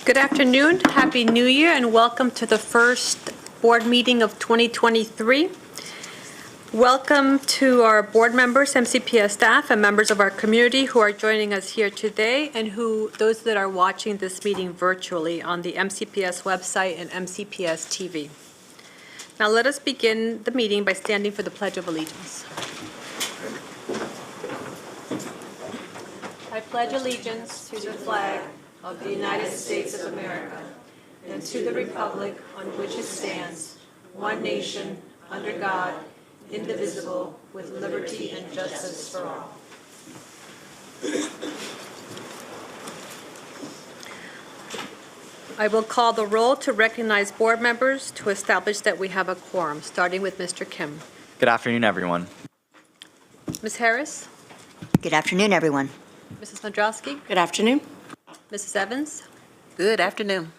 Good afternoon, Happy New Year, and welcome to the first board meeting of 2023. Welcome to our board members, MCPS staff, and members of our community who are joining us here today, and those that are watching this meeting virtually on the MCPS website and MCPS TV. Now let us begin the meeting by standing for the Pledge of Allegiance. I pledge allegiance to the flag of the United States of America and to the republic on which it stands, one nation, under God, indivisible, with liberty and justice for all. I will call the roll to recognize board members to establish that we have a quorum, starting with Mr. Kim. Good afternoon, everyone. Ms. Harris? Good afternoon, everyone. Mrs. Mandrowski? Good afternoon. Mrs. Evans? Good afternoon.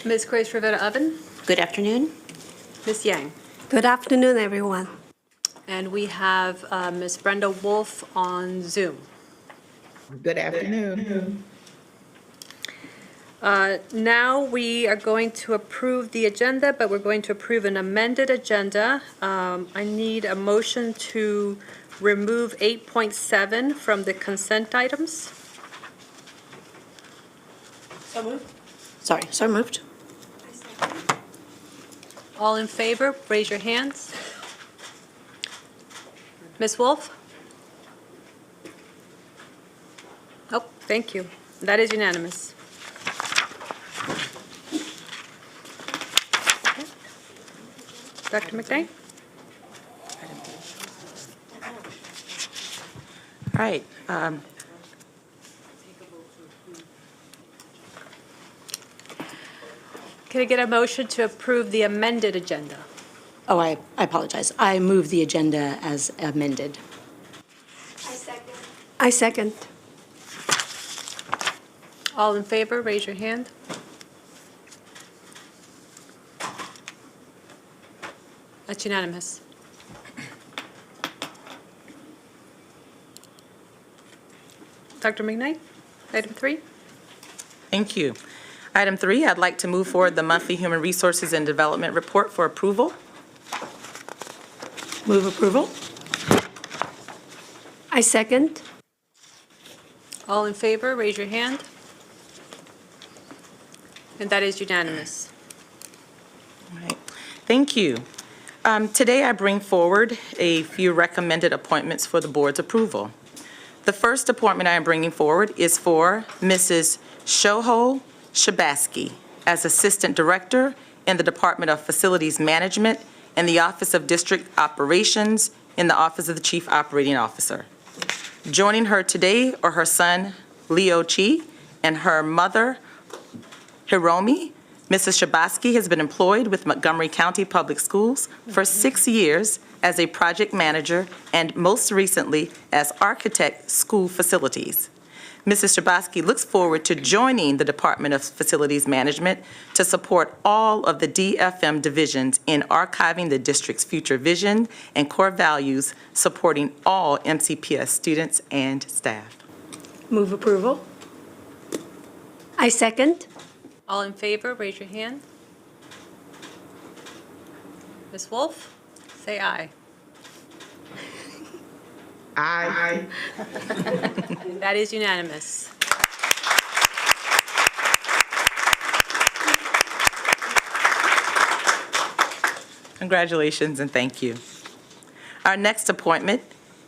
Ms. Grace Rivera Oven? Good afternoon. Ms. Yang? Good afternoon, everyone. And we have Ms. Brenda Wolf on Zoom. Good afternoon. Now we are going to approve the agenda, but we're going to approve an amended agenda. I need a motion to remove 8.7 from the consent items. So moved. Sorry, so moved. All in favor, raise your hands. Ms. Wolf? Oh, thank you. That is unanimous. Okay. Dr. McKnight? All right. Can I get a motion to approve the amended agenda? Oh, I apologize. I move the agenda as amended. I second. All in favor, raise your hand. That's unanimous. Dr. McKnight, item 3. Thank you. Item 3, I'd like to move forward the monthly Human Resources and Development Report for approval. Move approval. I second. All in favor, raise your hand. And that is unanimous. All right. Thank you. Today, I bring forward a few recommended appointments for the board's approval. The first appointment I am bringing forward is for Mrs. Shoho Shabaski as Assistant Director in the Department of Facilities Management in the Office of District Operations in the Office of the Chief Operating Officer. Joining her today are her son, Leo Chi, and her mother, Hiromi. Mrs. Shabaski has been employed with Montgomery County Public Schools for 6 years as a project manager and most recently as architect school facilities. Mrs. Shabaski looks forward to joining the Department of Facilities Management to support all of the DFM divisions in archiving the district's future vision and core values, supporting all MCPS students and staff. Move approval. I second. All in favor, raise your hand. Ms. Wolf, say aye. Aye. That is unanimous. Congratulations and thank you. Our next appointment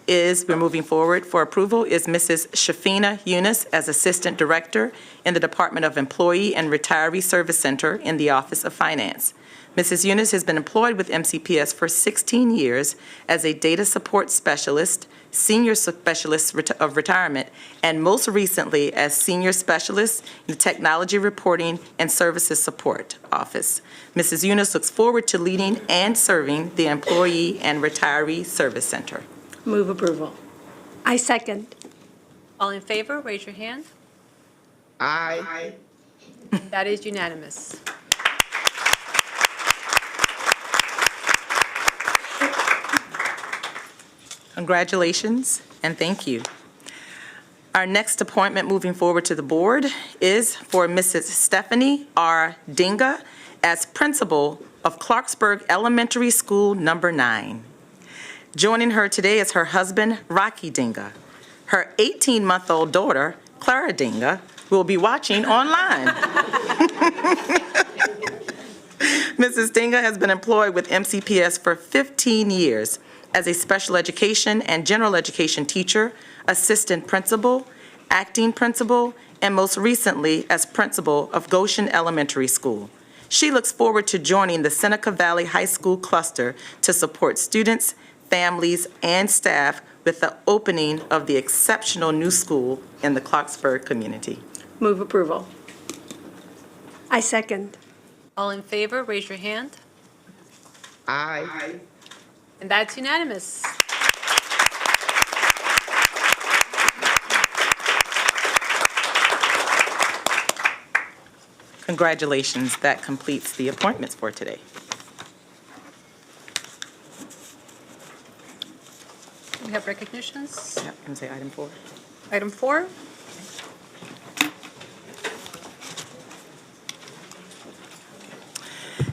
we're moving forward for approval is Mrs. Shafina Yunus as Assistant Director in the Department of Employee and Retiree Service Center in the Office of Finance. Mrs. Yunus has been employed with MCPS for 16 years as a data support specialist, senior specialist of retirement, and most recently as senior specialist in the Technology Reporting and Services Support Office. Mrs. Yunus looks forward to leading and serving the Employee and Retiree Service Center. Move approval. I second. All in favor, raise your hand. Aye. That is unanimous. Congratulations and thank you. Our next appointment moving forward to the board is for Mrs. Stephanie R. Dinga as principal of Clarksburg Elementary School Number 9. Joining her today is her husband, Rocky Dinga. Her 18-month-old daughter, Clara Dinga, will be watching online. Mrs. Dinga has been employed with MCPS for 15 years as a special education and general education teacher, assistant principal, acting principal, and most recently as principal of Goshen Elementary School. She looks forward to joining the Seneca Valley High School cluster to support students, families, and staff with the opening of the exceptional new school in the Clarksburg community. Move approval. I second. All in favor, raise your hand. Aye. And that's unanimous. Congratulations, that completes the appointments for today. We have recognitions. Yep, can I say item 4? Item 4.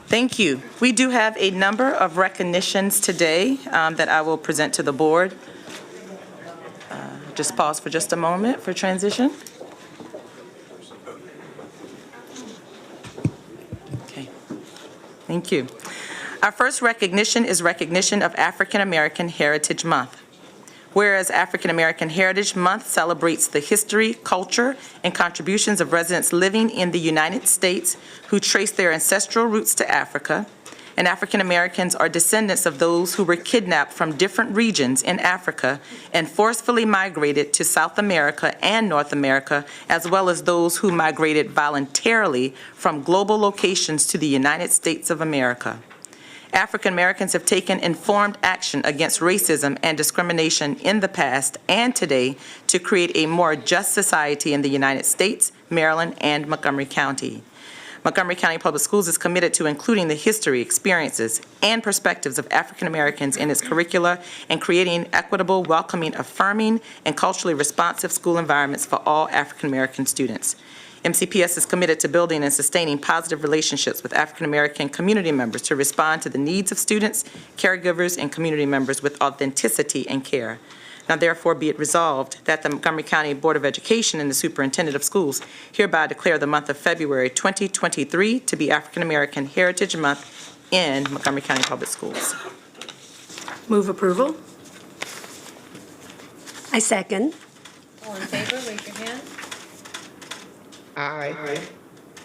Thank you. We do have a number of recognitions today that I will present to the board. Just pause for just a moment for transition. Okay. Thank you. Our first recognition is recognition of African American Heritage Month. Whereas African American Heritage Month celebrates the history, culture, and contributions of residents living in the United States who trace their ancestral roots to Africa, and African Americans are descendants of those who were kidnapped from different regions in Africa and forcefully migrated to South America and North America, as well as those who migrated voluntarily from global locations to the United States of America. African Americans have taken informed action against racism and discrimination in the past and today to create a more just society in the United States, Maryland, and Montgomery County. Montgomery County Public Schools is committed to including the history, experiences, and perspectives of African Americans in its curricula and creating equitable, welcoming, affirming, and culturally responsive school environments for all African American students. MCPS is committed to building and sustaining positive relationships with African American community members to respond to the needs of students, caregivers, and community members with authenticity and care. Now therefore be it resolved that the Montgomery County Board of Education and the Superintendent of Schools hereby declare the month of February 2023 to be African American Heritage Month in Montgomery County Public Schools. Move approval. I second. All in favor, raise your hand. Aye.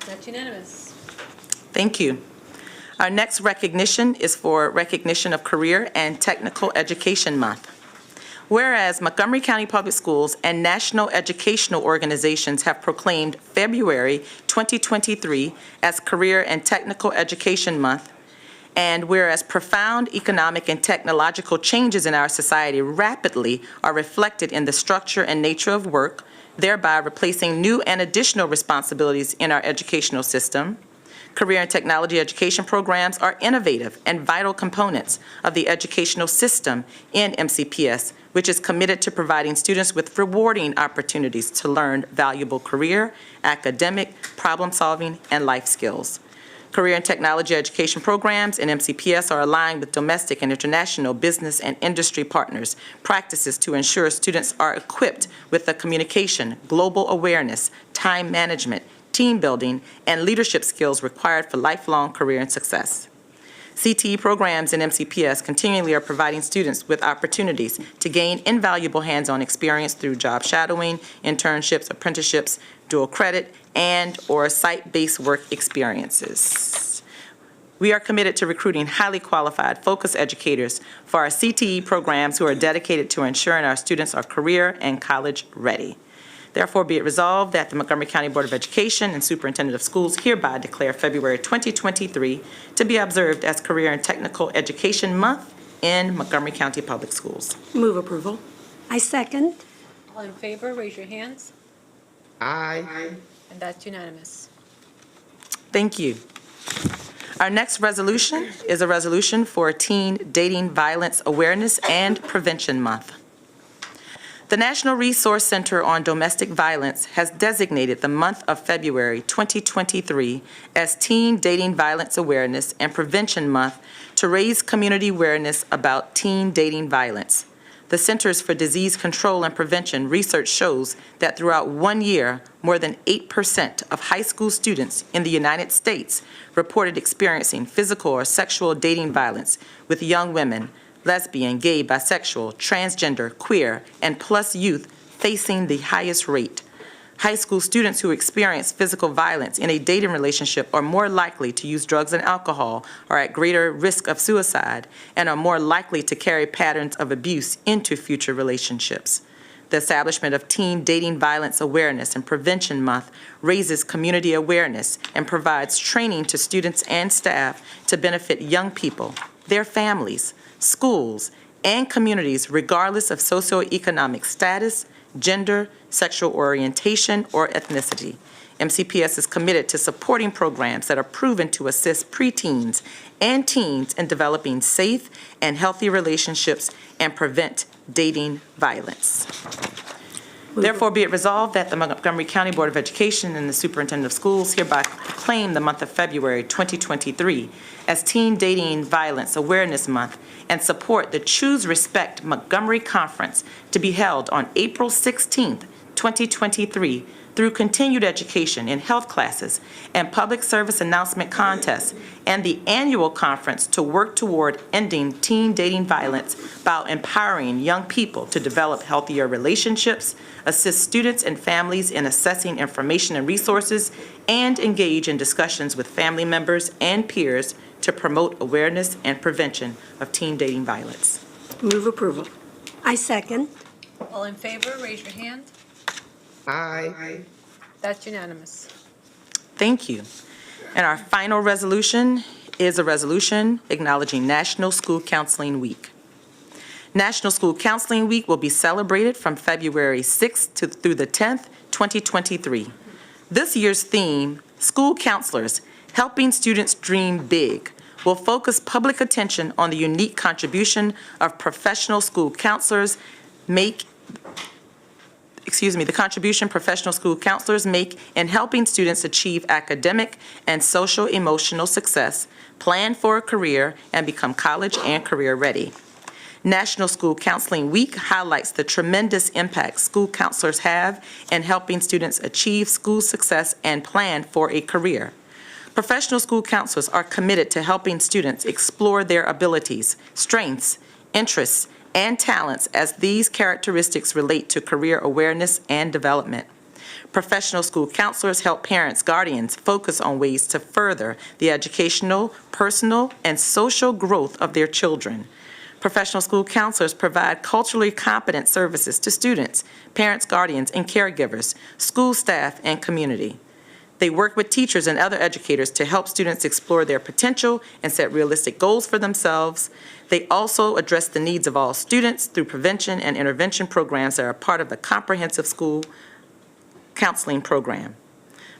That's unanimous. Thank you. Our next recognition is for recognition of Career and Technical Education Month. Whereas Montgomery County Public Schools and national educational organizations have proclaimed February 2023 as Career and Technical Education Month, and whereas profound economic and technological changes in our society rapidly are reflected in the structure and nature of work, thereby replacing new and additional responsibilities in our educational system, career and technology education programs are innovative and vital components of the educational system in MCPS, which is committed to providing students with rewarding opportunities to learn valuable career, academic, problem-solving, and life skills. Career and technology education programs in MCPS are aligned with domestic and international business and industry partners, practices to ensure students are equipped with the communication, global awareness, time management, team building, and leadership skills required for lifelong career and success. CTE programs in MCPS continually are providing students with opportunities to gain invaluable hands-on experience through job shadowing, internships, apprenticeships, dual credit, and/or site-based work experiences. We are committed to recruiting highly qualified, focused educators for our CTE programs who are dedicated to ensuring our students are career and college ready. Therefore, be it resolved that the Montgomery County Board of Education and Superintendent of Schools hereby declare February 2023 to be observed as Career and Technical Education Month in Montgomery County Public Schools. Move approval. I second. All in favor, raise your hands. Aye. And that's unanimous. Thank you. Our next resolution is a resolution for Teen Dating Violence Awareness and Prevention Month. The National Resource Center on Domestic Violence has designated the month of February 2023 as Teen Dating Violence Awareness and Prevention Month to raise community awareness about teen dating violence. The Centers for Disease Control and Prevention research shows that throughout 1 year, more than 8% of high school students in the United States reported experiencing physical or sexual dating violence with young women, lesbian, gay, bisexual, transgender, queer, and plus youth facing the highest rate. High school students who experience physical violence in a dating relationship are more likely to use drugs and alcohol, are at greater risk of suicide, and are more likely to carry patterns of abuse into future relationships. The establishment of Teen Dating Violence Awareness and Prevention Month raises community awareness and provides training to students and staff to benefit young people, their families, schools, and communities regardless of socioeconomic status, gender, sexual orientation, or ethnicity. MCPS is committed to supporting programs that are proven to assist preteens and teens in developing safe and healthy relationships and prevent dating violence. Therefore, be it resolved that the Montgomery County Board of Education and the Superintendent of Schools hereby proclaim the month of February 2023 as Teen Dating Violence Awareness Month and support the Choose Respect Montgomery Conference to be held on April 16th, 2023 through continued education in health classes and public service announcement contests, and the annual conference to work toward ending teen dating violence by empowering young people to develop healthier relationships, assist students and families in assessing information and resources, and engage in discussions with family members and peers to promote awareness and prevention of teen dating violence. Move approval. I second. All in favor, raise your hand. Aye. That's unanimous. Thank you. And our final resolution is a resolution acknowledging National School Counseling Week. National School Counseling Week will be celebrated from February 6th through the 10th, 2023. This year's theme, School Counselors, Helping Students Dream Big, will focus public attention on the unique contribution of professional school counselors the contribution professional school counselors make in helping students achieve academic and social emotional success, plan for a career, and become college and career ready. National School Counseling Week highlights the tremendous impact school counselors have in helping students achieve school success and plan for a career. Professional school counselors are committed to helping students explore their abilities, strengths, interests, and talents as these characteristics relate to career awareness and development. Professional school counselors help parents, guardians focus on ways to further the educational, personal, and social growth of their children. Professional school counselors provide culturally competent services to students, parents, guardians, and caregivers, school staff, and community. They work with teachers and other educators to help students explore their potential and set realistic goals for themselves. They also address the needs of all students through prevention and intervention programs that are part of the comprehensive school counseling program.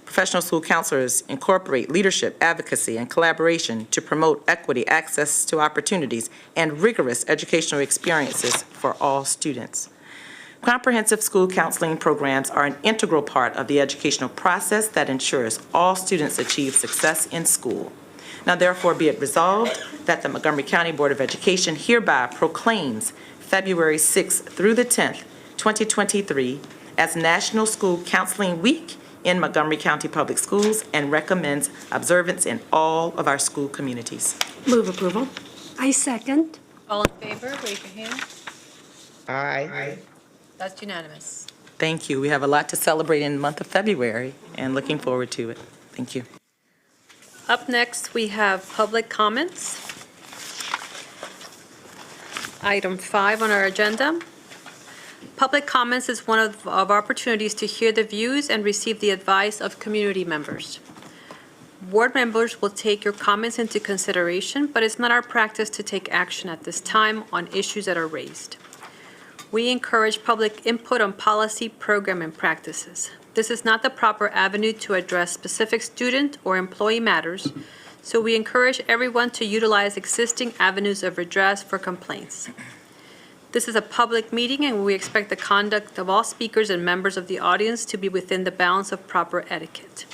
Professional school counselors incorporate leadership, advocacy, and collaboration to promote equity, access to opportunities, and rigorous educational experiences for all students. Comprehensive school counseling programs are an integral part of the educational process that ensures all students achieve success in school. Now, therefore, be it resolved that the Montgomery County Board of Education hereby proclaims February 6th through the 10th, 2023 as National School Counseling Week in Montgomery County Public Schools and recommends observance in all of our school communities. Move approval. I second. All in favor, raise your hand. Aye. That's unanimous. Thank you. We have a lot to celebrate in the month of February and looking forward to it. Thank you. Up next, we have public comments. Item 5 on our agenda. Public comments is one of opportunities to hear the views and receive the advice of community members. Board members will take your comments into consideration, but it's not our practice to take action at this time on issues that are raised. We encourage public input on policy, program, and practices. This is not the proper avenue to address specific student or employee matters, so we encourage everyone to utilize existing avenues of redress for complaints. This is a public meeting, and we expect the conduct of all speakers and members of the audience to be within the bounds of proper etiquette.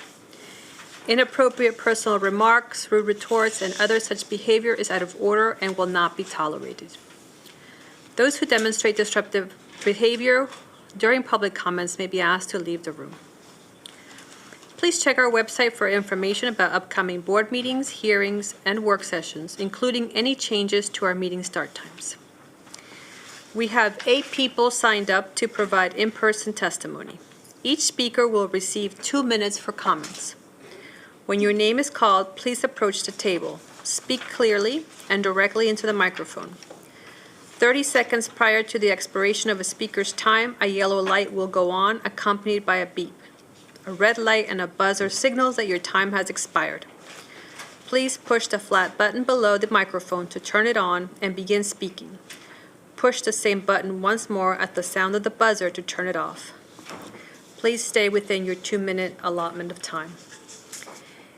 Inappropriate personal remarks, rude retorts, and other such behavior is out of order and will not be tolerated. Those who demonstrate disruptive behavior during public comments may be asked to leave the room. Please check our website for information about upcoming board meetings, hearings, and work sessions, including any changes to our meeting start times. We have 8 people signed up to provide in-person testimony. Each speaker will receive 2 minutes for comments. When your name is called, please approach the table. Speak clearly and directly into the microphone. 30 seconds prior to the expiration of a speaker's time, a yellow light will go on, accompanied by a beep. A red light and a buzzer signals that your time has expired. Please push the flat button below the microphone to turn it on and begin speaking. Push the same button once more at the sound of the buzzer to turn it off. Please stay within your 2-minute allotment of time.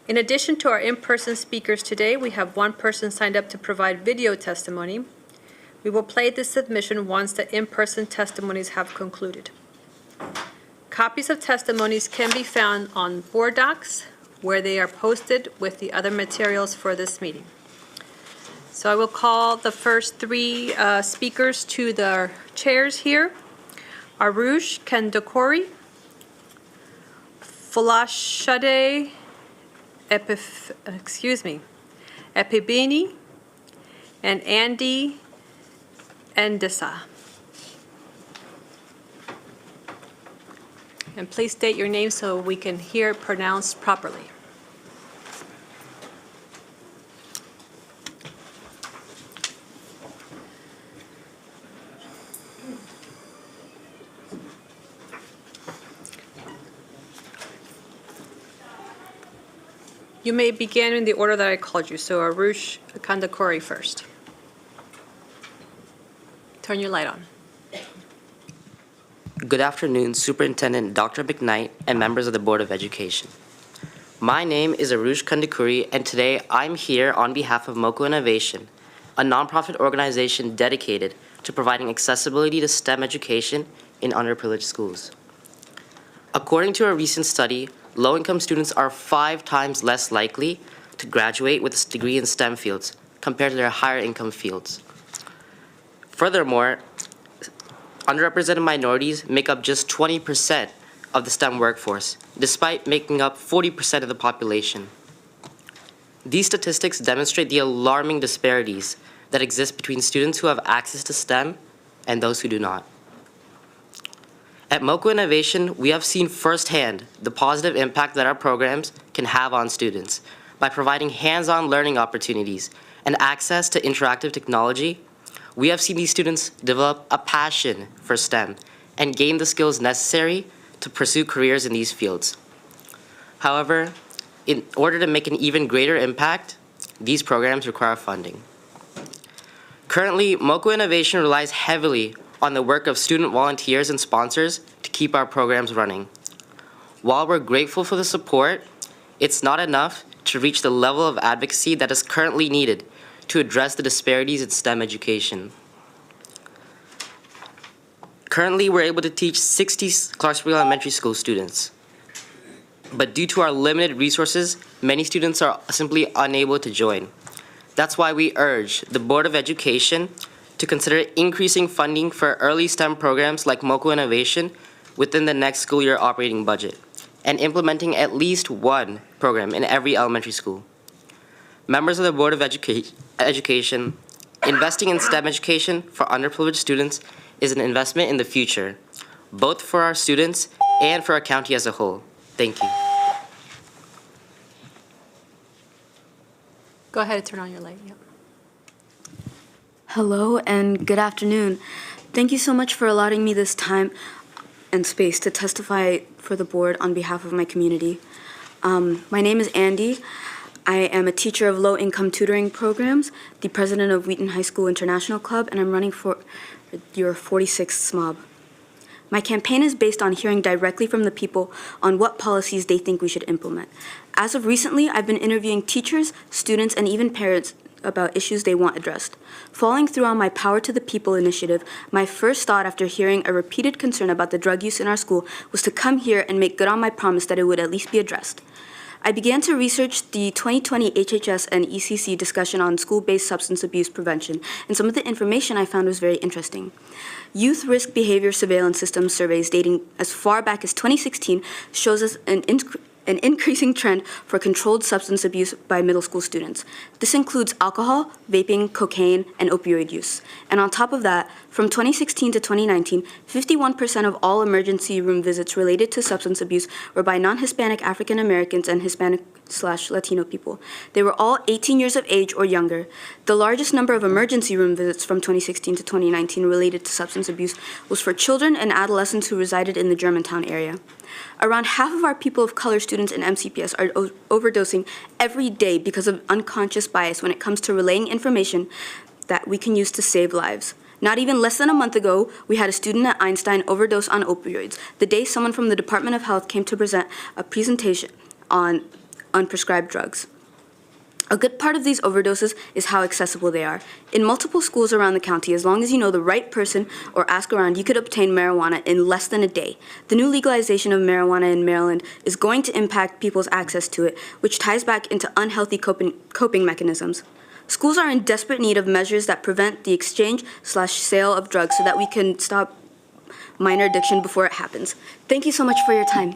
In addition to our in-person speakers today, we have 1 person signed up to provide video testimony. We will play this submission once the in-person testimonies have concluded. Copies of testimonies can be found on board docs, where they are posted with the other materials for this meeting. So I will call the first 3 speakers to the chairs here. Arush Kandakori, Folashade Epibini, and Andy Endesa. And please state your name so we can hear it pronounced properly. You may begin in the order that I called you, so Arush Kandakori first. Turn your light on. Good afternoon, Superintendent Dr. McKnight and members of the Board of Education. My name is Arush Kandakuri, and today I'm here on behalf of MoCo Innovation, a nonprofit organization dedicated to providing accessibility to STEM education in underprivileged schools. According to a recent study, low-income students are 5 times less likely to graduate with a degree in STEM fields compared to their higher-income fields. Furthermore, underrepresented minorities make up just 20% of the STEM workforce, despite making up 40% of the population. These statistics demonstrate the alarming disparities that exist between students who have access to STEM and those who do not. At MoCo Innovation, we have seen firsthand the positive impact that our programs can have on students by providing hands-on learning opportunities and access to interactive technology. We have seen these students develop a passion for STEM and gain the skills necessary to pursue careers in these fields. However, in order to make an even greater impact, these programs require funding. Currently, MoCo Innovation relies heavily on the work of student volunteers and sponsors to keep our programs running. While we're grateful for the support, it's not enough to reach the level of advocacy that is currently needed to address the disparities in STEM education. Currently, we're able to teach 60 Clarksville Elementary School students. But due to our limited resources, many students are simply unable to join. That's why we urge the Board of Education to consider increasing funding for early STEM programs like MoCo Innovation within the next school year operating budget, and implementing at least 1 program in every elementary school. Members of the Board of Education, investing in STEM education for underprivileged students is an investment in the future, both for our students and for our county as a whole. Thank you. Go ahead and turn on your light. Yep. Hello and good afternoon. Thank you so much for allowing me this time and space to testify for the board on behalf of my community. My name is Andy. I am a teacher of low-income tutoring programs, the president of Wheaton High School International Club, and I'm running for your 46th SMOB. My campaign is based on hearing directly from the people on what policies they think we should implement. As of recently, I've been interviewing teachers, students, and even parents about issues they want addressed. Following through on my Power to the People initiative, my first thought after hearing a repeated concern about the drug use in our school was to come here and make good on my promise that it would at least be addressed. I began to research the 2020 HHS and ECC discussion on school-based substance abuse prevention, and some of the information I found was very interesting. Youth Risk Behavior Surveillance System surveys dating as far back as 2016 shows us an increasing trend for controlled substance abuse by middle school students. This includes alcohol, vaping, cocaine, and opioid use. And on top of that, from 2016 to 2019, 51% of all emergency room visits related to substance abuse were by non-Hispanic African Americans and Hispanic/Latino people. They were all 18 years of age or younger. The largest number of emergency room visits from 2016 to 2019 related to substance abuse was for children and adolescents who resided in the Germantown area. Around half of our people of color students in MCPS are overdosing every day because of unconscious bias when it comes to relaying information that we can use to save lives. Not even less than a month ago, we had a student at Einstein overdose on opioids, the day someone from the Department of Health came to present a presentation on unprescribed drugs. A good part of these overdoses is how accessible they are. In multiple schools around the county, as long as you know the right person or ask around, you could obtain marijuana in less than a day. The new legalization of marijuana in Maryland is going to impact people's access to it, which ties back into unhealthy coping mechanisms. Schools are in desperate need of measures that prevent the exchange/sale of drugs so that we can stop minor addiction before it happens. Thank you so much for your time.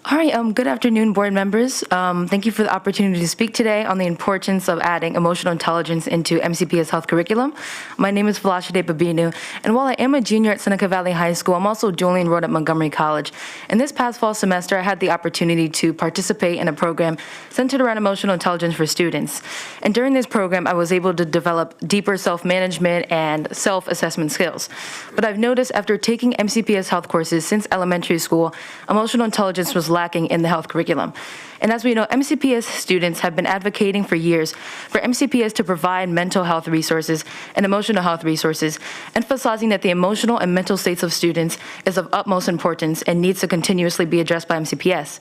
All right, good afternoon, board members. Thank you for the opportunity to speak today on the importance of adding emotional intelligence into MCPS health curriculum. My name is Falashide Babinu, and while I am a junior at Seneca Valley High School, I'm also dually enrolled at Montgomery College. In this past fall semester, I had the opportunity to participate in a program centered around emotional intelligence for students. And during this program, I was able to develop deeper self-management and self-assessment skills. But I've noticed after taking MCPS health courses since elementary school, emotional intelligence was lacking in the health curriculum. And as we know, MCPS students have been advocating for years for MCPS to provide mental health resources and emotional health resources, emphasizing that the emotional and mental states of students is of utmost importance and needs to continuously be addressed by MCPS.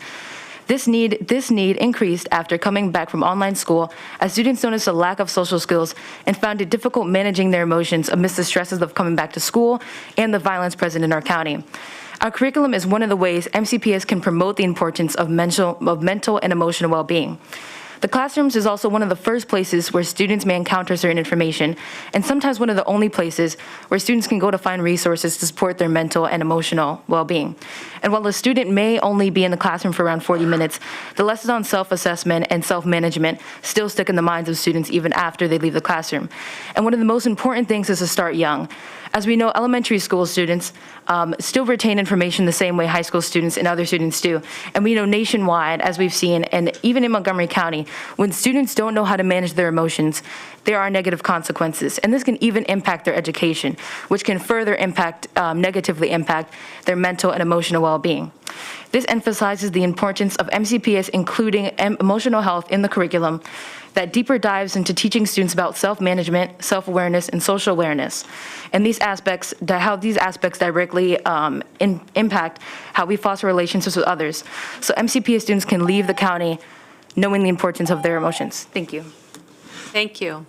This need increased after coming back from online school, as students noticed a lack of social skills and found it difficult managing their emotions amidst the stresses of coming back to school and the violence present in our county. Our curriculum is one of the ways MCPS can promote the importance of mental and emotional well-being. The classrooms is also one of the first places where students may encounter certain information, and sometimes one of the only places where students can go to find resources to support their mental and emotional well-being. And while a student may only be in the classroom for around 40 minutes, the lessons on self-assessment and self-management still stick in the minds of students even after they leave the classroom. And one of the most important things is to start young. As we know, elementary school students still retain information the same way high school students and other students do. And we know nationwide, as we've seen, and even in Montgomery County, when students don't know how to manage their emotions, there are negative consequences. And this can even impact their education, which can further negatively impact their mental and emotional well-being. This emphasizes the importance of MCPS including emotional health in the curriculum that deeper dives into teaching students about self-management, self-awareness, and social awareness. And how these aspects directly impact how we foster relationships with others. So MCPS students can leave the county knowing the importance of their emotions. Thank you. Thank you.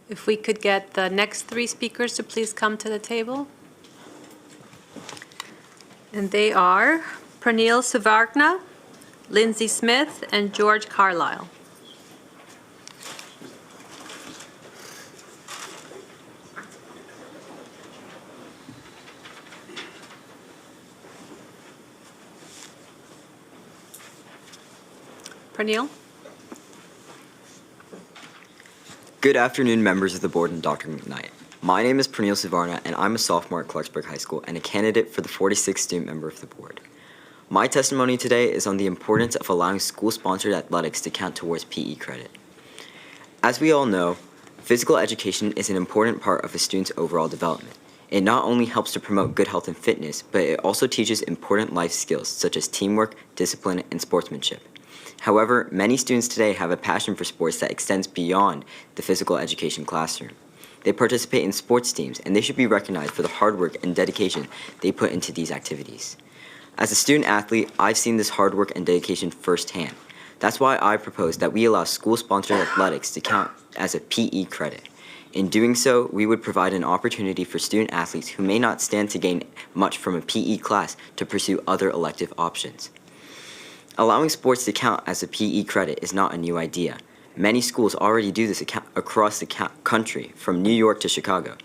If we could get the next three speakers to please come to the table. And they are Pranil Sivargna, Lindsay Smith, and George Carlisle. Pranil? Good afternoon, members of the board and Dr. McKnight. My name is Pranil Sivarna, and I'm a sophomore at Clarksburg High School and a candidate for the 46th student member of the board. My testimony today is on the importance of allowing school-sponsored athletics to count towards PE credit. As we all know, physical education is an important part of a student's overall development. It not only helps to promote good health and fitness, but it also teaches important life skills such as teamwork, discipline, and sportsmanship. However, many students today have a passion for sports that extends beyond the physical education classroom. They participate in sports teams, and they should be recognized for the hard work and dedication they put into these activities. As a student athlete, I've seen this hard work and dedication firsthand. That's why I propose that we allow school-sponsored athletics to count as a PE credit. In doing so, we would provide an opportunity for student athletes who may not stand to gain much from a PE class to pursue other elective options. Allowing sports to count as a PE credit is not a new idea. Many schools already do this across the country, from New York to Chicago.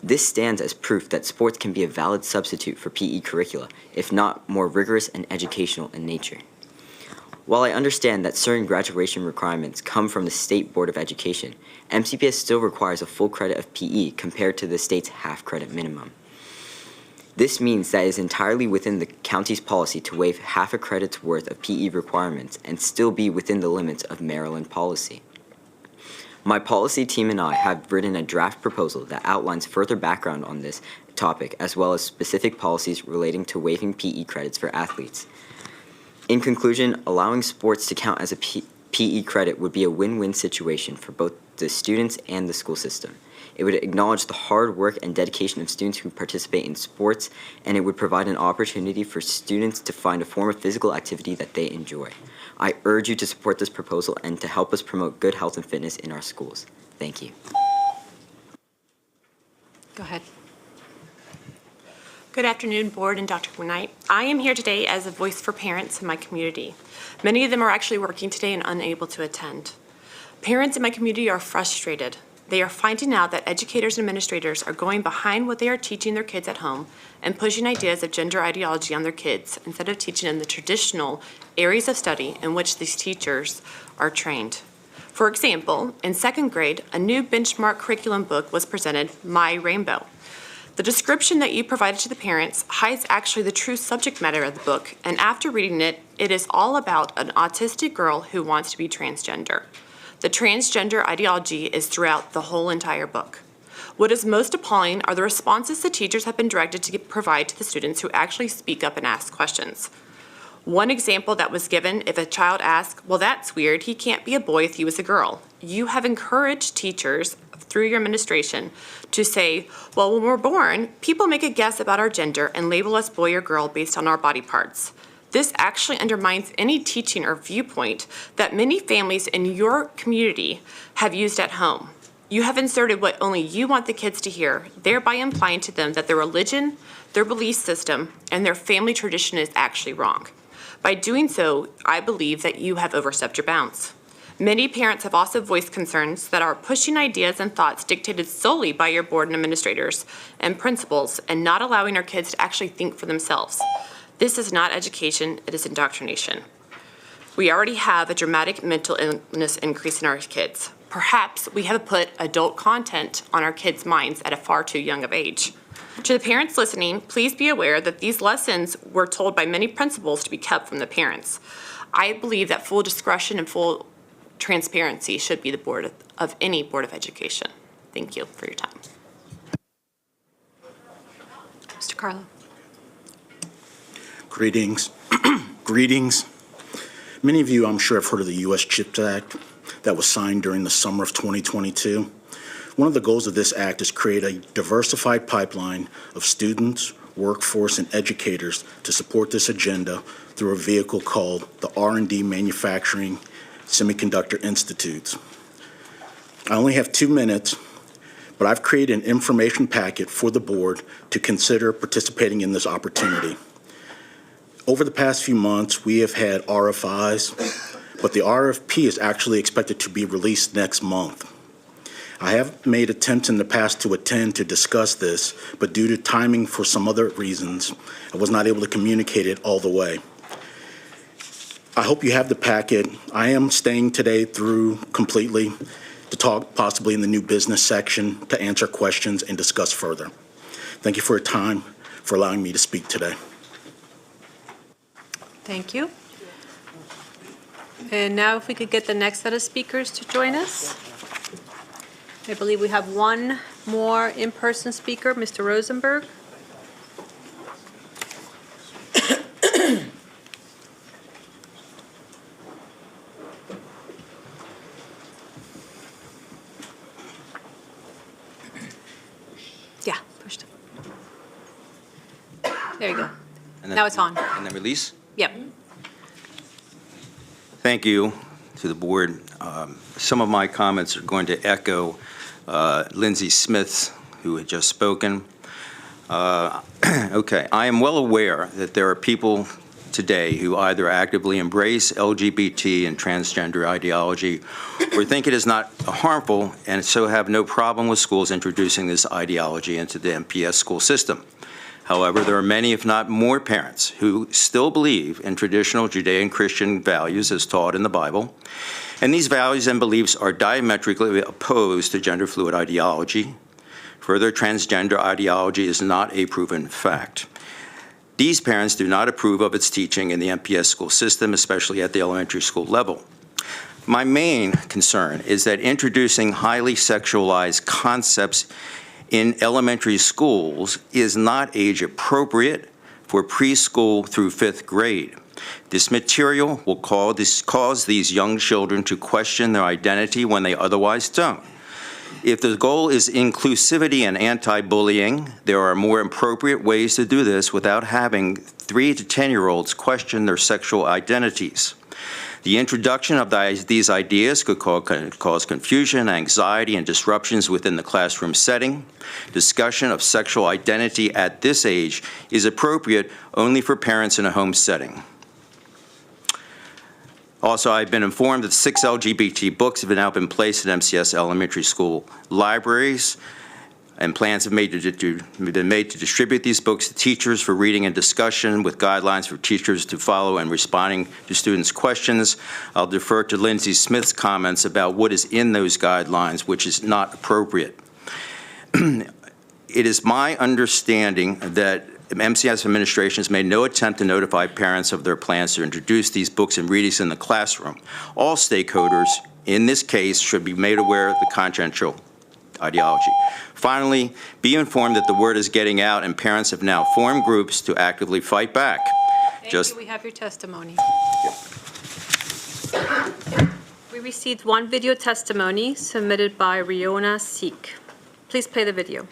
This stands as proof that sports can be a valid substitute for PE curricula, if not more rigorous and educational in nature. While I understand that certain graduation requirements come from the State Board of Education, MCPS still requires a full credit of PE compared to the state's half-credit minimum. This means that it is entirely within the county's policy to waive half a credit's worth of PE requirements and still be within the limits of Maryland policy. My policy team and I have written a draft proposal that outlines further background on this topic, as well as specific policies relating to waiving PE credits for athletes. In conclusion, allowing sports to count as a PE credit would be a win-win situation for both the students and the school system. It would acknowledge the hard work and dedication of students who participate in sports, and it would provide an opportunity for students to find a form of physical activity that they enjoy. I urge you to support this proposal and to help us promote good health and fitness in our schools. Thank you. Go ahead. Good afternoon, Board and Dr. McKnight. I am here today as a voice for parents in my community. Many of them are actually working today and unable to attend. Parents in my community are frustrated. They are finding out that educators and administrators are going behind what they are teaching their kids at home and pushing ideas of gender ideology on their kids instead of teaching them the traditional areas of study in which these teachers are trained. For example, in second grade, a new benchmark curriculum book was presented, My Rainbow. The description that you provided to the parents hides actually the true subject matter of the book, and after reading it, it is all about an autistic girl who wants to be transgender. The transgender ideology is throughout the whole entire book. What is most appalling are the responses the teachers have been directed to provide to the students who actually speak up and ask questions. One example that was given, if a child asks, well, that's weird, he can't be a boy if he was a girl. You have encouraged teachers through your administration to say, well, when we're born, people make a guess about our gender and label us boy or girl based on our body parts. This actually undermines any teaching or viewpoint that many families in your community have used at home. You have inserted what only you want the kids to hear, thereby implying to them that their religion, their belief system, and their family tradition is actually wrong. By doing so, I believe that you have overstepped your bounds. Many parents have also voiced concerns that are pushing ideas and thoughts dictated solely by your board and administrators and principals and not allowing our kids to actually think for themselves. This is not education, it is indoctrination. We already have a dramatic mental illness increase in our kids. Perhaps we have put adult content on our kids' minds at a far too young of age. To the parents listening, please be aware that these lessons were told by many principals to be kept from the parents. I believe that full discretion and full transparency should be the board of any Board of Education. Thank you for your time. Mr. Carlo. Greetings. Greetings. Many of you, I'm sure, have heard of the U.S. CHIPS Act that was signed during the summer of 2022. One of the goals of this act is create a diversified pipeline of students, workforce, and educators to support this agenda through a vehicle called the R&D Manufacturing Semiconductor Institutes. I only have 2 minutes, but I've created an information packet for the board to consider participating in this opportunity. Over the past few months, we have had RFIs, but the RFP is actually expected to be released next month. I have made attempts in the past to attend to discuss this, but due to timing for some other reasons, I was not able to communicate it all the way. I hope you have the packet. I am staying today through completely to talk possibly in the new business section to answer questions and discuss further. Thank you for your time, for allowing me to speak today. Thank you. And now if we could get the next set of speakers to join us. I believe we have one more in-person speaker, Mr. Rosenberg. Yeah, pushed it. There you go. And then- Now it's on. And then release? Yep. Thank you to the board. Some of my comments are going to echo Lindsay Smith's, who had just spoken. Okay, I am well aware that there are people today who either actively embrace LGBT and transgender ideology or think it is not harmful and so have no problem with schools introducing this ideology into the MPS school system. However, there are many, if not more, parents who still believe in traditional Judean-Christian values as taught in the Bible, and these values and beliefs are diametrically opposed to gender-fluid ideology. Further, transgender ideology is not a proven fact. These parents do not approve of its teaching in the MPS school system, especially at the elementary school level. My main concern is that introducing highly sexualized concepts in elementary schools is not age appropriate for preschool through 5th grade. This material will cause these young children to question their identity when they otherwise don't. If the goal is inclusivity and anti-bullying, there are more appropriate ways to do this without having 3 to 10-year-olds question their sexual identities. The introduction of these ideas could cause confusion, anxiety, and disruptions within the classroom setting. Discussion of sexual identity at this age is appropriate only for parents in a home setting. Also, I've been informed that 6 LGBT books have now been placed in MCS elementary school libraries, and plans have been made to distribute these books to teachers for reading and discussion with guidelines for teachers to follow and responding to students' questions. I'll defer to Lindsay Smith's comments about what is in those guidelines, which is not appropriate. It is my understanding that MCS administration has made no attempt to notify parents of their plans to introduce these books and readings in the classroom. All stakeholders, in this case, should be made aware of the controversial ideology. Finally, be informed that the word is getting out and parents have now formed groups to actively fight back. Thank you. We have your testimony. We received one video testimony submitted by Riona Seek. Please play the video.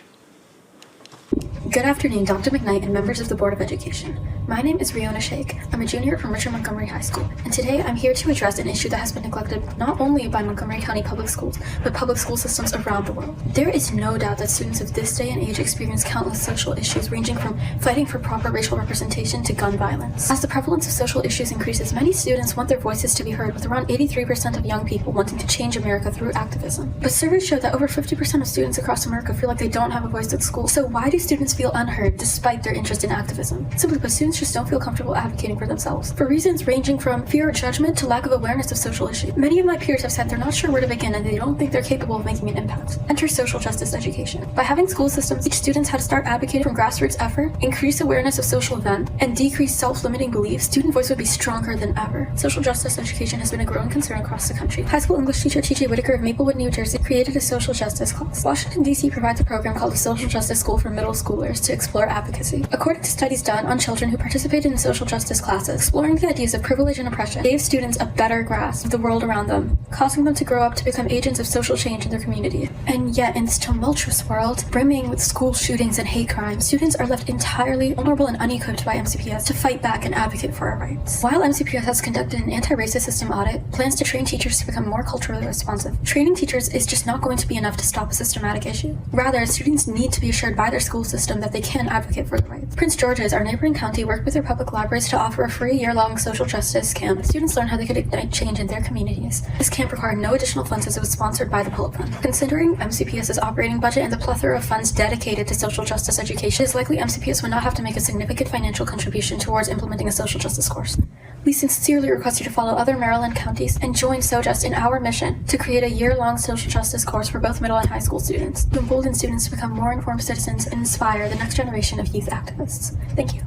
Good afternoon, Dr. McKnight and members of the Board of Education. My name is Riona Sheikh. I'm a junior from Richard Montgomery High School, and today I'm here to address an issue that has been neglected not only by Montgomery County Public Schools, but public school systems around the world. There is no doubt that students of this day and age experience countless social issues ranging from fighting for proper racial representation to gun violence. As the prevalence of social issues increases, many students want their voices to be heard, with around 83% of young people wanting to change America through activism. But surveys show that over 50% of students across America feel like they don't have a voice at school. So why do students feel unheard despite their interest in activism? Simply put, students just don't feel comfortable advocating for themselves, for reasons ranging from fear of judgment to lack of awareness of social issues. Many of my peers have said they're not sure where to begin and they don't think they're capable of making an impact. Enter social justice education. By having school systems teach students how to start advocating from grassroots effort, increase awareness of social events, and decrease self-limiting beliefs, student voice would be stronger than ever. Social justice education has been a growing concern across the country. High school English teacher T.J. Whitaker of Maplewood, New Jersey, created a social justice class. Washington, D.C. provides a program called the Social Justice School for middle schoolers to explore advocacy. According to studies done on children who participated in social justice classes, exploring the ideas of privilege and oppression gave students a better grasp of the world around them, causing them to grow up to become agents of social change in their community. And yet, in this tumultuous world, brimming with school shootings and hate crimes, students are left entirely vulnerable and unequipped by MCPS to fight back and advocate for our rights. While MCPS has conducted an anti-racist system audit, plans to train teachers to become more culturally responsive. Training teachers is just not going to be enough to stop a systematic issue. Rather, students need to be assured by their school system that they can advocate for their rights. Prince George's, our neighboring county, worked with their public libraries to offer a free year-long social justice camp. Students learn how they could ignite change in their communities. This camp required no additional funds as it was sponsored by the Pull-Up Fund. Considering MCPS's operating budget and the plethora of funds dedicated to social justice education, it is likely MCPS would not have to make a significant financial contribution towards implementing a social justice course. We sincerely request you to follow other Maryland counties and join SoJust in our mission to create a year-long social justice course for both middle and high school students, to embolden students to become more informed citizens and inspire the next generation of youth activists. Thank you.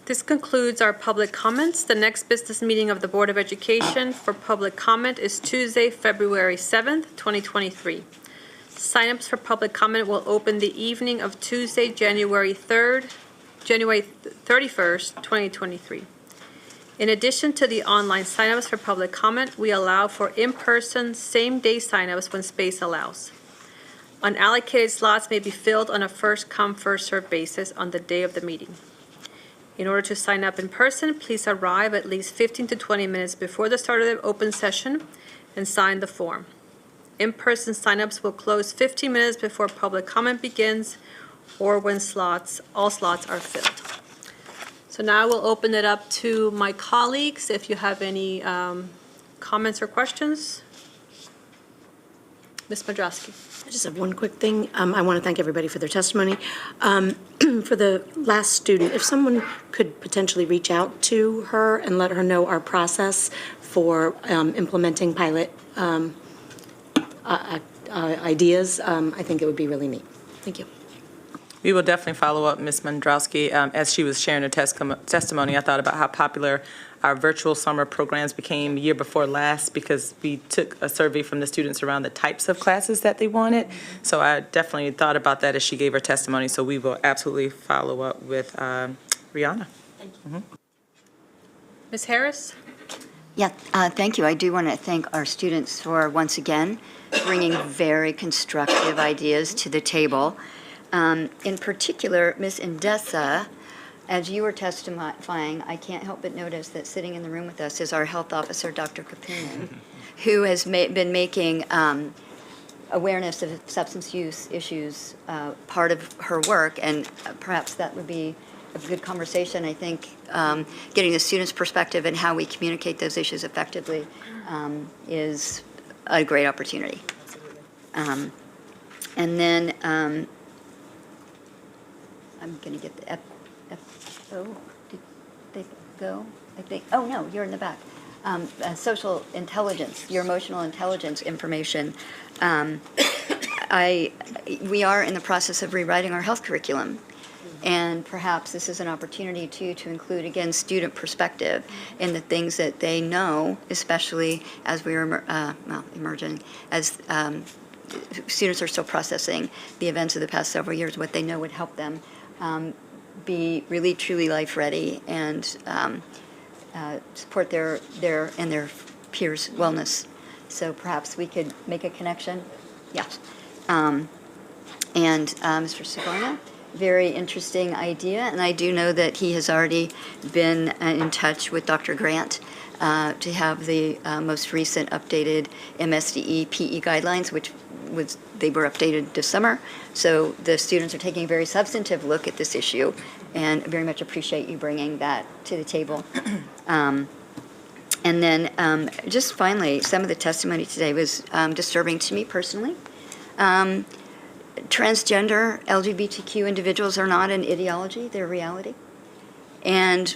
This concludes our public comments. The next business meeting of the Board of Education for public comment is Tuesday, February 7th, 2023. Sign-ups for public comment will open the evening of Tuesday, January 31st, 2023. In addition to the online sign-ups for public comment, we allow for in-person, same-day sign-ups when space allows. Unallocated slots may be filled on a first-come, first-served basis on the day of the meeting. In order to sign up in person, please arrive at least 15 to 20 minutes before the start of the open session and sign the form. In-person signups will close 15 minutes before public comment begins or when all slots are filled. So now we'll open it up to my colleagues if you have any comments or questions. Ms. Madrowski. I just have one quick thing. I want to thank everybody for their testimony. For the last student, if someone could potentially reach out to her and let her know our process for implementing pilot ideas, I think it would be really neat. Thank you. We will definitely follow up, Ms. Mandrowski. As she was sharing her testimony, I thought about how popular our virtual summer programs became year before last because we took a survey from the students around the types of classes that they wanted. So I definitely thought about that as she gave her testimony. So we will absolutely follow up with Rihanna. Thank you. Ms. Harris? Yeah, thank you. I do want to thank our students for, once again, bringing very constructive ideas to the table. In particular, Ms. Indessa, as you were testifying, I can't help but notice that sitting in the room with us is our health officer, Dr. Kapunen, who has been making awareness of substance use issues part of her work, and perhaps that would be a good conversation. I think getting the students' perspective and how we communicate those issues effectively is a great opportunity. And then I'm going to get the FO. Did they go? I think. Oh, no, you're in the back. Social intelligence, your emotional intelligence information. We are in the process of rewriting our health curriculum. And perhaps this is an opportunity, too, to include, again, student perspective in the things that they know, especially as we are emerging, as students are still processing the events of the past several years, what they know would help them be really, truly life-ready and support their peers' wellness. So perhaps we could make a connection. Yes. And Mr. Savarna? Very interesting idea, and I do know that he has already been in touch with Dr. Grant to have the most recent updated MSDE PE guidelines, which they were updated this summer. So the students are taking a very substantive look at this issue, and very much appreciate you bringing that to the table. And then just finally, some of the testimony today was disturbing to me personally. Transgender LGBTQ individuals are not an ideology, they're reality. And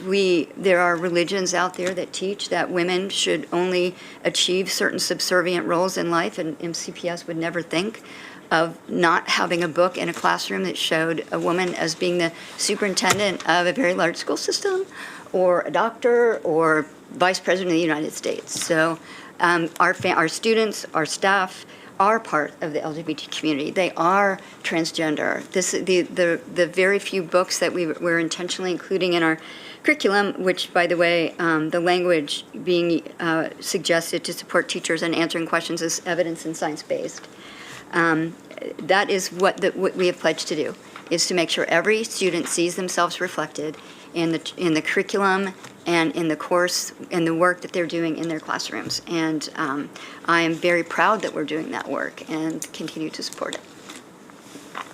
there are religions out there that teach that women should only achieve certain subservient roles in life, and MCPS would never think of not having a book in a classroom that showed a woman as being the superintendent of a very large school system, or a doctor, or vice president of the United States. So our students, our staff, are part of the LGBT community. They are transgender. The very few books that we're intentionally including in our curriculum, which, by the way, the language being suggested to support teachers in answering questions is evidence and science-based. That is what we have pledged to do, is to make sure every student sees themselves reflected in the curriculum and in the course and the work that they're doing in their classrooms. And I am very proud that we're doing that work and continue to support it.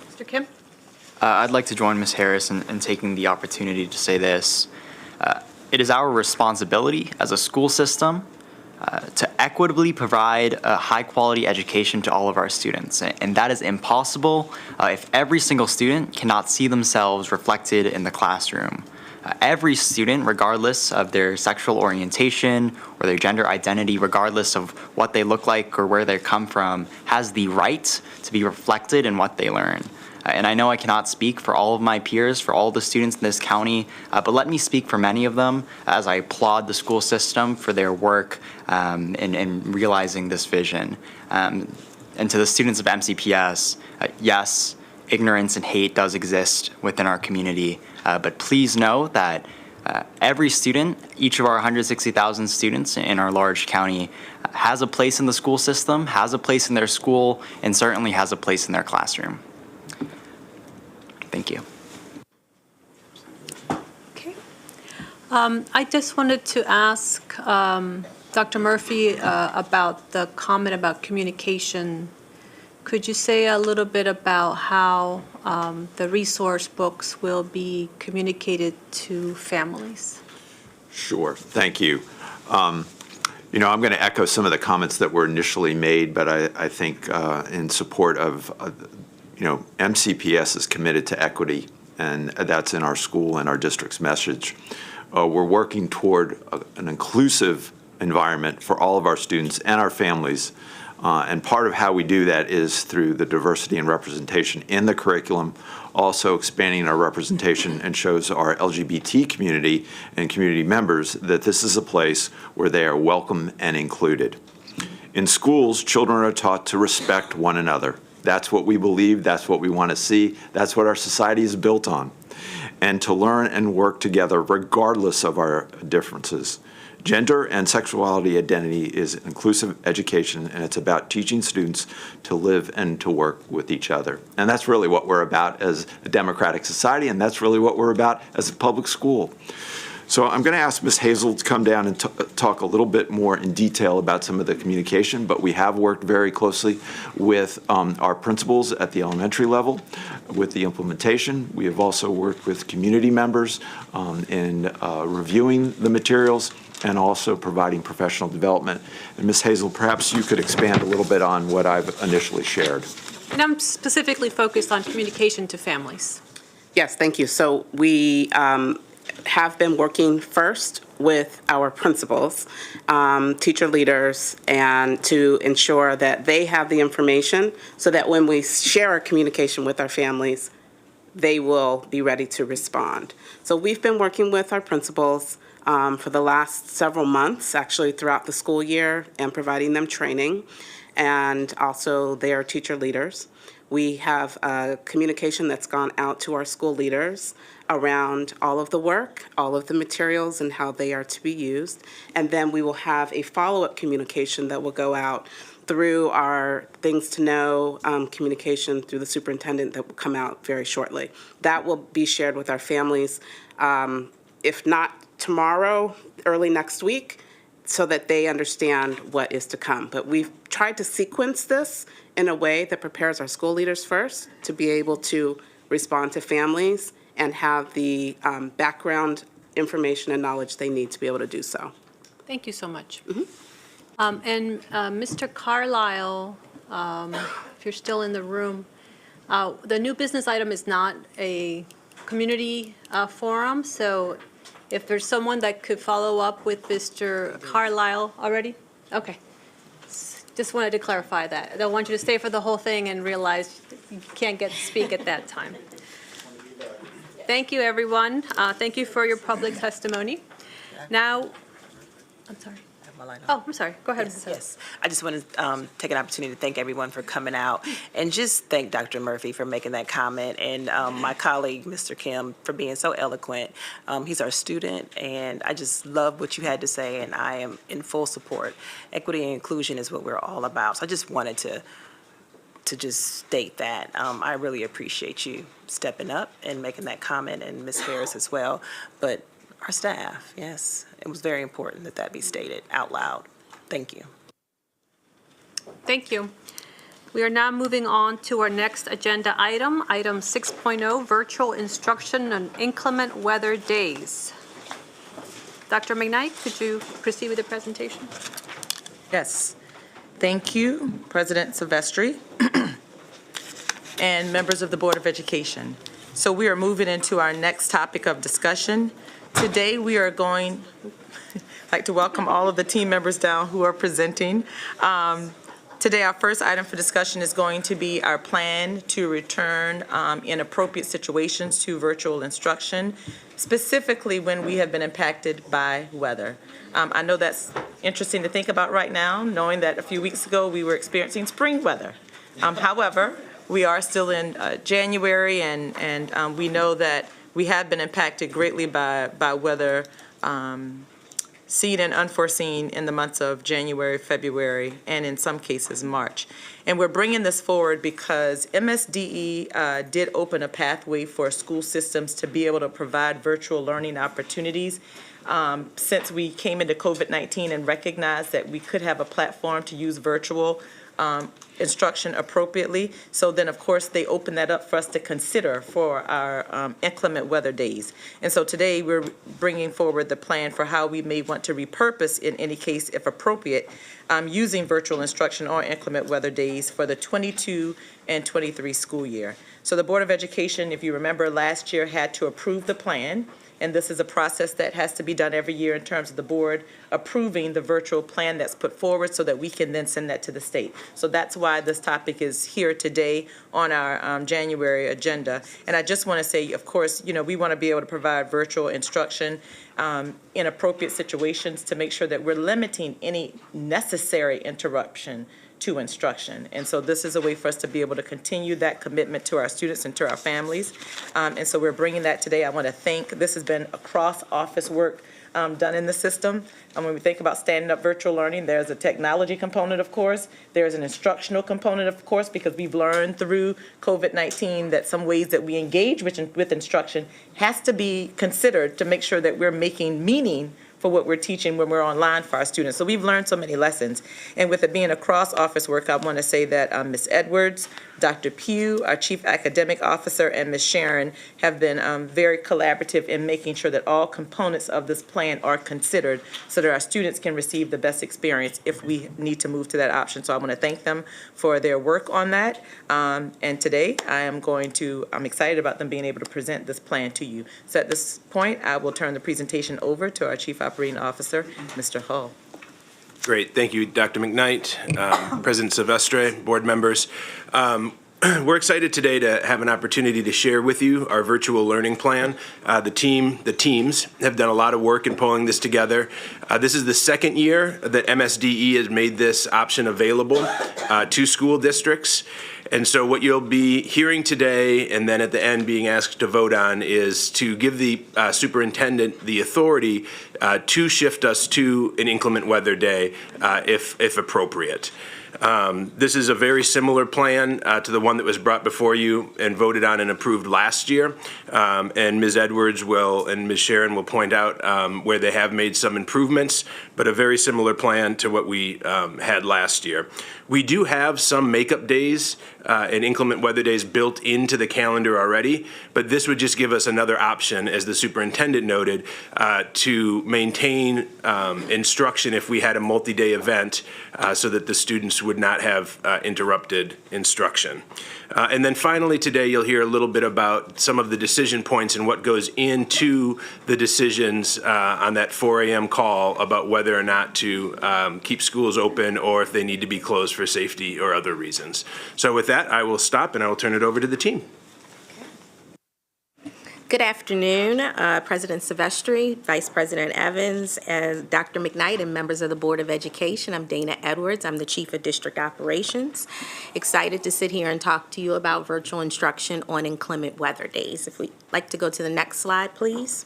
Mr. Kim? I'd like to join Ms. Harris in taking the opportunity to say this. It is our responsibility as a school system to equitably provide a high-quality education to all of our students. And that is impossible if every single student cannot see themselves reflected in the classroom. Every student, regardless of their sexual orientation or their gender identity, regardless of what they look like or where they come from, has the right to be reflected in what they learn. And I know I cannot speak for all of my peers, for all the students in this county, but let me speak for many of them as I applaud the school system for their work in realizing this vision. And to the students of MCPS, yes, ignorance and hate does exist within our community, but please know that every student, each of our 160,000 students in our large county, has a place in the school system, has a place in their school, and certainly has a place in their classroom. Thank you. Okay. I just wanted to ask Dr. Murphy about the comment about communication. Could you say a little bit about how the resource books will be communicated to families? Sure, thank you. You know, I'm going to echo some of the comments that were initially made, but I think in support of, you know, MCPS is committed to equity, and that's in our school and our district's message. We're working toward an inclusive environment for all of our students and our families. And part of how we do that is through the diversity and representation in the curriculum, also expanding our representation and shows our LGBT community and community members that this is a place where they are welcome and included. In schools, children are taught to respect one another. That's what we believe, that's what we want to see, that's what our society is built on. And to learn and work together regardless of our differences. Gender and sexuality identity is inclusive education, and it's about teaching students to live and to work with each other. And that's really what we're about as a democratic society, and that's really what we're about as a public school. So I'm going to ask Ms. Hazel to come down and talk a little bit more in detail about some of the communication, but we have worked very closely with our principals at the elementary level with the implementation. We have also worked with community members in reviewing the materials and also providing professional development. And Ms. Hazel, perhaps you could expand a little bit on what I've initially shared. And I'm specifically focused on communication to families. Yes, thank you. So we have been working first with our principals, teacher leaders, and to ensure that they have the information so that when we share our communication with our families, they will be ready to respond. So we've been working with our principals for the last several months, actually throughout the school year, and providing them training, and also their teacher leaders. We have communication that's gone out to our school leaders around all of the work, all of the materials, and how they are to be used. And then we will have a follow-up communication that will go out through our Things to Know communication through the superintendent that will come out very shortly. That will be shared with our families, if not tomorrow, early next week, so that they understand what is to come. But we've tried to sequence this in a way that prepares our school leaders first to be able to respond to families and have the background information and knowledge they need to be able to do so. Thank you so much. And Mr. Carlisle, if you're still in the room, the new business item is not a community forum, so if there's someone that could follow up with Mr. Carlisle already? Okay. Just wanted to clarify that. I don't want you to stay for the whole thing and realize you can't get to speak at that time. Thank you, everyone. Thank you for your public testimony. Now, I'm sorry. Oh, I'm sorry. Go ahead. Yes. I just want to take an opportunity to thank everyone for coming out and just thank Dr. Murphy for making that comment and my colleague, Mr. Kim, for being so eloquent. He's our student, and I just love what you had to say, and I am in full support. Equity and inclusion is what we're all about. So I just wanted to just state that. I really appreciate you stepping up and making that comment, and Ms. Harris as well. But our staff, yes, it was very important that that be stated out loud. Thank you. Thank you. We are now moving on to our next agenda item, item 6.0, virtual instruction on inclement weather days. Dr. McKnight, could you proceed with the presentation? Yes. Thank you, President Silvestri and members of the Board of Education. So we are moving into our next topic of discussion. Today we are going, I'd like to welcome all of the team members down who are presenting. Today our first item for discussion is going to be our plan to return in appropriate situations to virtual instruction, specifically when we have been impacted by weather. I know that's interesting to think about right now, knowing that a few weeks ago we were experiencing spring weather. However, we are still in January, and we know that we have been impacted greatly by weather seen and unforeseen in the months of January, February, and in some cases March. And we're bringing this forward because MSDE did open a pathway for school systems to be able to provide virtual learning opportunities. Since we came into COVID-19 and recognized that we could have a platform to use virtual instruction appropriately. So then, of course, they open that up for us to consider for our inclement weather days. And so today, we're bringing forward the plan for how we may want to repurpose, in any case, if appropriate, using virtual instruction or inclement weather days for the 22 and 23 school year. So the Board of Education, if you remember, last year had to approve the plan. And this is a process that has to be done every year in terms of the board approving the virtual plan that's put forward so that we can then send that to the state. So that's why this topic is here today on our January agenda. And I just want to say, of course, we want to be able to provide virtual instruction in appropriate situations to make sure that we're limiting any necessary interruption to instruction. And so this is a way for us to be able to continue that commitment to our students and to our families. And so we're bringing that today. I want to thank, this has been across office work done in the system. And when we think about standing up virtual learning, there's a technology component, of course. There's an instructional component, of course, because we've learned through COVID-19 that some ways that we engage with instruction has to be considered to make sure that we're making meaning for what we're teaching when we're online for our students. So we've learned so many lessons. And with it being a cross-office work, I want to say that Ms. Edwards, Dr. Pugh, our Chief Academic Officer, and Ms. Sharon have been very collaborative in making sure that all components of this plan are considered so that our students can receive the best experience if we need to move to that option. So I want to thank them for their work on that. And today, I'm excited about them being able to present this plan to you. So at this point, I will turn the presentation over to our Chief Operating Officer, Mr. Hull. Great. Thank you, Dr. McKnight, President Silvestre, board members. We're excited today to have an opportunity to share with you our virtual learning plan. The teams have done a lot of work in pulling this together. This is the second year that MSDE has made this option available to school districts. And so what you'll be hearing today and then at the end being asked to vote on is to give the superintendent the authority to shift us to an inclement weather day if appropriate. This is a very similar plan to the one that was brought before you and voted on and approved last year. And Ms. Edwards and Ms. Sharon will point out where they have made some improvements, but a very similar plan to what we had last year. We do have some makeup days and inclement weather days built into the calendar already, but this would just give us another option, as the superintendent noted, to maintain instruction if we had a multi-day event so that the students would not have interrupted instruction. And then finally today you'll hear a little bit about some of the decision points and what goes into the decisions on that 4 a.m. call about whether or not to keep schools open or if they need to be closed for safety or other reasons. So with that, I will stop and I will turn it over to the team. Good afternoon, President Silvestre, Vice President Evans, and Dr. McKnight, and members of the Board of Education. I'm Dana Edwards. I'm the Chief of District Operations. Excited to sit here and talk to you about virtual instruction on inclement weather days. If we'd like to go to the next slide, please.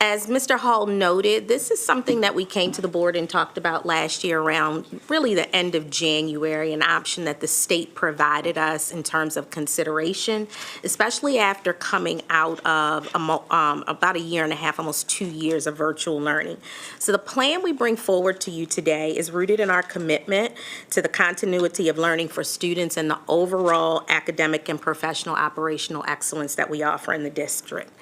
As Mr. Hall noted, this is something that we came to the board and talked about last year around really the end of January, an option that the state provided us in terms of consideration, especially after coming out of about a year and a half, almost 2 years of virtual learning. So the plan we bring forward to you today is rooted in our commitment to the continuity of learning for students and the overall academic and professional operational excellence that we offer in the district.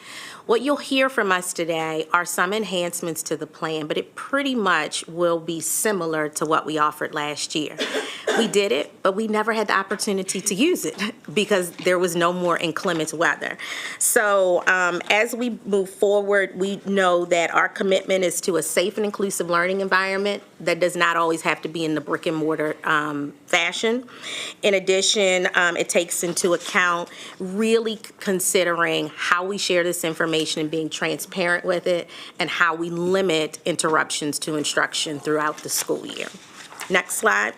What you'll hear from us today are some enhancements to the plan, but it pretty much will be similar to what we offered last year. We did it, but we never had the opportunity to use it because there was no more inclement weather. So as we move forward, we know that our commitment is to a safe and inclusive learning environment that does not always have to be in the brick and mortar fashion. In addition, it takes into account really considering how we share this information and being transparent with it, and how we limit interruptions to instruction throughout the school year. Next slide.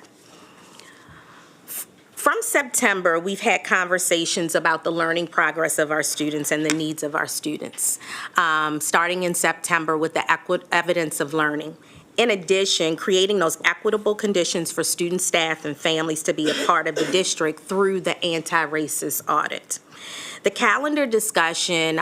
From September, we've had conversations about the learning progress of our students and the needs of our students, starting in September with the evidence of learning. In addition, creating those equitable conditions for students, staff, and families to be a part of the district through the anti-racist audit. The calendar discussion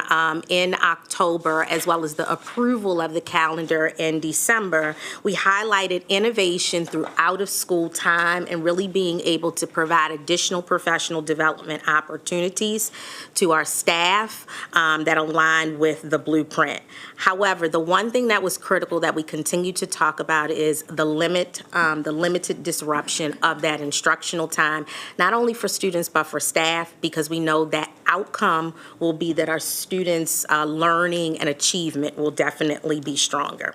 in October, as well as the approval of the calendar in December, we highlighted innovation through out-of-school time and really being able to provide additional professional development opportunities to our staff that align with the blueprint. However, the one thing that was critical that we continue to talk about is the limited disruption of that instructional time, not only for students but for staff, because we know that outcome will be that our students' learning and achievement will definitely be stronger.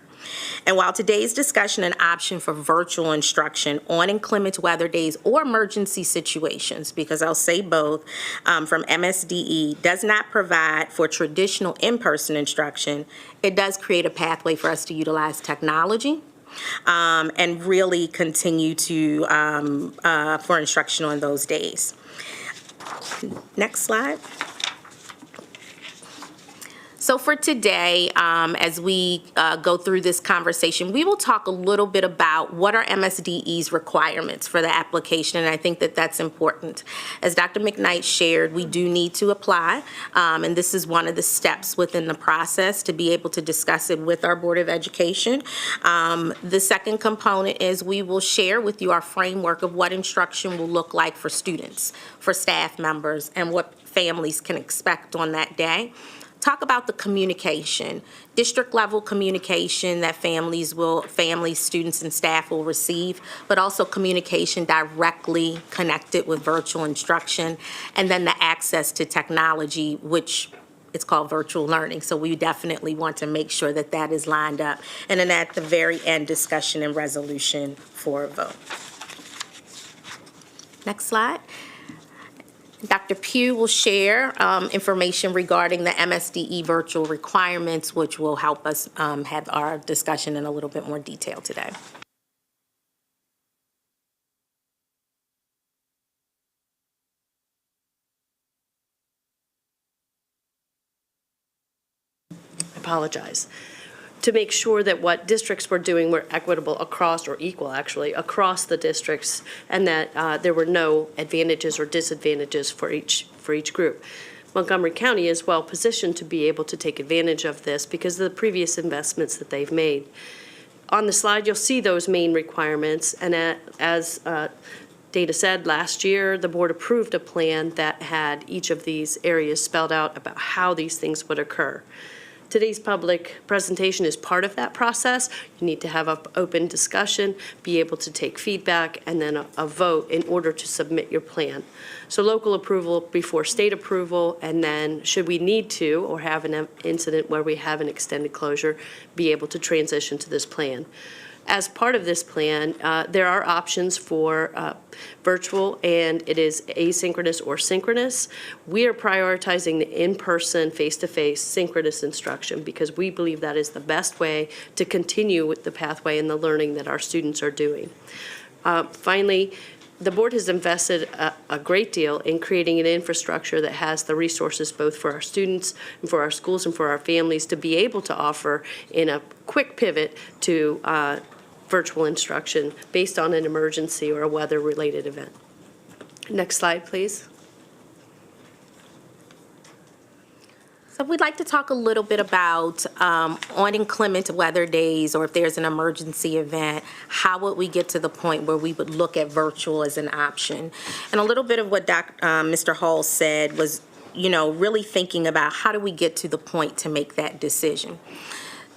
And while today's discussion an option for virtual instruction on inclement weather days or emergency situations, because I'll say both, from MSDE does not provide for traditional in-person instruction, it does create a pathway for us to utilize technology and really continue to for instruction on those days. Next slide. So for today, as we go through this conversation, we will talk a little bit about what are MSDE's requirements for the application, and I think that that's important. As Dr. McKnight shared, we do need to apply, and this is one of the steps within the process to be able to discuss it with our Board of Education. The second component is we will share with you our framework of what instruction will look like for students, for staff members, and what families can expect on that day. Talk about the communication, district-level communication that families, students, and staff will receive, but also communication directly connected with virtual instruction, and then the access to technology, which it's called virtual learning. So we definitely want to make sure that that is lined up. And then at the very end, discussion and resolution for a vote. Next slide. Dr. Pugh will share information regarding the MSDE virtual requirements, which will help us have our discussion in a little bit more detail today. I apologize. To make sure that what districts were doing were equitable across, or equal actually, across the districts, and that there were no advantages or disadvantages for each group. Montgomery County is well positioned to be able to take advantage of this because of the previous investments that they've made. On the slide, you'll see those main requirements, and as Dana said, last year the board approved a plan that had each of these areas spelled out about how these things would occur. Today's public presentation is part of that process. You need to have an open discussion, be able to take feedback, and then a vote in order to submit your plan. So local approval before state approval, and then should we need to or have an incident where we have an extended closure, be able to transition to this plan. As part of this plan, there are options for virtual, and it is asynchronous or synchronous. We are prioritizing the in-person, face-to-face, synchronous instruction because we believe that is the best way to continue with the pathway and the learning that our students are doing. Finally, the board has invested a great deal in creating an infrastructure that has the resources both for our students and for our schools and for our families to be able to offer in a quick pivot to virtual instruction based on an emergency or a weather-related event. Next slide, please. So we'd like to talk a little bit about on inclement weather days, or if there's an emergency event, how would we get to the point where we would look at virtual as an option? And a little bit of what Mr. Hall said was, really thinking about how do we get to the point to make that decision.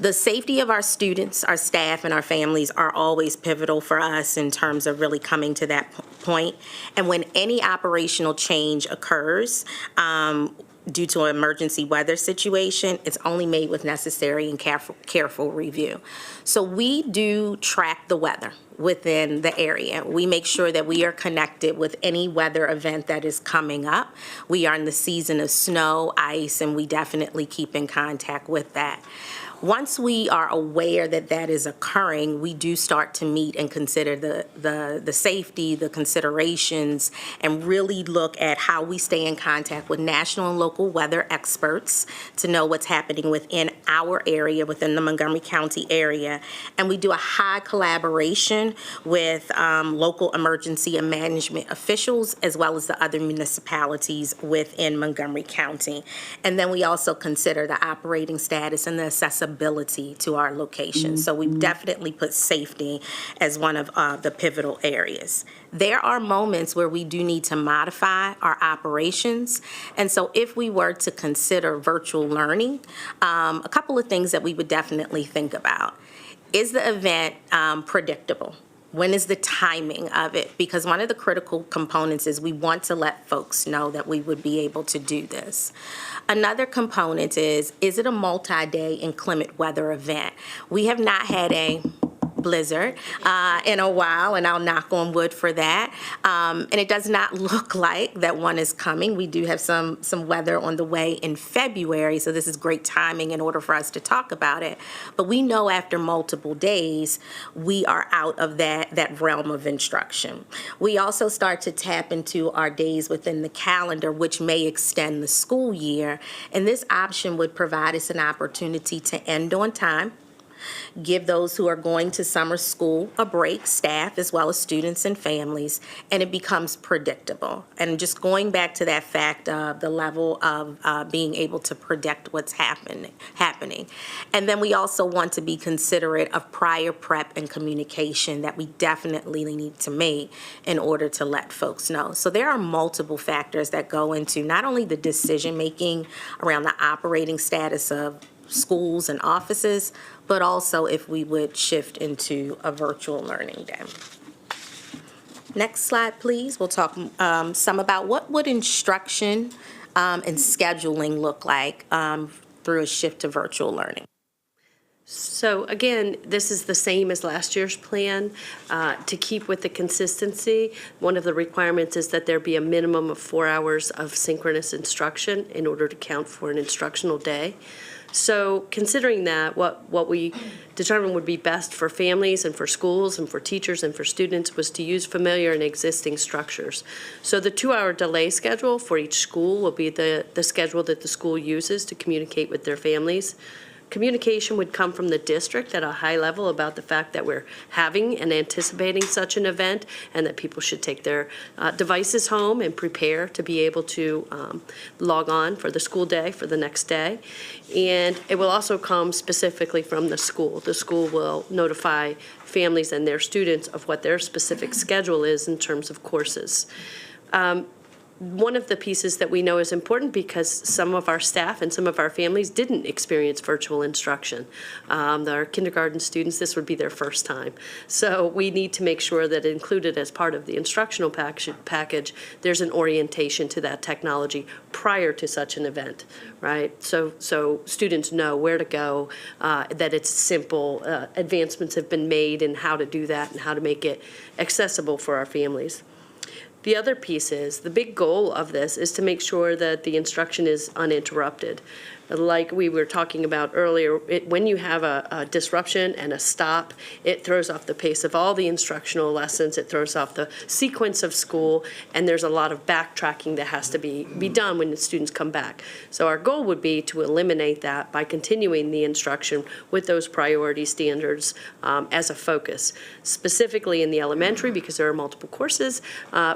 The safety of our students, our staff, and our families are always pivotal for us in terms of really coming to that point. And when any operational change occurs, due to an emergency weather situation, it's only made with necessary and careful review. So we do track the weather. within the area. We make sure that we are connected with any weather event that is coming up. We are in the season of snow, ice, and we definitely keep in contact with that. Once we are aware that that is occurring, we do start to meet and consider the safety, the considerations, and really look at how we stay in contact with national and local weather experts to know what's happening within our area, within the Montgomery County area. And we do a high collaboration with local emergency and management officials, as well as the other municipalities within Montgomery County. And then we also consider the operating status and the accessibility to our location. So we definitely put safety as one of the pivotal areas. There are moments where we do need to modify our operations. And so if we were to consider virtual learning, a couple of things that we would definitely think about. Is the event predictable? When is the timing of it? Because one of the critical components is we want to let folks know that we would be able to do this. Another component is it a multi-day inclement weather event? We have not had a blizzard in a while, and I'll knock on wood for that. And it does not look like that one is coming. We do have some weather on the way in February, so this is great timing in order for us to talk about it. But we know after multiple days, we are out of that realm of instruction. We also start to tap into our days within the calendar, which may extend the school year. And this option would provide us an opportunity to end on time, give those who are going to summer school a break, staff as well as students and families, and it becomes predictable. And just going back to that fact of the level of being able to predict what's happening. And then we also want to be considerate of prior prep and communication that we definitely need to make in order to let folks know. So there are multiple factors that go into not only the decision-making around the operating status of schools and offices, but also if we would shift into a virtual learning day. Next slide, please. We'll talk some about what would instruction and scheduling look like through a shift to virtual learning. So again, this is the same as last year's plan. To keep with the consistency, one of the requirements is that there be a minimum of 4 hours of synchronous instruction in order to count for an instructional day. So considering that, what we determined would be best for families and for schools and for teachers and for students was to use familiar and existing structures. So the 2-hour delay schedule for each school will be the schedule that the school uses to communicate with their families. Communication would come from the district at a high level about the fact that we're having and anticipating such an event and that people should take their devices home and prepare to be able to log on for the school day, for the next day. And it will also come specifically from the school. The school will notify families and their students of what their specific schedule is in terms of courses. One of the pieces that we know is important because some of our staff and some of our families didn't experience virtual instruction. Our kindergarten students, this would be their first time. So we need to make sure that included as part of the instructional package, there's an orientation to that technology prior to such an event, right? So students know where to go, that it's simple. Advancements have been made in how to do that and how to make it accessible for our families. The other piece is, the big goal of this is to make sure that the instruction is uninterrupted. Like we were talking about earlier, when you have a disruption and a stop, it throws off the pace of all the instructional lessons, it throws off the sequence of school, and there's a lot of backtracking that has to be done when the students come back. So our goal would be to eliminate that by continuing the instruction with those priority standards as a focus. Specifically in the elementary, because there are multiple courses,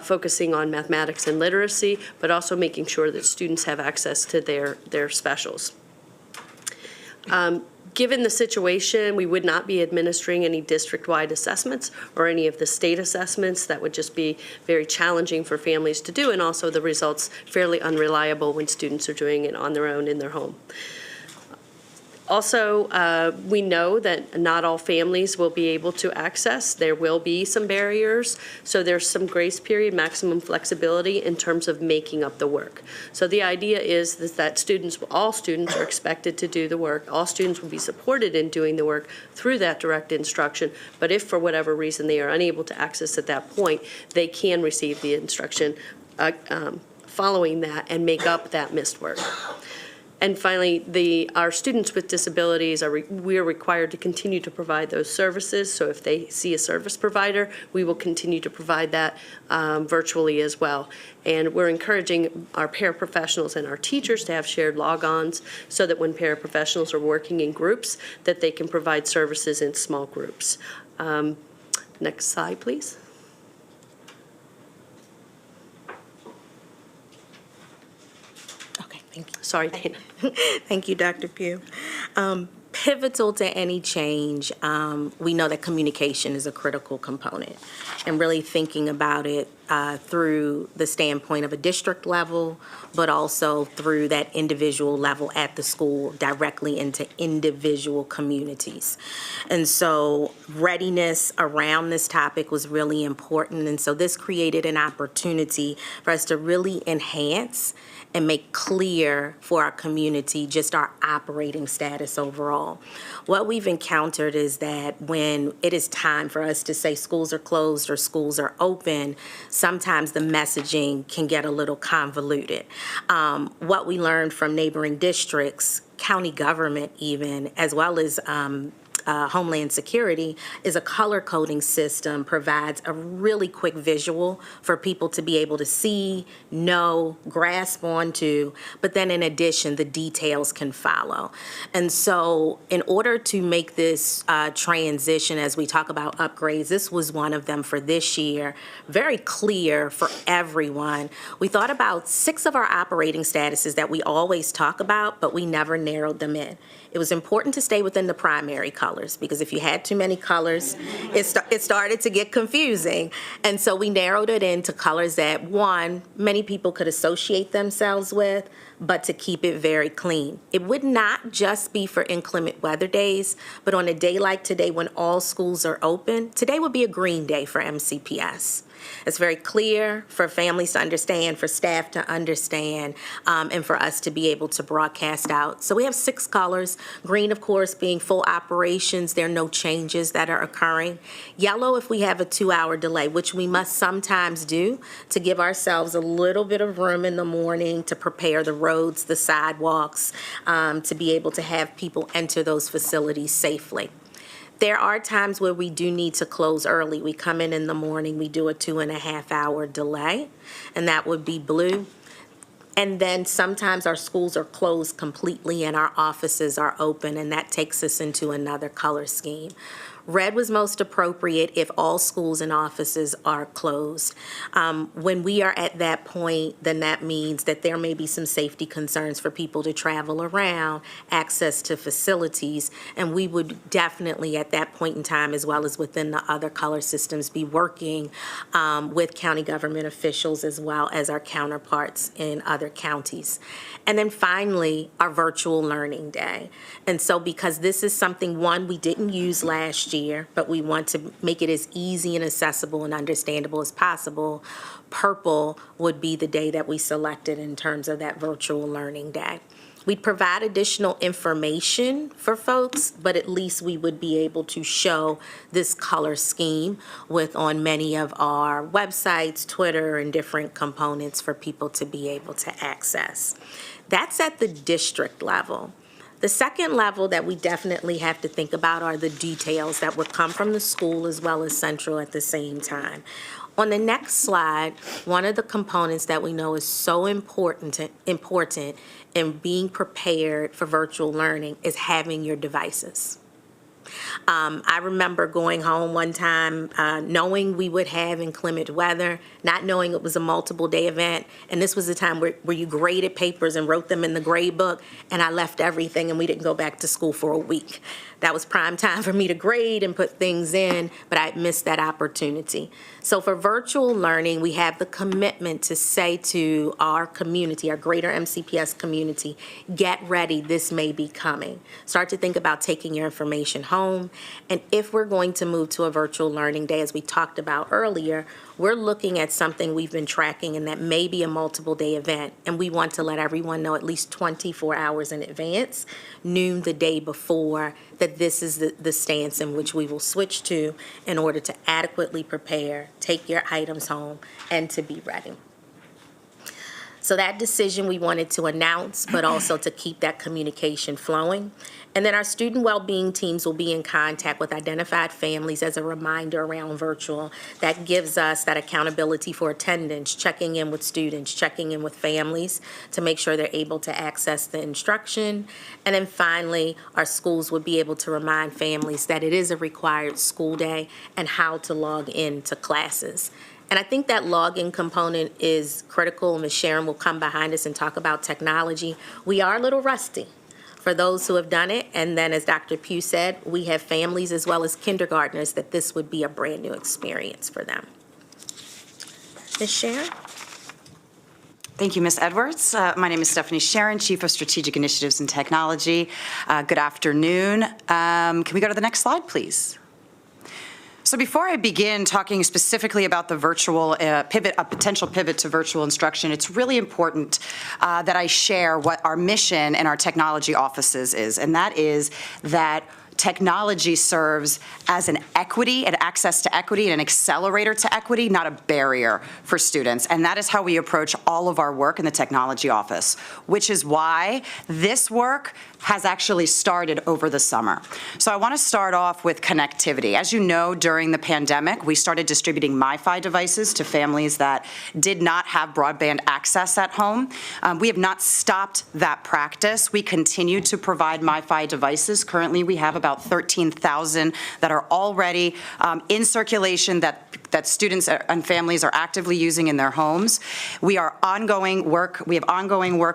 focusing on mathematics and literacy, but also making sure that students have access to their specials. Given the situation, we would not be administering any district-wide assessments or any of the state assessments. That would just be very challenging for families to do, and also the results fairly unreliable when students are doing it on their own in their home. Also, we know that not all families will be able to access. There will be some barriers, so there's some grace period, maximum flexibility in terms of making up the work. So the idea is that all students are expected to do the work. All students will be supported in doing the work through that direct instruction, but if for whatever reason they are unable to access at that point, they can receive the instruction following that and make up that missed work. And finally, our students with disabilities, we are required to continue to provide those services. So if they see a service provider, we will continue to provide that virtually as well. And we're encouraging our paraprofessionals and our teachers to have shared logons so that when paraprofessionals are working in groups, that they can provide services in small groups. Next slide, please. Thank you. Sorry, Dana. Thank you, Dr. Pugh. Pivotal to any change, we know that communication is a critical component, and really thinking about it through the standpoint of a district level, but also through that individual level at the school, directly into individual communities. And so readiness around this topic was really important, and so this created an opportunity for us to really enhance and make clear for our community just our operating status overall. What we've encountered is that when it is time for us to say schools are closed or schools are open, sometimes the messaging can get a little convoluted. What we learned from neighboring districts, county government even, as well as Homeland Security, is a color coding system provides a really quick visual for people to be able to see, know, grasp onto, but then in addition, the details can follow. And so in order to make this transition, as we talk about upgrades, this was one of them for this year, very clear for everyone. We thought about 6 of our operating statuses that we always talk about, but we never narrowed them in. It was important to stay within the primary colors, because if you had too many colors, it started to get confusing. And so we narrowed it into colors that, one, many people could associate themselves with, but to keep it very clean. It would not just be for inclement weather days, but on a day like today when all schools are open, today would be a green day for MCPS. It's very clear for families to understand, for staff to understand, and for us to be able to broadcast out. So we have 6 colors. Green, of course, being full operations. There are no changes that are occurring. Yellow, if we have a 2-hour delay, which we must sometimes do to give ourselves a little bit of room in the morning to prepare the roads, the sidewalks, to be able to have people enter those facilities safely. There are times where we do need to close early. We come in the morning, we do a 2.5-hour delay, and that would be blue. And then sometimes our schools are closed completely and our offices are open, and that takes us into another color scheme. Red was most appropriate if all schools and offices are closed. When we are at that point, then that means that there may be some safety concerns for people to travel around, access to facilities, and we would definitely at that point in time, as well as within the other color systems, be working with county government officials as well as our counterparts in other counties. And then finally, our virtual learning day. And so because this is something, one, we didn't use last year, but we want to make it as easy and accessible and understandable as possible, purple would be the day that we selected in terms of that virtual learning day. We'd provide additional information for folks, but at least we would be able to show this color scheme on many of our websites, Twitter, and different components for people to be able to access. That's at the district level. The second level that we definitely have to think about are the details that would come from the school as well as central at the same time. On the next slide, one of the components that we know is so important in being prepared for virtual learning is having your devices. I remember going home one time, knowing we would have inclement weather, not knowing it was a multiple day event. And this was the time where you graded papers and wrote them in the grade book. And I left everything and we didn't go back to school for a week. That was prime time for me to grade and put things in, but I missed that opportunity. So for virtual learning, we have the commitment to say to our community, our greater MCPS community, get ready, this may be coming. Start to think about taking your information home. And if we're going to move to a virtual learning day, as we talked about earlier, we're looking at something we've been tracking and that may be a multiple day event. And we want to let everyone know at least 24 hours in advance, noon the day before, that this is the stance in which we will switch to in order to adequately prepare, take your items home, and to be ready. So that decision we wanted to announce, but also to keep that communication flowing. And then our student well-being teams will be in contact with identified families as a reminder around virtual. That gives us that accountability for attendance, checking in with students, checking in with families to make sure they're able to access the instruction. And then finally, our schools would be able to remind families that it is a required school day and how to log into classes. And I think that login component is critical. Ms. Sharon will come behind us and talk about technology. We are a little rusty for those who have done it. And then, as Dr. Pugh said, we have families as well as kindergartners that this would be a brand new experience for them. Ms. Sharon? Thank you, Ms. Edwards. My name is Stephanie Sharon, Chief of Strategic Initiatives and Technology. Good afternoon. Can we go to the next slide, please? So before I begin talking specifically about the virtual pivot, a potential pivot to virtual instruction, it's really important that I share what our mission in our technology offices is, and that is that technology serves as an equity, an access to equity, and an accelerator to equity, not a barrier for students. And that is how we approach all of our work in the technology office, which is why this work has actually started over the summer. So I want to start off with connectivity. As you know, during the pandemic, we started distributing MiFi devices to families that did not have broadband access at home. We have not stopped that practice. We continue to provide MiFi devices. Currently, we have about 13,000 that are already in circulation that students and families are actively using in their homes. We have ongoing work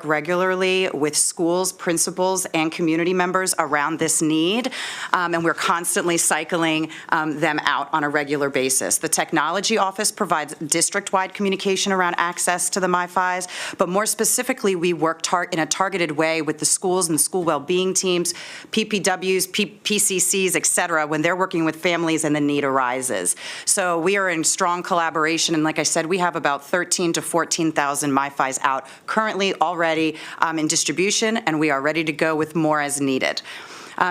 regularly with schools, principals, and community members around this need, and we're constantly cycling them out on a regular basis. The technology office provides district-wide communication around access to the MiFis, but more specifically, we work in a targeted way with the schools and school well-being teams, PPWs, PCCs, et cetera, when they're working with families and the need arises. So we are in strong collaboration, and like I said, we have about 13,000 to 14,000 MiFis out currently already in distribution, and we are ready to go with more as needed.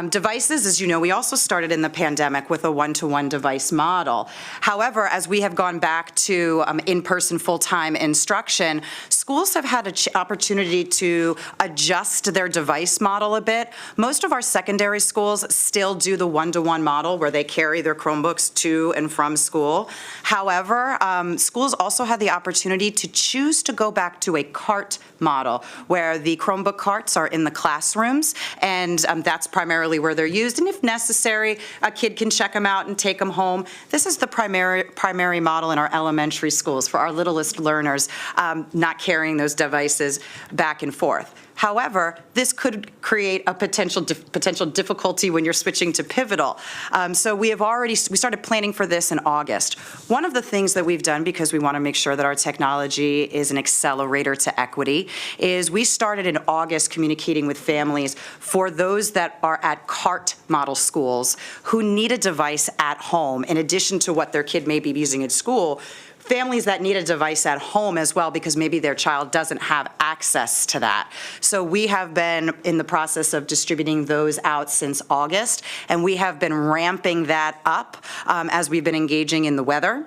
Devices, as you know, we also started in the pandemic with a one-to-one device model. However, as we have gone back to in-person full-time instruction, schools have had an opportunity to adjust their device model a bit. Most of our secondary schools still do the one-to-one model where they carry their Chromebooks to and from school. However, schools also had the opportunity to choose to go back to a cart model where the Chromebook carts are in the classrooms, and that's primarily where they're used, and if necessary, a kid can check them out and take them home. This is the primary model in our elementary schools for our littlest learners, not carrying those devices back and forth. However, this could create a potential difficulty when you're switching to Pivotal. So we started planning for this in August. One of the things that we've done, because we want to make sure that our technology is an accelerator to equity, is we started in August communicating with families for those that are at CART model schools who need a device at home in addition to what their kid may be using at school. Families that need a device at home as well because maybe their child doesn't have access to that. So we have been in the process of distributing those out since August, and we have been ramping that up as we've been engaging in the weather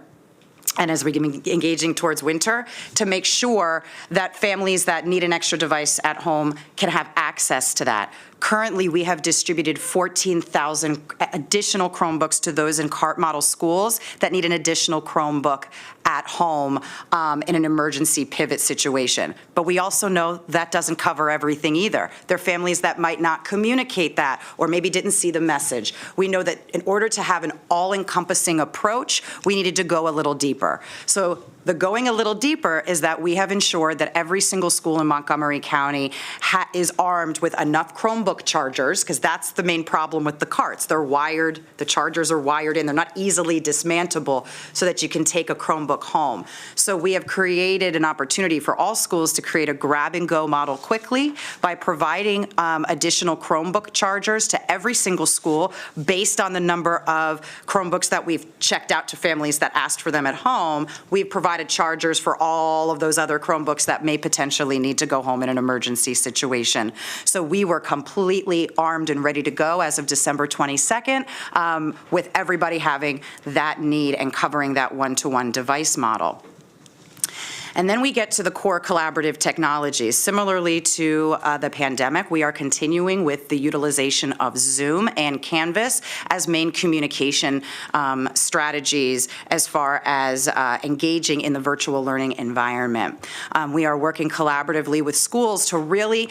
and as we're engaging towards winter to make sure that families that need an extra device at home can have access to that. Currently, we have distributed 14,000 additional Chromebooks to those in CART model schools that need an additional Chromebook at home in an emergency pivot situation. But we also know that doesn't cover everything either. There are families that might not communicate that or maybe didn't see the message. We know that in order to have an all-encompassing approach, we needed to go a little deeper. So the going a little deeper is that we have ensured that every single school in Montgomery County is armed with enough Chromebook chargers, because that's the main problem with the carts. They're wired, the chargers are wired in, they're not easily dismantleable so that you can take a Chromebook home. So we have created an opportunity for all schools to create a grab-and-go model quickly by providing additional Chromebook chargers to every single school based on the number of Chromebooks that we've checked out to families that asked for them at home. We've provided chargers for all of those other Chromebooks that may potentially need to go home in an emergency situation. So we were completely armed and ready to go as of December 22nd, with everybody having that need and covering that one-to-one device model. And then we get to the core collaborative technologies. Similarly to the pandemic, we are continuing with the utilization of Zoom and Canvas as main communication strategies as far as engaging in the virtual learning environment. We are working collaboratively with schools to really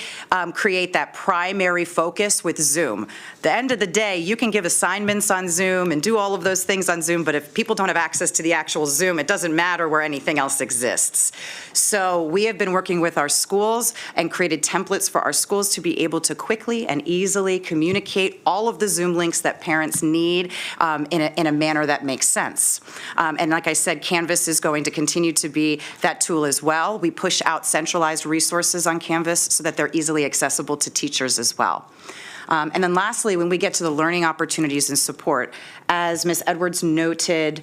create that primary focus with Zoom. At the end of the day, you can give assignments on Zoom and do all of those things on Zoom, but if people don't have access to the actual Zoom, it doesn't matter where anything else exists. So we have been working with our schools and created templates for our schools to be able to quickly and easily communicate all of the Zoom links that parents need in a manner that makes sense. And like I said, Canvas is going to continue to be that tool as well. We push out centralized resources on Canvas so that they're easily accessible to teachers as well. And then lastly, when we get to the learning opportunities and support, as Ms. Edwards noted,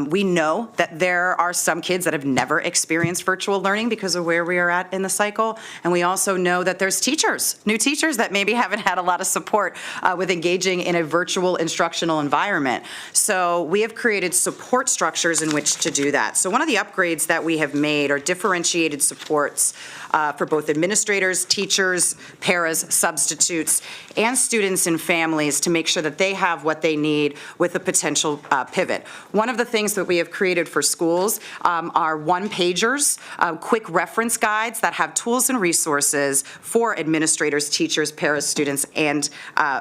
we know that there are some kids that have never experienced virtual learning because of where we are at in the cycle. And we also know that there's teachers, new teachers that maybe haven't had a lot of support with engaging in a virtual instructional environment. So we have created support structures in which to do that. So one of the upgrades that we have made are differentiated supports for both administrators, teachers, paras, substitutes, and students and families to make sure that they have what they need with a potential pivot. One of the things that we have created for schools are one-pagers, quick reference guides that have tools and resources for administrators, teachers, paras, students, and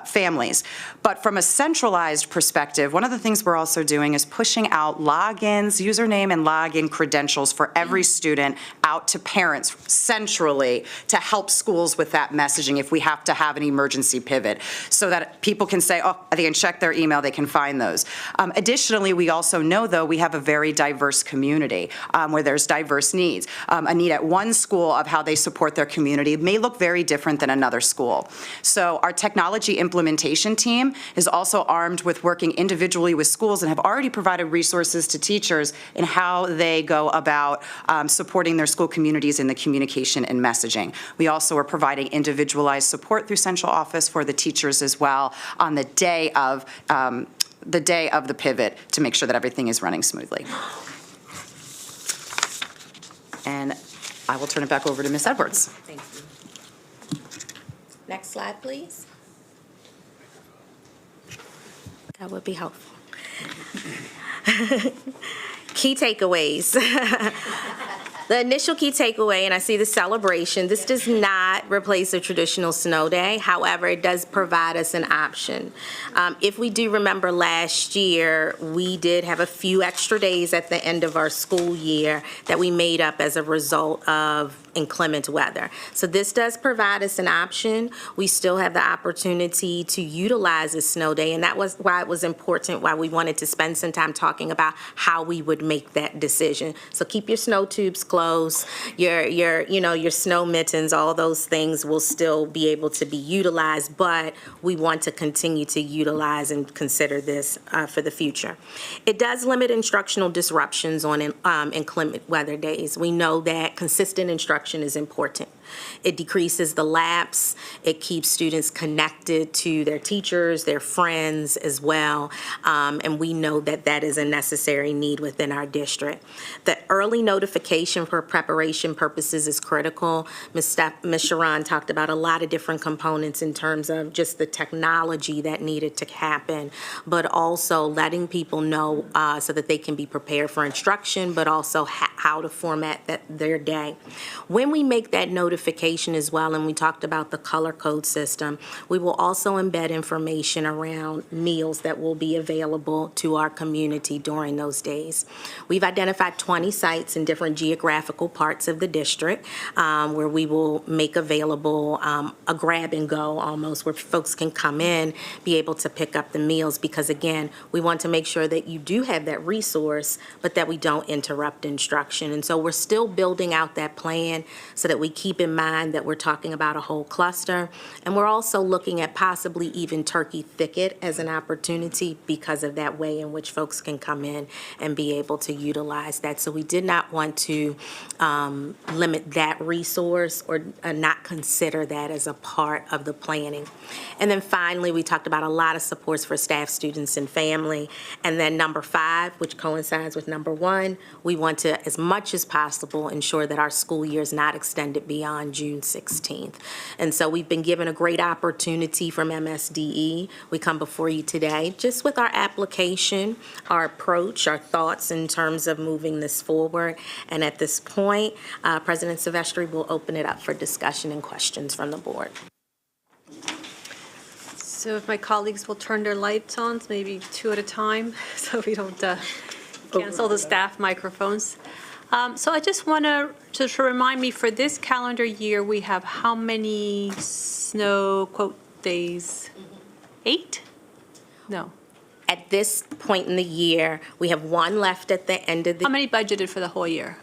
families. But from a centralized perspective, one of the things we're also doing is pushing out logins, username and login credentials for every student out to parents centrally to help schools with that messaging if we have to have an emergency pivot, so that people can say, oh, they can check their email, they can find those. Additionally, we also know, though, we have a very diverse community where there's diverse needs. A need at one school of how they support their community may look very different than another school. So our technology implementation team is also armed with working individually with schools and have already provided resources to teachers in how they go about supporting their school communities in the communication and messaging. We also are providing individualized support through central office for the teachers as well on the day of the pivot to make sure that everything is running smoothly. And I will turn it back over to Ms. Edwards. Thank you. Next slide, please. That would be helpful. Key takeaways. The initial key takeaway, and I see the celebration, this does not replace a traditional snow day. However, it does provide us an option. If we do remember last year, we did have a few extra days at the end of our school year that we made up as a result of inclement weather. So this does provide us an option. We still have the opportunity to utilize a snow day, and that was why it was important, why we wanted to spend some time talking about how we would make that decision. So keep your snow tubes closed, your snow mittens, all those things will still be able to be utilized, but we want to continue to utilize and consider this for the future. It does limit instructional disruptions on inclement weather days. We know that consistent instruction instruction is important. It decreases the lapse. It keeps students connected to their teachers, their friends as well. And we know that that is a necessary need within our district. The early notification for preparation purposes is critical. Ms. Sharon talked about a lot of different components in terms of just the technology that needed to happen, but also letting people know so that they can be prepared for instruction, but also how to format their day. When we make that notification as well, and we talked about the color code system, we will also embed information around meals that will be available to our community during those days. We've identified 20 sites in different geographical parts of the district where we will make available a grab and go almost, where folks can come in, be able to pick up the meals, because again, we want to make sure that you do have that resource, but that we don't interrupt instruction. And so we're still building out that plan so that we keep in mind that we're talking about a whole cluster. And we're also looking at possibly even Turkey Thicket as an opportunity because of that way in which folks can come in and be able to utilize that. So we did not want to limit that resource or not consider that as a part of the planning. And then finally, we talked about a lot of supports for staff, students, and family. And then number 5, which coincides with number 1, we want to, as much as possible, ensure that our school year is not extended beyond June 16th. And so we've been given a great opportunity from MSDE. We come before you today just with our application, our approach, our thoughts in terms of moving this forward. And at this point, President Silvestri will open it up for discussion and questions from the board. So if my colleagues will turn their lights on, maybe 2 at a time, so we don't cancel the staff microphones. So I just want to remind me, for this calendar year, we have how many snow, quote, days? 8? No. At this point in the year, we have 1 left at the end of the. How many budgeted for the whole year?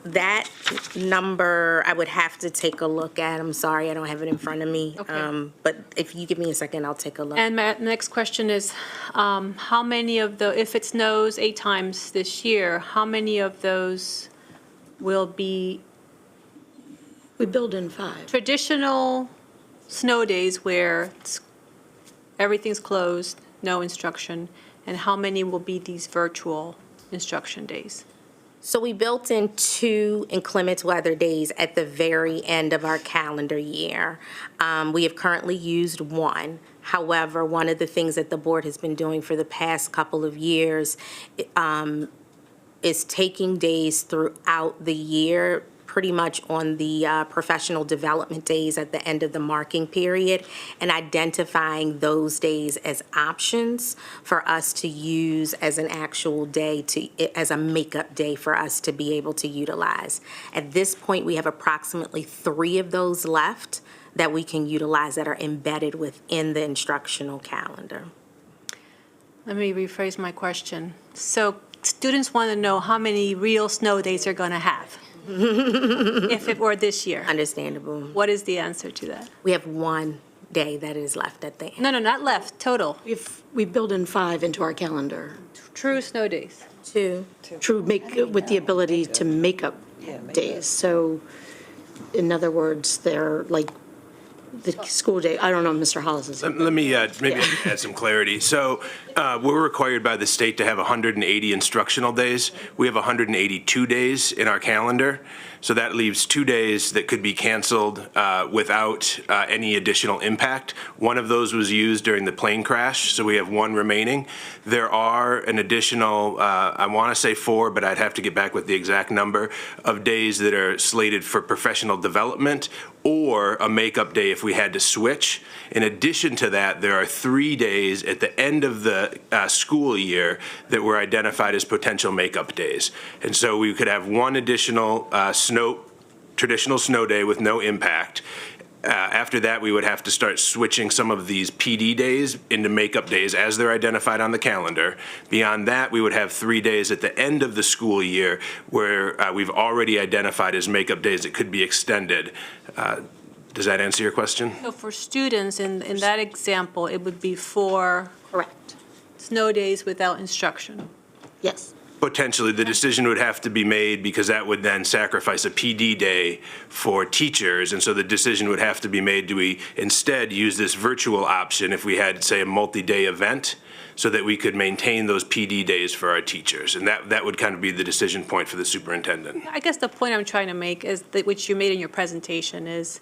That number, I would have to take a look at. I'm sorry, I don't have it in front of me. Okay. But if you give me a second, I'll take a look. And my next question is, how many of the, if it snows 8 times this year, how many of those will be? We build in 5. Traditional snow days where everything's closed, no instruction, and how many will be these virtual instruction days? So we built in 2 inclement weather days at the very end of our calendar year. We have currently used 1. However, one of the things that the board has been doing for the past couple of years is taking days throughout the year, pretty much on the professional development days at the end of the marking period, and identifying those days as options for us to use as an actual day, as a makeup day for us to be able to utilize. At this point, we have approximately 3 of those left that we can utilize that are embedded within the instructional calendar. Let me rephrase my question. So students want to know how many real snow days they're going to have. If it were this year. Understandable. What is the answer to that? We have 1 day that is left at the end. No, not left, total. We build in 5 into our calendar. True snow days. 2. True, with the ability to make up days. So, in other words, they're like the school day. I don't know, Mr. Hollis is. Let me maybe add some clarity. So we're required by the state to have 180 instructional days. We have 182 days in our calendar. So that leaves 2 days that could be canceled without any additional impact. One of those was used during the plane crash, so we have 1 remaining. There are an additional, I want to say 4, but I'd have to get back with the exact number, of days that are slated for professional development or a makeup day if we had to switch. In addition to that, there are 3 days at the end of the school year that were identified as potential makeup days. And so we could have 1 additional traditional snow day with no impact. After that, we would have to start switching some of these PD days into makeup days as they're identified on the calendar. Beyond that, we would have 3 days at the end of the school year where we've already identified as makeup days that could be extended. Does that answer your question? So for students, in that example, it would be 4 Correct. snow days without instruction. Yes. Potentially, the decision would have to be made because that would then sacrifice a PD day for teachers. And so the decision would have to be made, do we instead use this virtual option if we had, say, a multi-day event so that we could maintain those PD days for our teachers? And that would kind of be the decision point for the superintendent. I guess the point I'm trying to make is that, which you made in your presentation, is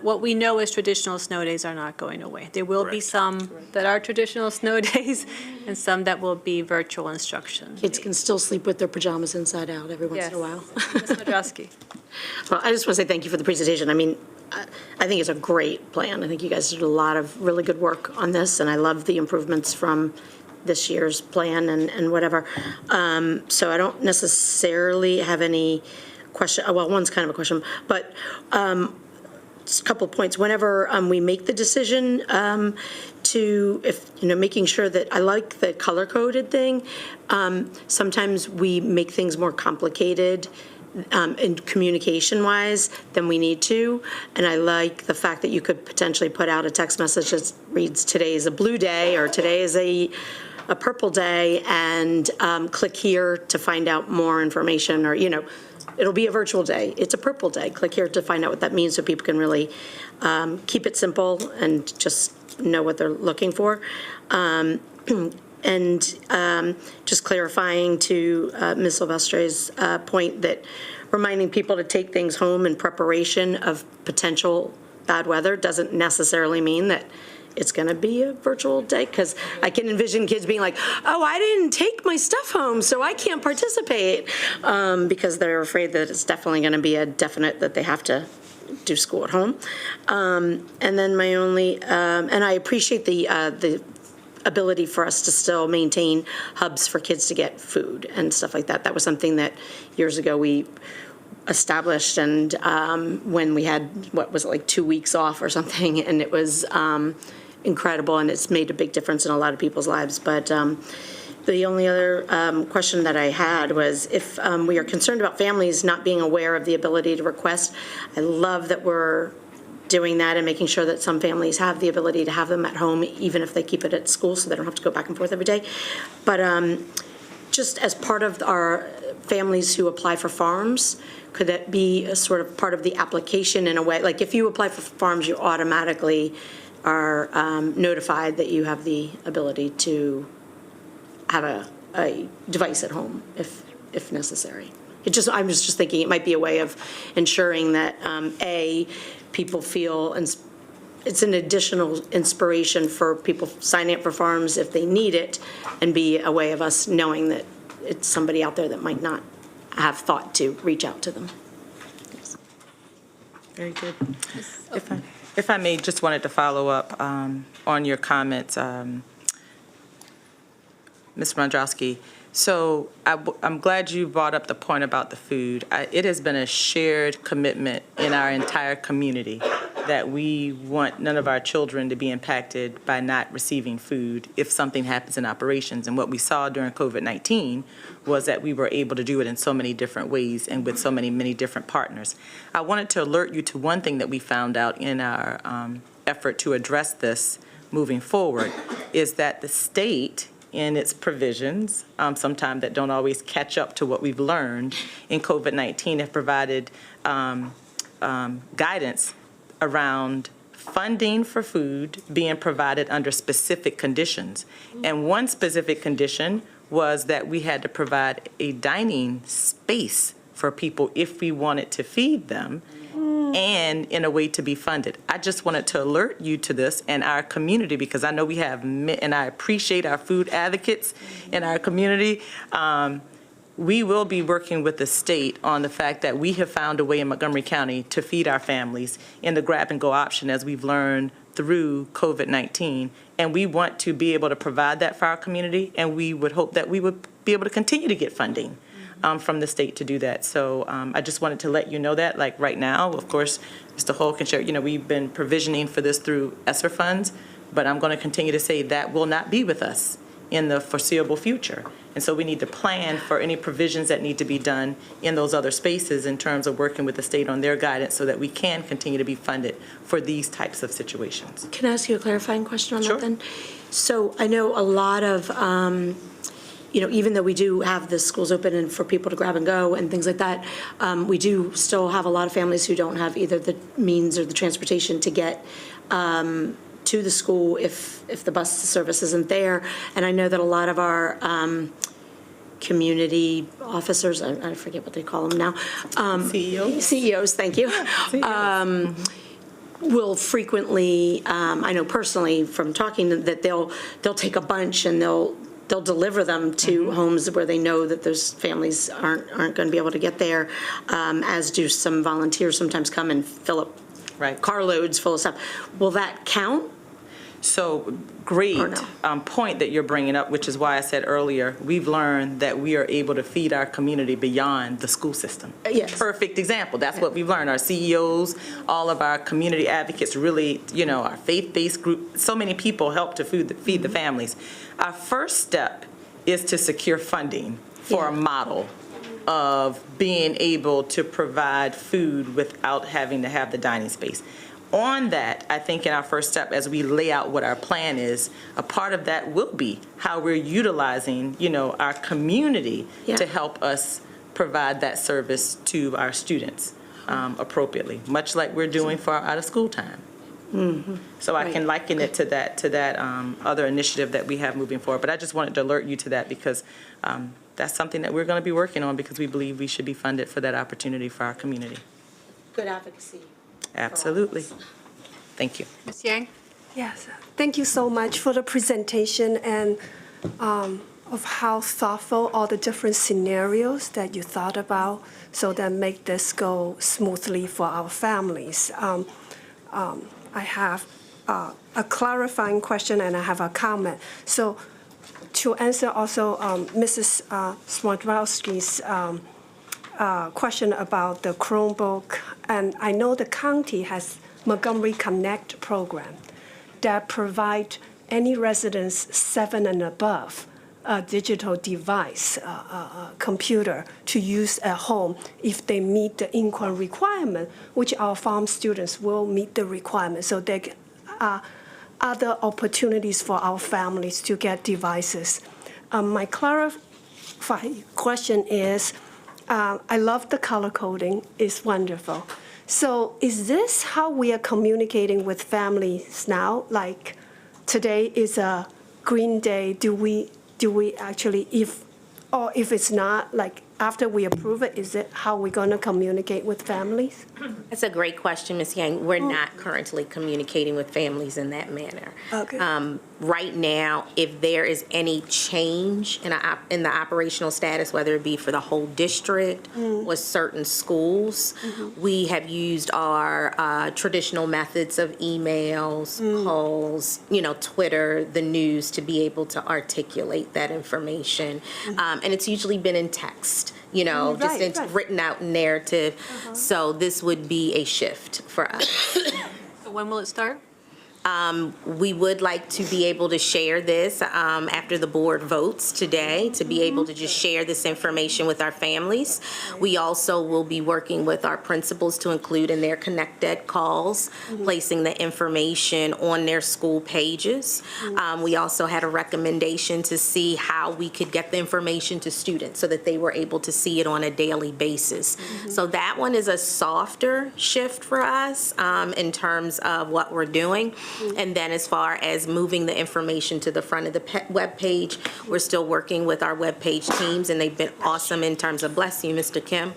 what we know is traditional snow days are not going away. There will be some that are traditional snow days and some that will be virtual instruction. Kids can still sleep with their pajamas inside out every once in a while. Ms. Nadrowski. Well, I just want to say thank you for the presentation. I mean, I think it's a great plan. I think you guys did a lot of really good work on this, and I love the improvements from this year's plan and whatever. So I don't necessarily have any question. Well, one's kind of a question, but just a couple of points. Whenever we make the decision making sure that, I like the color-coded thing. Sometimes we make things more complicated in communication-wise than we need to. And I like the fact that you could potentially put out a text message that reads, today is a blue day, or today is a purple day, and click here to find out more information, or, it'll be a virtual day. It's a purple day. Click here to find out what that means so people can really keep it simple and just know what they're looking for. And just clarifying to Ms. Silvestre's point that reminding people to take things home in preparation of potential bad weather doesn't necessarily mean that it's going to be a virtual day, because I can envision kids being like, oh, I didn't take my stuff home, so I can't participate, because they're afraid that it's definitely going to be a definite that they have to do school at home. And then my only, and I appreciate the ability for us to still maintain hubs for kids to get food and stuff like that. That was something that years ago we established, and when we had, 2 weeks off or something, and it was incredible, and it's made a big difference in a lot of people's lives. But the only other question that I had was, if we are concerned about families not being aware of the ability to request, I love that we're doing that and making sure that some families have the ability to have them at home, even if they keep it at school, so they don't have to go back and forth every day. But just as part of our families who apply for farms, could that be a sort of part of the application in a way? Like, if you apply for farms, you automatically are notified that you have the ability to have a device at home if necessary. I was just thinking it might be a way of ensuring that people feel, and it's an additional inspiration for people signing up for farms if they need it, and be a way of us knowing that it's somebody out there that might not have thought to reach out to them. Very good. If I may, just wanted to follow up on your comments, Ms. Mondrowski. So I'm glad you brought up the point about the food. It has been a shared commitment in our entire community that we want none of our children to be impacted by not receiving food if something happens in operations. And what we saw during COVID-19 was that we were able to do it in so many different ways and with so many different partners. I wanted to alert you to one thing that we found out in our effort to address this moving forward, is that the state, in its provisions, sometimes that don't always catch up to what we've learned in COVID-19, have provided guidance around funding for food being provided under specific conditions. And one specific condition was that we had to provide a dining space for people if we wanted to feed them, and in a way to be funded. I just wanted to alert you to this and our community, because I know we have, and I appreciate our food advocates in our community. We will be working with the state on the fact that we have found a way in Montgomery County to feed our families in the grab-and-go option, as we've learned through COVID-19. And we want to be able to provide that for our community, and we would hope that we would be able to continue to get funding from the state to do that. So I just wanted to let you know that, like right now, of course, Mr. Hull can share, we've been provisioning for this through ESSER funds, but I'm going to continue to say that will not be with us in the foreseeable future. And so we need to plan for any provisions that need to be done in those other spaces in terms of working with the state on their guidance so that we can continue to be funded for these types of situations. Can I ask you a clarifying question on that then? So I know a lot of, even though we do have the schools open and for people to grab and go and things like that, we do still have a lot of families who don't have either the means or the transportation to get to the school if the bus service isn't there. And I know that a lot of our community officers, I forget what they call them now. CEOs, thank you. Will frequently, I know personally from talking, that they'll take a bunch and they'll deliver them to homes where they know that those families aren't going to be able to get there, as do some volunteers sometimes come and fill up carloads full of stuff. Will that count? So great point that you're bringing up, which is why I said earlier, we've learned that we are able to feed our community beyond the school system. Yes. Perfect example. That's what we've learned. Our CEOs, all of our community advocates, really, our faith-based group, so many people help to feed the families. Our first step is to secure funding for a model of being able to provide food without having to have the dining space. On that, I think in our first step, as we lay out what our plan is, a part of that will be how we're utilizing, our community to help us provide that service to our students appropriately, much like we're doing for our out-of-school time. So I can liken it to that other initiative that we have moving forward. But I just wanted to alert you to that because that's something that we're going to be working on because we believe we should be funded for that opportunity for our community. Good advocacy. Absolutely. Thank you. Ms. Yang? Yes, thank you so much for the presentation and of how thoughtful all the different scenarios that you thought about so that make this go smoothly for our families. I have a clarifying question and I have a comment. So to answer also Mrs. Smodrowski's question about the Chromebook, and I know the county has Montgomery Connect program that provide any residents 7 and above a digital device, computer to use at home if they meet the income requirement, which our farm students will meet the requirement. So there are other opportunities for our families to get devices. My clarifying question is, I love the color coding, it's wonderful. So is this how we are communicating with families now? Like today is a green day, do we actually, if it's not, like after we approve it, is it how we're going to communicate with families? That's a great question, Ms. Yang. We're not currently communicating with families in that manner. Okay. Right now, if there is any change in the operational status, whether it be for the whole district or certain schools, we have used our traditional methods of emails, calls, Twitter, the news, to be able to articulate that information. And it's usually been in text. Just it's written out in narrative. So this would be a shift for us. So when will it start? We would like to be able to share this after the board votes today, to be able to just share this information with our families. We also will be working with our principals to include in their connected calls, placing the information on their school pages. We also had a recommendation to see how we could get the information to students so that they were able to see it on a daily basis. So that one is a softer shift for us in terms of what we're doing. And then as far as moving the information to the front of the web page, we're still working with our web page teams, and they've been awesome in terms of, bless you, Mr. Kim,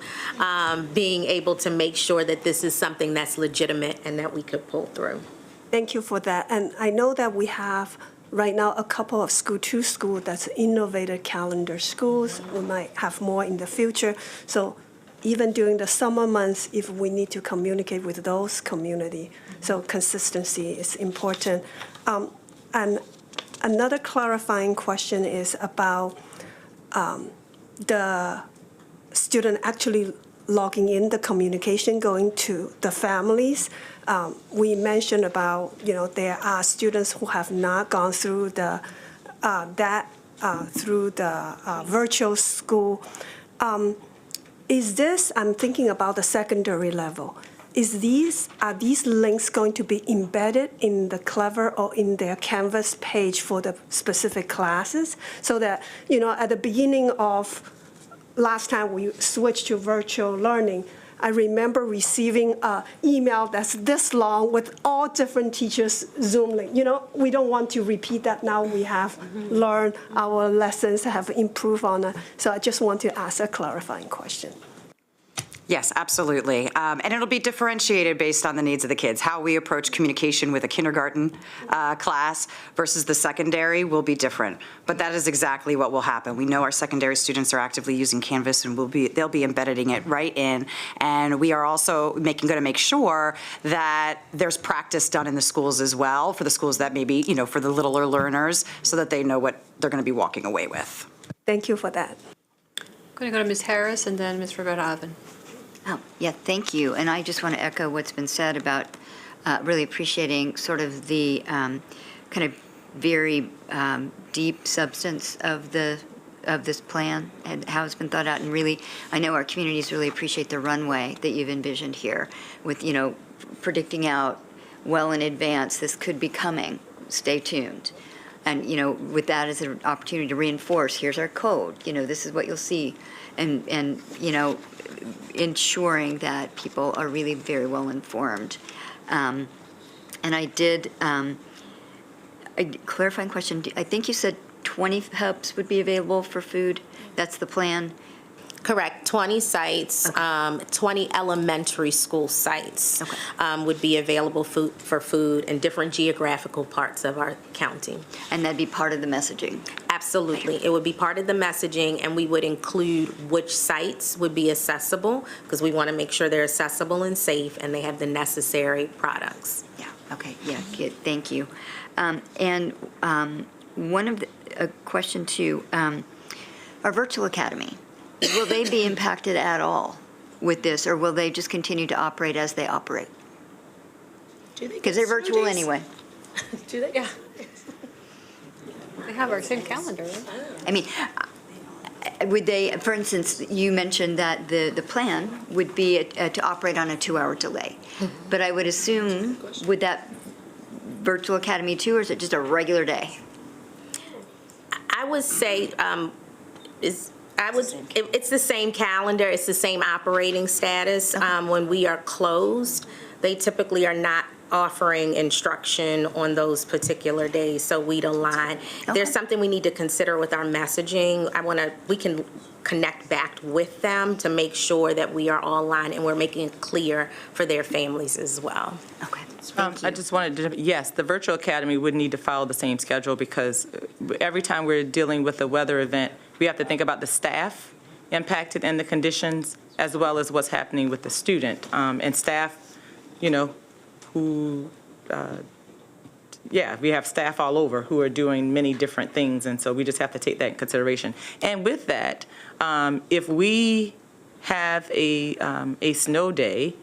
being able to make sure that this is something that's legitimate and that we could pull through. Thank you for that. And I know that we have right now a couple of school-to-school that's innovative calendar schools. We might have more in the future. So even during the summer months, if we need to communicate with those community, so consistency is important. And another clarifying question is about the student actually logging in the communication going to the families. We mentioned about, there are students who have not gone through the virtual school. Is this, I'm thinking about the secondary level, are these links going to be embedded in the Clever or in their Canvas page for the specific classes? So that, at the beginning of last time we switched to virtual learning, I remember receiving an email that's this long with all different teachers' Zoom link. We don't want to repeat that now. We have learned our lessons, have improved on it. So I just want to ask a clarifying question. Yes, absolutely. And it'll be differentiated based on the needs of the kids. How we approach communication with a kindergarten class versus the secondary will be different. But that is exactly what will happen. We know our secondary students are actively using Canvas, and they'll be embedding it right in. And we are also going to make sure that there's practice done in the schools as well, for the schools that maybe, for the littler learners, so that they know what they're going to be walking away with. Thank you for that. I'm going to go to Ms. Harris and then Ms. Rivera-Aven. Oh, yeah, thank you. And I just want to echo what's been said about really appreciating sort of the kind of very deep substance of this plan and how it's been thought out. And really, I know our communities really appreciate the runway that you've envisioned here with, predicting out well in advance, this could be coming, stay tuned. And, with that as an opportunity to reinforce, here's our code, this is what you'll see. And ensuring that people are really very well informed. And I did, a clarifying question, I think you said 20 hubs would be available for food. That's the plan? Correct. 20 sites, 20 elementary school sites would be available for food in different geographical parts of our county. And that'd be part of the messaging? Absolutely. It would be part of the messaging, and we would include which sites would be accessible, because we want to make sure they're accessible and safe and they have the necessary products. Yeah, okay, yeah, good, thank you. And one of a question too, our virtual academy, will they be impacted at all with this, or will they just continue to operate as they operate? Because they're virtual anyway. Do they? Yeah. They have our same calendar, right? I mean, would they, for instance, you mentioned that the plan would be to operate on a 2-hour delay. But I would assume, would that virtual academy too, or is it just a regular day? I would say it's the same calendar, it's the same operating status. When we are closed, they typically are not offering instruction on those particular days, so we'd align. There's something we need to consider with our messaging. We can connect back with them to make sure that we are all aligned and we're making it clear for their families as well. Okay. I just wanted to, yes, the virtual academy would need to follow the same schedule, because every time we're dealing with a weather event, we have to think about the staff impacted and the conditions, as well as what's happening with the student. And staff, who, we have staff all over who are doing many different things, and so we just have to take that in consideration. And with that, if we have a snow day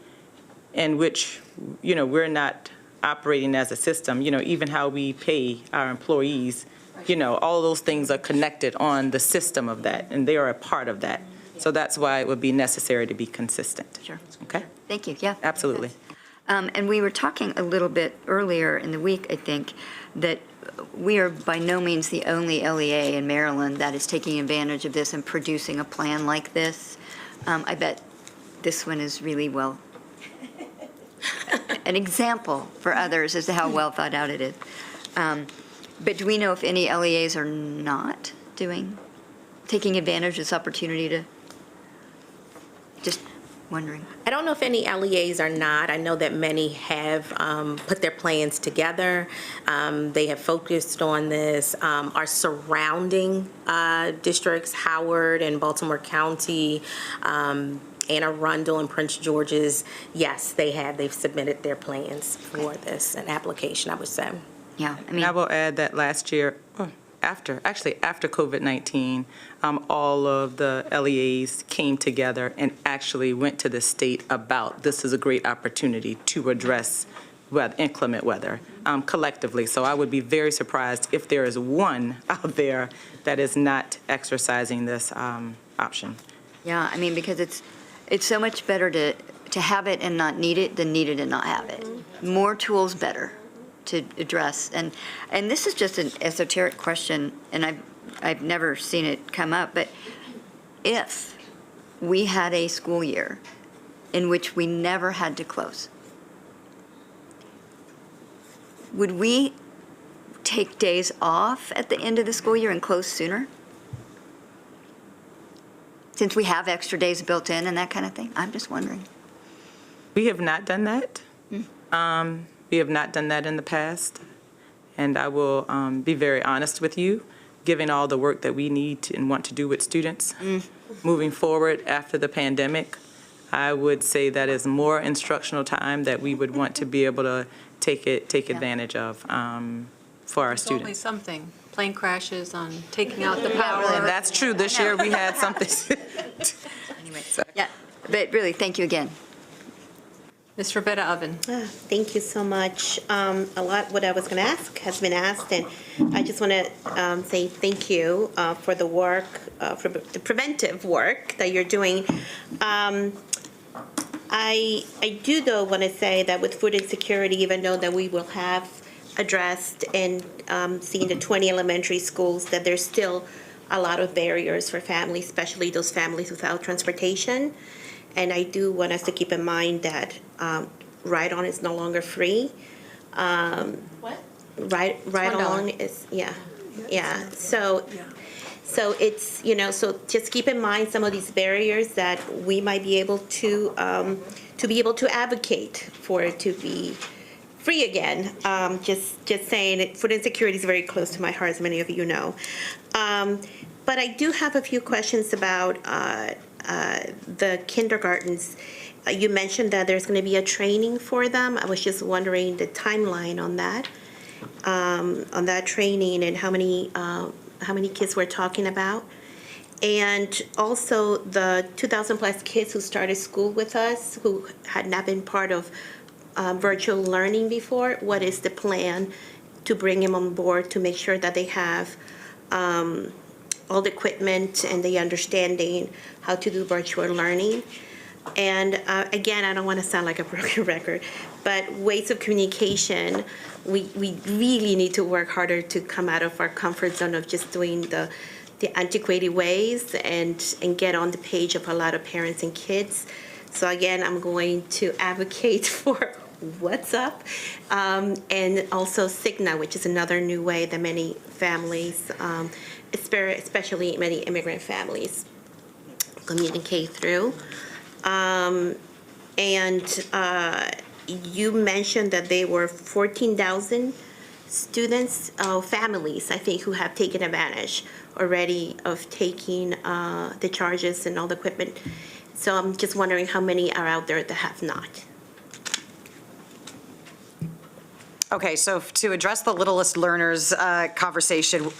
in which, we're not operating as a system, even how we pay our employees, all those things are connected on the system of that, and they are a part of that. So that's why it would be necessary to be consistent. Sure. Okay? Thank you, yeah. Absolutely. And we were talking a little bit earlier in the week, I think, that we are by no means the only LEA in Maryland that is taking advantage of this and producing a plan like this. I bet this one is really an example for others as to how well thought out it is. But do we know if any LEAs are not taking advantage of this opportunity to, just wondering? I don't know if any LEAs are not. I know that many have put their plans together. They have focused on this. Our surrounding districts, Howard and Baltimore County, Anne Arundel and Prince George's, yes, they have. They've submitted their plans for this, an application, I would say. Yeah, I will add that last year, after COVID-19, all of the LEAs came together and actually went to the state about this is a great opportunity to address inclement weather collectively. So I would be very surprised if there is one out there that is not exercising this option. Yeah, because it's so much better to to have it and not need it than need it and not have it. More tools, better to address. And this is just an esoteric question, and I've never seen it come up, but if we had a school year in which we never had to close, would we take days off at the end of the school year and close sooner? Since we have extra days built in and that kind of thing? I'm just wondering. We have not done that. We have not done that in the past. And I will be very honest with you, given all the work that we need to and want to do with students moving forward after the pandemic, I would say that is more instructional time that we would want to be able to take advantage of for our It's only students. something. Plane crashes on taking out the power. And that's true. This year we had something. Yeah, but really, thank you again. Ms. Rivetta Oven. Thank you so much. A lot what I was going to ask has been asked, and I just want to say thank you for the work, for the preventive work that you're doing. I do, though, want to say that with food insecurity, even though that we will have addressed and seen the 20 elementary schools, that there's still a lot of barriers for families, especially those families without transportation. And I do want us to keep in mind that ride-on is no longer free. What? Ride-along is, yeah. So it's, so just keep in mind some of these barriers that we might be able to advocate for it to be free again. Just saying it, food insecurity is very close to my heart, as many of you know. But I do have a few questions about the kindergartens. You mentioned that there's going to be a training for them. I was just wondering the timeline on that training and how many kids we're talking about. And also the 2,000 plus kids who started school with us who had not been part of virtual learning before. What is the plan to bring them on board to make sure that they have all the equipment and the understanding how to do virtual learning? And again, I don't want to sound like a broken record, but ways of communication, we really need to work harder to come out of our comfort zone of just doing the antiquated ways and get on the page of a lot of parents and kids. So again, I'm going to advocate for WhatsApp and also Cigna, which is another new way that many families, especially many immigrant families, communicate through. You mentioned that there were 14,000 students, families, I think, who have taken advantage already of taking the charges and all the equipment. So I'm just wondering how many are out there that have not. Okay, so to address the littlest learners conversation,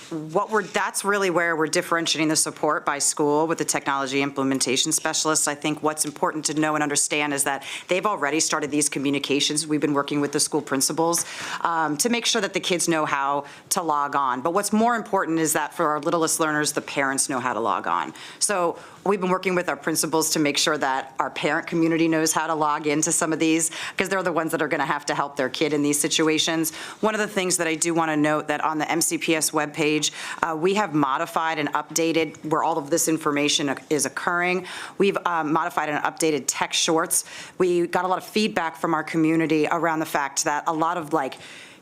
that's really where we're differentiating the support by school with the technology implementation specialists. I think what's important to know and understand is that they've already started these communications. We've been working with the school principals to make sure that the kids know how to log on. But what's more important is that for our littlest learners, the parents know how to log on. So we've been working with our principals to make sure that our parent community knows how to log into some of these, because they're the ones that are going to have to help their kid in these situations. One of the things that I do want to note that on the MCPS webpage, we have modified and updated where all of this information is occurring. We've modified and updated text shorts. We got a lot of feedback from our community around the fact that a lot of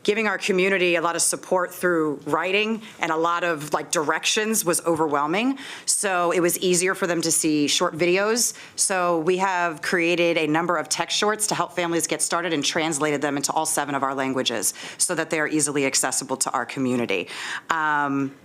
giving our community a lot of support through writing and a lot of directions was overwhelming. So it was easier for them to see short videos. So we have created a number of text shorts to help families get started and translated them into all 7 of our languages so that they are easily accessible to our community. I'm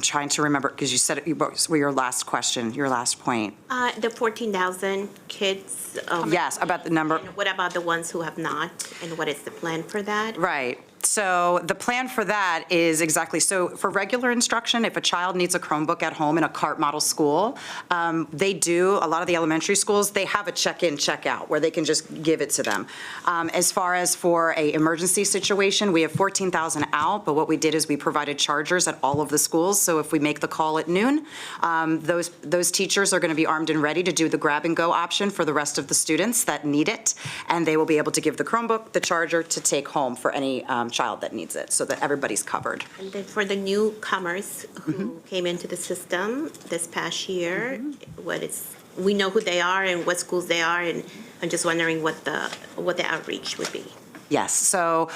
trying to remember, because you said it was your last question, your last point. The 14,000 kids. Yes, about the number. And what about the ones who have not, and what is the plan for that? Right. So the plan for that is exactly, so for regular instruction, if a child needs a Chromebook at home in a CART model school, they do, a lot of the elementary schools, they have a check-in, check-out where they can just give it to them. As far as for a emergency situation, we have 14,000 out, but what we did is we provided chargers at all of the schools. So if we make the call at noon, those teachers are going to be armed and ready to do the grab-and-go option for the rest of the students that need it, and they will be able to give the Chromebook, the charger to take home for any child that needs it, so that everybody's covered. And then for the newcomers who came into the system this past year, we know who they are and what schools they are, and I'm just wondering what the outreach would be. Yes, so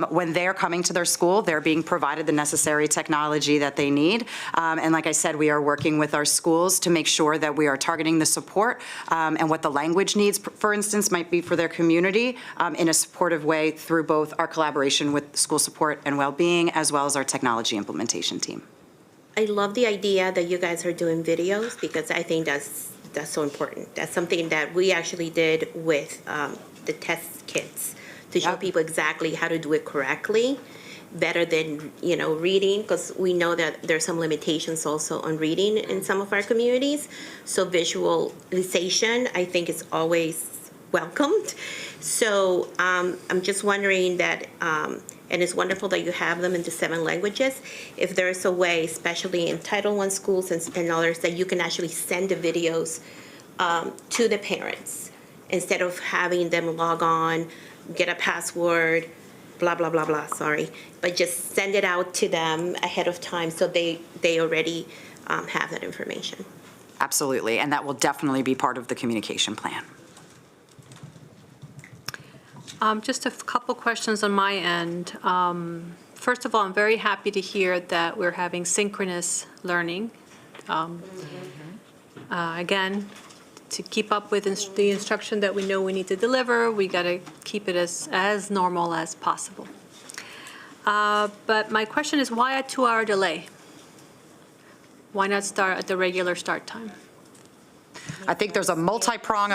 when they're coming to their school, they're being provided the necessary technology that they need. And like I said, we are working with our schools to make sure that we are targeting the support and what the language needs, for instance, might be for their community in a supportive way through both our collaboration with school support and well-being, as well as our technology implementation team. I love the idea that you guys are doing videos, because I think that's so important. That's something that we actually did with the test kits, to show people exactly how to do it correctly, better than, reading, because we know that there's some limitations also on reading in some of our communities. So visualization, I think, is always welcomed. So I'm just wondering that, and it's wonderful that you have them into 7 languages. If there's a way, especially in Title I schools and others, that you can actually send the videos to the parents instead of having them log on, get a password, blah, blah, blah, blah, sorry. But just send it out to them ahead of time so they already have that information. Absolutely, and that will definitely be part of the communication plan. Just a couple questions on my end. First of all, I'm very happy to hear that we're having synchronous learning. Again, to keep up with the instruction that we know we need to deliver, we got to keep it as normal as possible. But my question is, why a 2-hour delay? Why not start at the regular start time? I think there's a multi-prong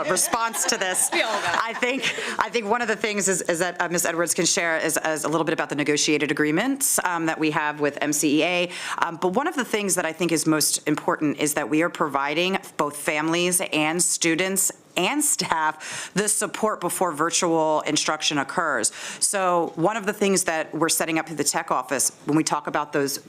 response to this. I think one of the things is that Ms. Edwards can share is a little bit about the negotiated agreements that we have with MCEA. But one of the things that I think is most important is that we are providing both families and students and staff the support before virtual instruction occurs. So one of the things that we're setting up through the tech office, when we talk about those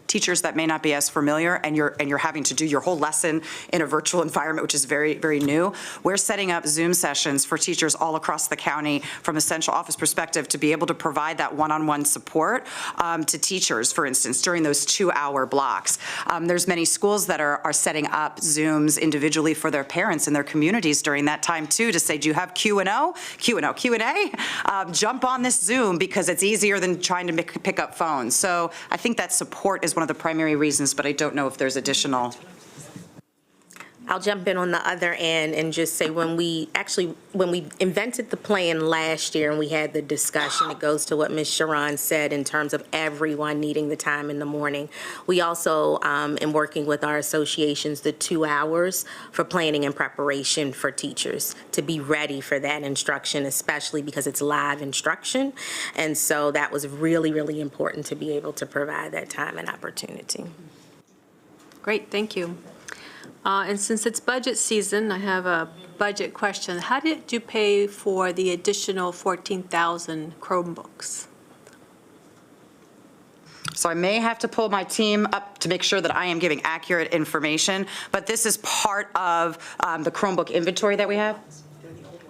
teachers that may not be as familiar, and you're having to do your whole lesson in a virtual environment, which is very, very new. We're setting up Zoom sessions for teachers all across the county from a central office perspective to be able to provide that one-on-one support to teachers, for instance, during those 2-hour blocks. There's many schools that are setting up Zooms individually for their parents and their communities during that time too, to say, do you have Q&A? Jump on this Zoom, because it's easier than trying to pick up phones. So I think that support is one of the primary reasons, but I don't know if there's additional. I'll jump in on the other end and just say when we invented the plan last year and we had the discussion, it goes to what Ms. Sharon said in terms of everyone needing the time in the morning. We also, in working with our associations, the 2 hours for planning and preparation for teachers to be ready for that instruction, especially because it's live instruction. And so that was really, really important to be able to provide that time and opportunity. Great, thank you. And since it's budget season, I have a budget question. How did you pay for the additional 14,000 Chromebooks? So I may have to pull my team up to make sure that I am giving accurate information, but this is part of the Chromebook inventory that we have.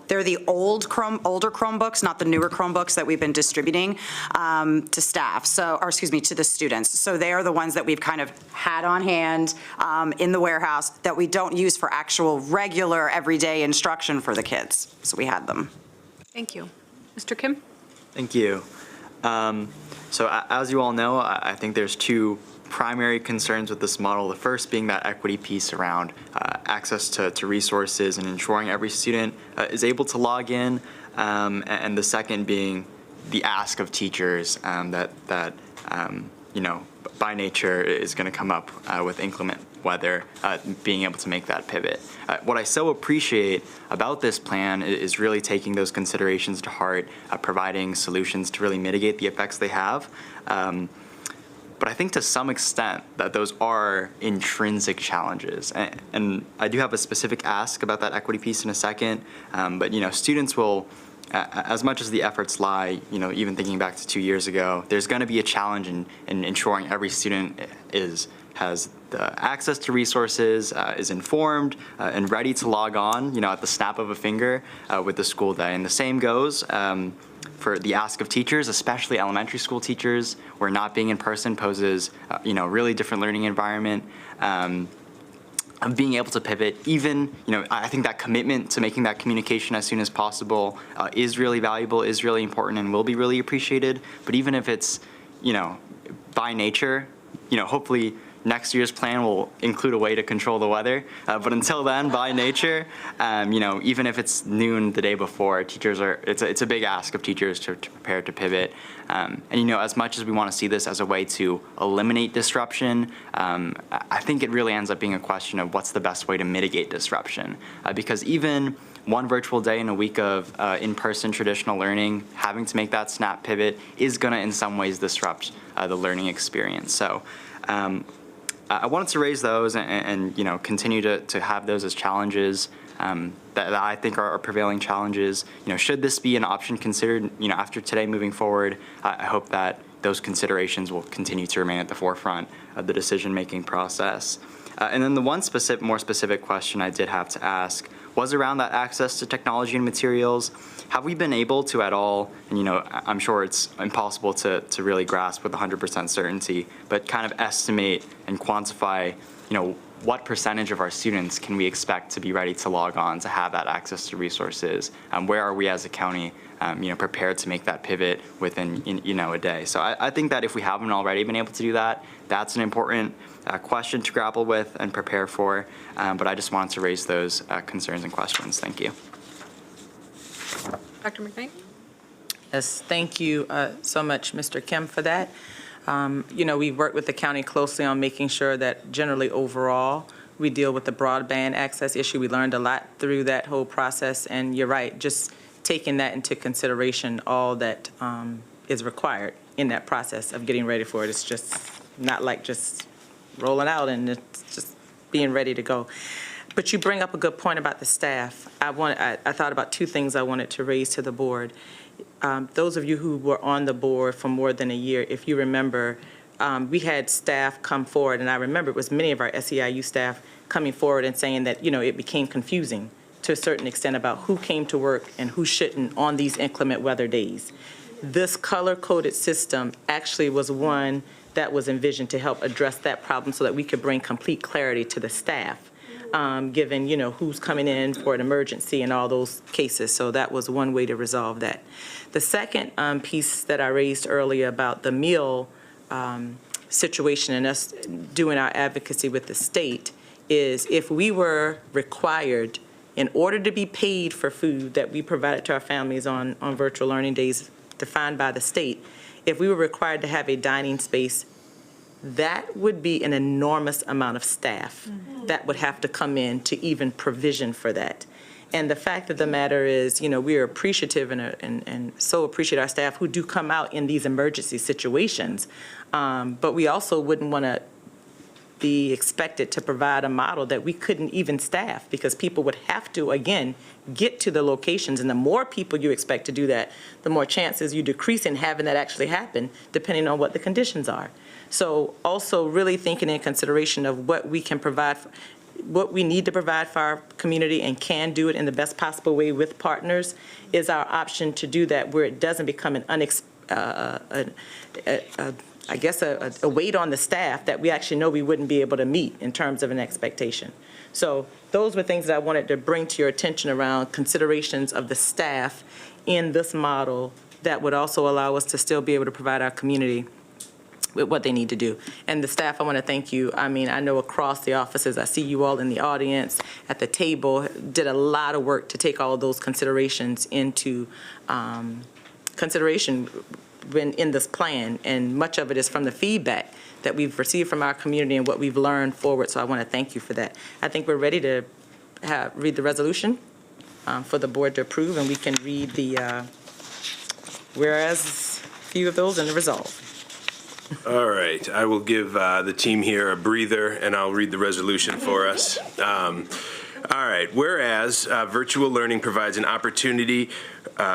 They're the older Chromebooks, not the newer Chromebooks that we've been distributing to staff, to the students. So they are the ones that we've kind of had on hand in the warehouse that we don't use for actual regular everyday instruction for the kids. So we had them. Thank you. Mr. Kim? Thank you. So as you all know, I think there's 2 primary concerns with this model. The first being that equity piece around access to resources and ensuring every student is able to log in, and the second being the ask of teachers that by nature is going to come up with inclement weather, being able to make that pivot. What I so appreciate about this plan is really taking those considerations to heart, providing solutions to really mitigate the effects they have. But I think to some extent that those are intrinsic challenges. And I do have a specific ask about that equity piece in a second, but students will, as much as the efforts lie, even thinking back to 2 years ago, there's going to be a challenge in ensuring every student has the access to resources, is informed, and ready to log on, at the snap of a finger with the school day. And the same goes for the ask of teachers, especially elementary school teachers, where not being in person poses, really different learning environment. Of being able to pivot, even, I think that commitment to making that communication as soon as possible is really valuable, is really important, and will be really appreciated. But even if it's, by nature, hopefully next year's plan will include a way to control the weather. But until then, by nature, even if it's noon the day before, teachers it's a big ask of teachers to prepare to pivot. And as much as we want to see this as a way to eliminate disruption, I think it really ends up being a question of what's the best way to mitigate disruption. Because even one virtual day in a week of in-person traditional learning, having to make that snap pivot is going to in some ways disrupt the learning experience. So I wanted to raise those and continue to have those as challenges that I think are prevailing challenges. Should this be an option considered, after today moving forward, I hope that those considerations will continue to remain at the forefront of the decision-making process. And then the one more specific question I did have to ask was around that access to technology and materials. Have we been able to at all, and I'm sure it's impossible to really grasp with 100% certainty, but kind of estimate and quantify, what percentage of our students can we expect to be ready to log on, to have that access to resources? Where are we as a county, prepared to make that pivot within, a day? So I think that if we haven't already been able to do that, that's an important question to grapple with and prepare for. But I just wanted to raise those concerns and questions. Thank you. Dr. McKnight? Yes, thank you so much, Mr. Kim, for that. We've worked with the county closely on making sure that generally overall we deal with the broadband access issue. We learned a lot through that whole process, and you're right, just taking that into consideration, all that is required in that process of getting ready for it. It's just not like just rolling out and it's just being ready to go. But you bring up a good point about the staff. I thought about two things I wanted to raise to the board. Those of you who were on the board for more than a year, if you remember, we had staff come forward, and I remember it was many of our SEIU staff coming forward and saying that, it became confusing to a certain extent about who came to work and who shouldn't on these inclement weather days. This color-coded system actually was one that was envisioned to help address that problem so that we could bring complete clarity to the staff, given, who's coming in for an emergency and all those cases. So that was one way to resolve that. The second piece that I raised earlier about the meal situation and us doing our advocacy with the state is if we were required, in order to be paid for food that we provided to our families on virtual learning days defined by the state, if we were required to have a dining space, that would be an enormous amount of staff that would have to come in to even provision for that. And the fact of the matter is, we are appreciative and so appreciate our staff who do come out in these emergency situations. But we also wouldn't want to be expected to provide a model that we couldn't even staff, because people would have to, again, get to the locations. And the more people you expect to do that, the more chances you decrease in having that actually happen, depending on what the conditions are. So also really thinking in consideration of what we can provide, what we need to provide for our community and can do it in the best possible way with partners is our option to do that, where it doesn't become an a weight on the staff that we actually know we wouldn't be able to meet in terms of an expectation. So those were things that I wanted to bring to your attention around considerations of the staff in this model that would also allow us to still be able to provide our community with what they need to do. And the staff, I want to thank you. I mean, I know across the offices, I see you all in the audience, at the table, did a lot of work to take all of those considerations into consideration been in this plan, and much of it is from the feedback that we've received from our community and what we've learned forward, so I want to thank you for that. I think we're ready to read the resolution for the board to approve, and we can read the whereas, few of those, and the resolve. All right, I will give the team here a breather, and I'll read the resolution for us. All right, whereas virtual learning provides an opportunity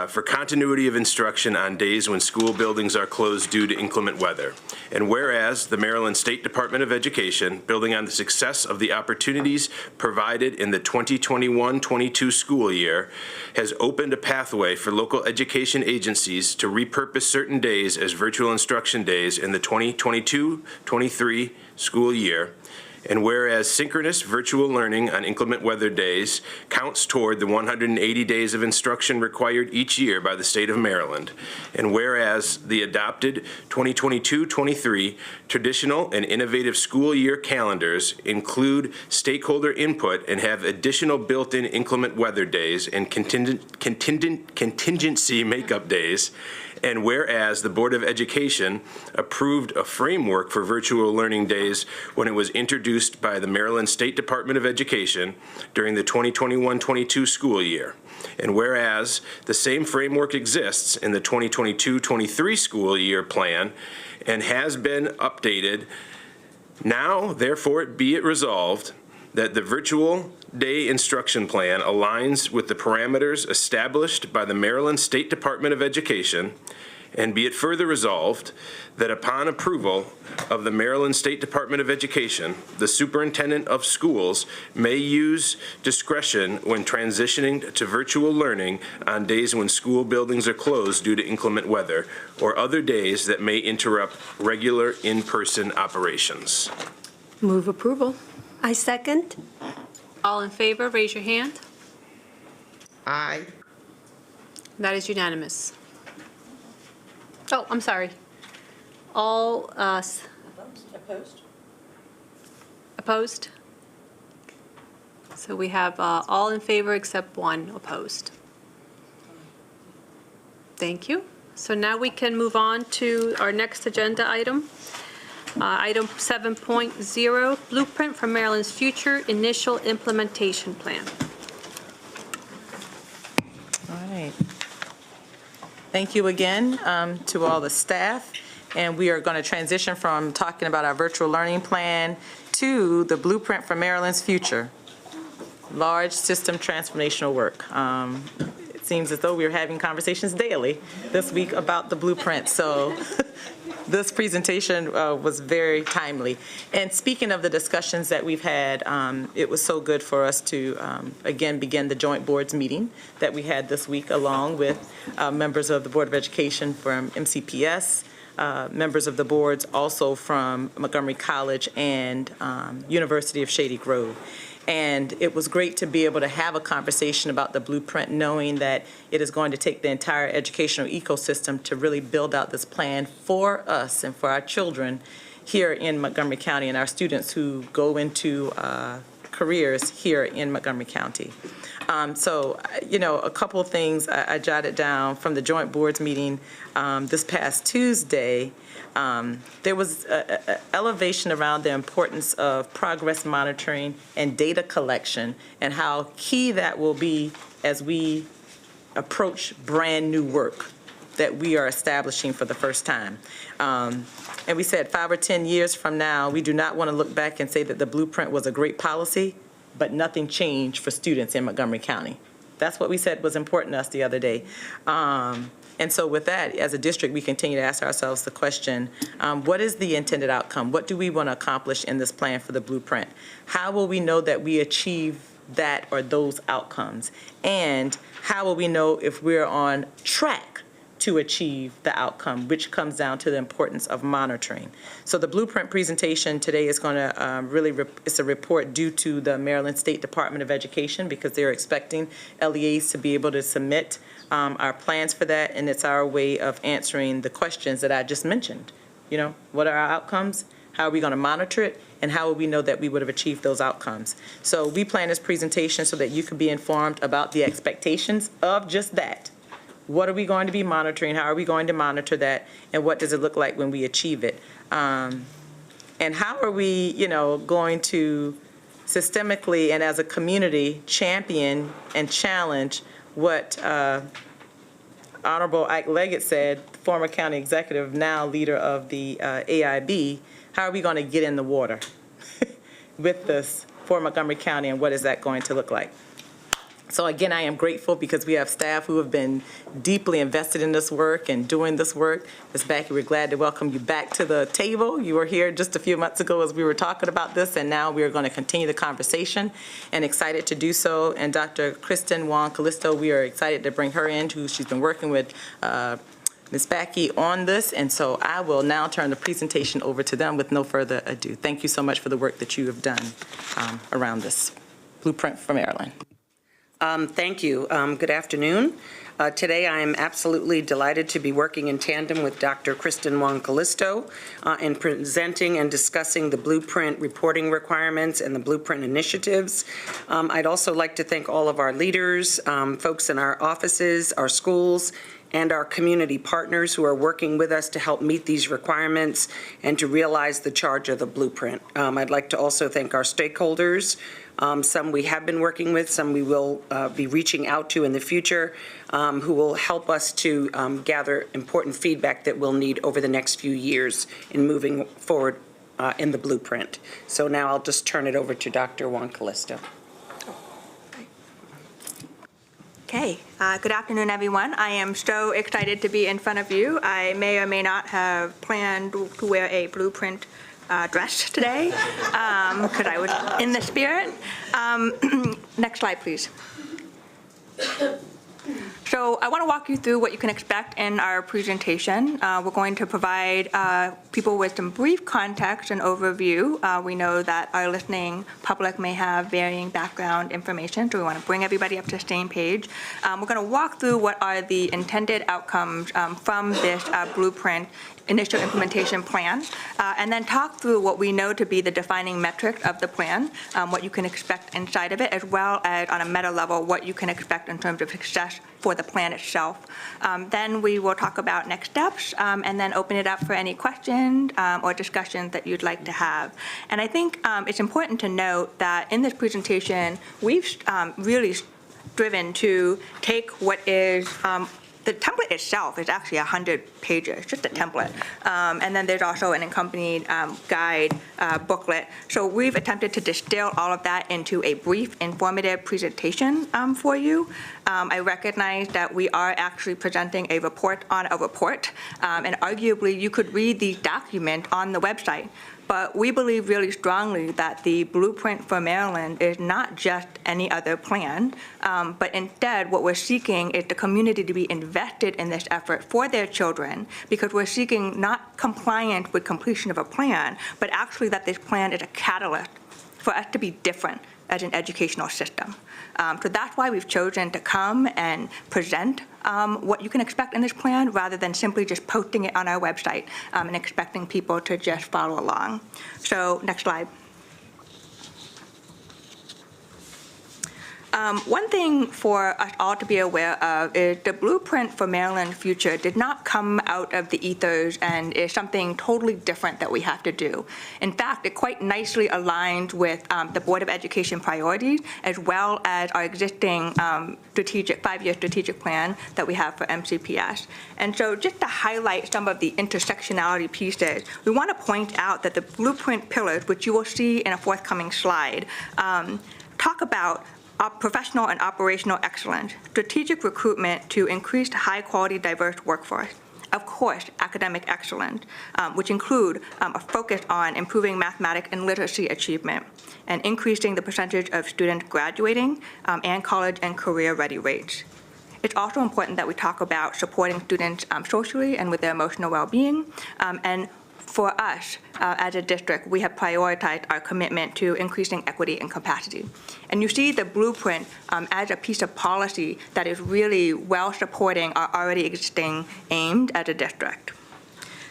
for continuity of instruction on days when school buildings are closed due to inclement weather. And whereas the Maryland State Department of Education, building on the success of the opportunities provided in the 2021-22 school year, has opened a pathway for local education agencies to repurpose certain days as virtual instruction days in the 2022-23 school year. And whereas synchronous virtual learning on inclement weather days counts toward the 180 days of instruction required each year by the state of Maryland, and whereas the adopted 2022-23 traditional and innovative school year calendars include stakeholder input and have additional built-in inclement weather days and contingency makeup days, and whereas the Board of Education approved a framework for virtual learning days when it was introduced by the Maryland State Department of Education during the 2021-22 school year. And whereas the same framework exists in the 2022-23 school year plan and has been updated, now therefore be it resolved that the virtual day instruction plan aligns with the parameters established by the Maryland State Department of Education, and be it further resolved that upon approval of the Maryland State Department of Education, the superintendent of schools may use discretion when transitioning to virtual learning on days when school buildings are closed due to inclement weather or other days that may interrupt regular in-person operations. Move approval. I second. All in favor, raise your hand. Aye. That is unanimous. Oh, I'm sorry. All, Opposed? opposed? So we have all in favor except one opposed. Thank you. So now we can move on to our next agenda item. Item 7.0, Blueprint for Maryland's Future Initial Implementation Plan. All right. Thank you again to all the staff. And we are going to transition from talking about our virtual learning plan to the Blueprint for Maryland's Future. Large system transformational work. It seems as though we're having conversations daily this week about the blueprint. So this presentation was very timely. And speaking of the discussions that we've had, it was so good for us to, again, begin the joint boards meeting that we had this week, along with members of the Board of Education from MCPS, members of the boards also from Montgomery College and University of Shady Grove. And it was great to be able to have a conversation about the blueprint, knowing that it is going to take the entire educational ecosystem to really build out this plan for us and for our children here in Montgomery County and our students who go into careers here in Montgomery County. So, you know, a couple of things I jotted down from the joint boards meeting this past Tuesday. There was an elevation around the importance of progress monitoring and data collection and how key that will be as we approach brand new work that we are establishing for the first time. And we said 5 or 10 years from now, we do not want to look back and say that the blueprint was a great policy, but nothing changed for students in Montgomery County. That's what we said was important to us the other day. And so with that, as a district, we continue to ask ourselves the question, what is the intended outcome? What do we want to accomplish in this plan for the blueprint? How will we know that we achieve that or those outcomes? And how will we know if we're on track to achieve the outcome, which comes down to the importance of monitoring. So the blueprint presentation today is going to it's a report due to the Maryland State Department of Education because they're expecting LEAs to be able to submit our plans for that, and it's our way of answering the questions that I just mentioned. You know, what are our outcomes? How are we going to monitor it? And how will we know that we would have achieved those outcomes? So we plan this presentation so that you can be informed about the expectations of just that. What are we going to be monitoring? How are we going to monitor that? And what does it look like when we achieve it? And how are we, going to systemically and as a community champion and challenge what Honorable Ike Leggett said, former county executive, now leader of the AIB? How are we going to get in the water with this for Montgomery County, and what is that going to look like? So again, I am grateful because we have staff who have been deeply invested in this work and doing this work. Ms. Backey, we're glad to welcome you back to the table. You were here just a few months ago as we were talking about this, and now we are going to continue the conversation and excited to do so. And Dr. Kristen Wong-Callisto, we are excited to bring her in, she's been working with Ms. Backey on this, and so I will now turn the presentation over to them with no further ado. Thank you so much for the work that you have done around this Blueprint for Maryland. Thank you. Good afternoon. Today I am absolutely delighted to be working in tandem with Dr. Kristen Wong-Callisto in presenting and discussing the Blueprint reporting requirements and the Blueprint initiatives. I'd also like to thank all of our leaders, folks in our offices, our schools, and our community partners who are working with us to help meet these requirements and to realize the charge of the Blueprint. I'd like to also thank our stakeholders. Some we have been working with, some we will be reaching out to in the future, who will help us to gather important feedback that we'll need over the next few years in moving forward in the Blueprint. So now I'll just turn it over to Dr. Wong-Callisto. Okay, good afternoon, everyone. I am so excited to be in front of you. I may or may not have planned to wear a Blueprint dress today because I was in the spirit. Next slide, please. So I want to walk you through what you can expect in our presentation. We're going to provide people with some brief context and overview. We know that our listening public may have varying background information, so we want to bring everybody up to the same page. We're going to walk through what are the intended outcomes from this Blueprint initial implementation plan, and then talk through what we know to be the defining metrics of the plan, what you can expect inside of it, as well as on a meta level, what you can expect in terms of success for the plan itself. Then we will talk about next steps, and then open it up for any questions or discussions that you'd like to have. And I think it's important to note that in this presentation, we've really striven to take what is the template itself is actually 100 pages, just a template. And then there's also an accompanying guide booklet. So we've attempted to distill all of that into a brief, informative presentation for you. I recognize that we are actually presenting a report on a report, and arguably you could read the document on the website. But we believe really strongly that the Blueprint for Maryland is not just any other plan, but instead what we're seeking is the community to be invested in this effort for their children, because we're seeking not compliance with completion of a plan, but actually that this plan is a catalyst for us to be different as an educational system. So that's why we've chosen to come and present what you can expect in this plan rather than simply just posting it on our website and expecting people to just follow along. So next slide. One thing for us all to be aware of is the Blueprint for Maryland Future did not come out of the ethers and is something totally different that we have to do. In fact, it quite nicely aligns with the Board of Education priorities as well as our existing five-year strategic plan that we have for MCPS. And so just to highlight some of the intersectionality pieces, we want to point out that the Blueprint pillars, which you will see in a forthcoming slide, talk about professional and operational excellence, strategic recruitment to increase high-quality, diverse workforce. Of course, academic excellence, which include a focus on improving mathematics and literacy achievement and increasing the percentage of students graduating and college and career-ready rates. It's also important that we talk about supporting students socially and with their emotional well-being, and for us, as a district, we have prioritized our commitment to increasing equity and capacity. And you see the Blueprint as a piece of policy that is really well supporting our already existing aims as a district.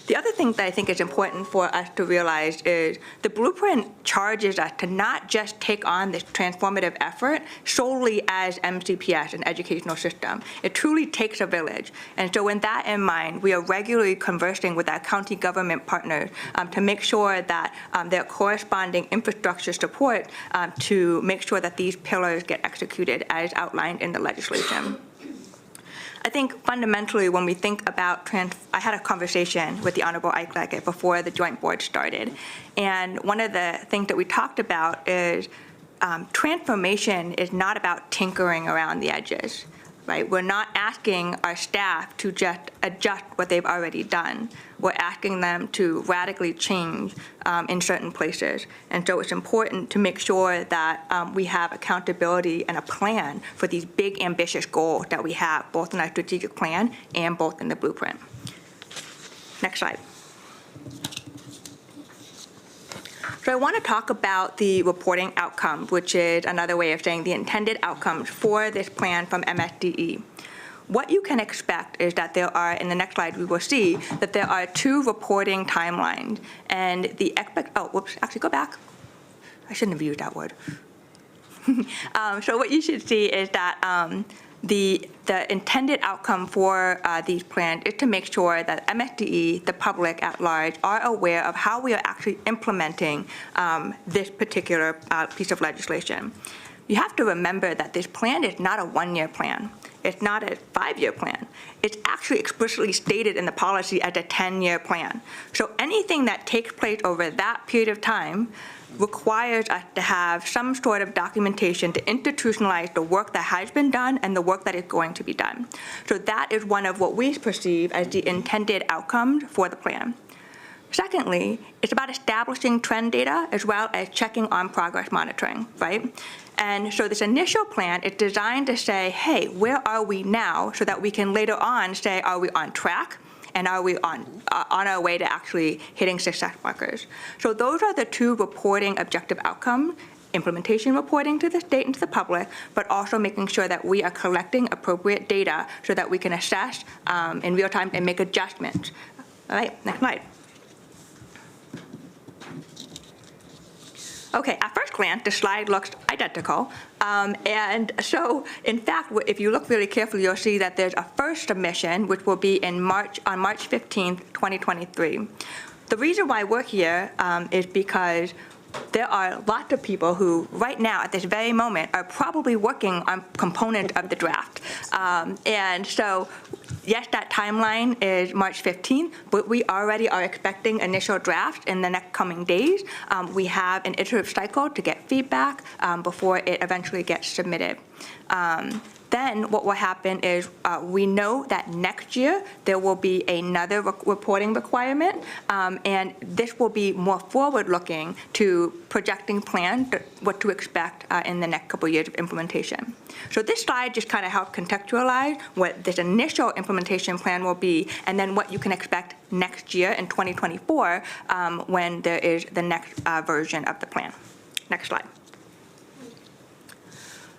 The other thing that I think is important for us to realize is the blueprint charges us to not just take on this transformative effort solely as MCPS, an educational system. It truly takes a village. And so with that in mind, we are regularly conversing with our county government partners to make sure that there are corresponding infrastructure support to make sure that these pillars get executed as outlined in the legislation. I think fundamentally when we think about I had a conversation with the Honorable Ike Leggett before the joint board started, and one of the things that we talked about is transformation is not about tinkering around the edges, right? We're not asking our staff to just adjust what they've already done. We're asking them to radically change in certain places. And so it's important to make sure that we have accountability and a plan for these big, ambitious goals that we have, both in our strategic plan and both in the blueprint. Next slide. So I want to talk about the reporting outcomes, which is another way of saying the intended outcomes for this plan from MSDE. What you can expect is that there are, in the next slide we will see, that there are 2 reporting timelines. And the actually go back. I shouldn't have used that word. So what you should see is that the intended outcome for these plans is to make sure that MSDE, the public at large, are aware of how we are actually implementing this particular piece of legislation. You have to remember that this plan is not a 1-year plan. It's not a 5-year plan. It's actually explicitly stated in the policy as a 10-year plan. So anything that takes place over that period of time requires us to have some sort of documentation to institutionalize the work that has been done and the work that is going to be done. So that is one of what we perceive as the intended outcomes for the plan. Secondly, it's about establishing trend data as well as checking on progress monitoring, right? And so this initial plan is designed to say, hey, where are we now, so that we can later on say, are we on track? And are we on our way to actually hitting success markers? So those are the 2 reporting objective outcomes: implementation reporting to the state and to the public, but also making sure that we are collecting appropriate data so that we can assess in real time and make adjustments. All right, next slide. Okay, at first glance, the slide looks identical. And so, in fact, if you look really carefully, you'll see that there's a first submission, which will be on March 15th, 2023. The reason why we're here is because there are lots of people who, right now, at this very moment, are probably working on components of the draft. And so, yes, that timeline is March 15th, but we already are expecting initial drafts in the next coming days. We have an iterative cycle to get feedback before it eventually gets submitted. Then what will happen is we know that next year there will be another reporting requirement, and this will be more forward-looking to projecting plans, what to expect in the next couple of years of implementation. So this slide just kind of helps contextualize what this initial implementation plan will be, and then what you can expect next year in 2024 when there is the next version of the plan. Next slide.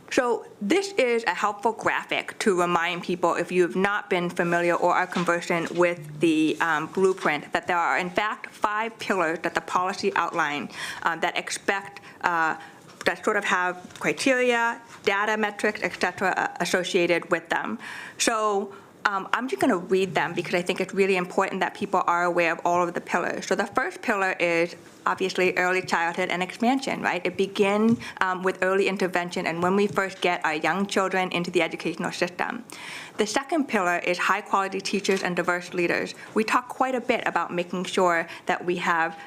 So this is a helpful graphic to remind people, if you have not been familiar or are conversant with the blueprint, that there are in fact 5 pillars that the policy outline that expect that sort of have criteria, data metrics, et cetera, associated with them. So I'm just going to read them because I think it's really important that people are aware of all of the pillars. So the first pillar is obviously early childhood and expansion, right? It begins with early intervention and when we first get our young children into the educational system. The second pillar is high quality teachers and diverse leaders. We talk quite a bit about making sure that we have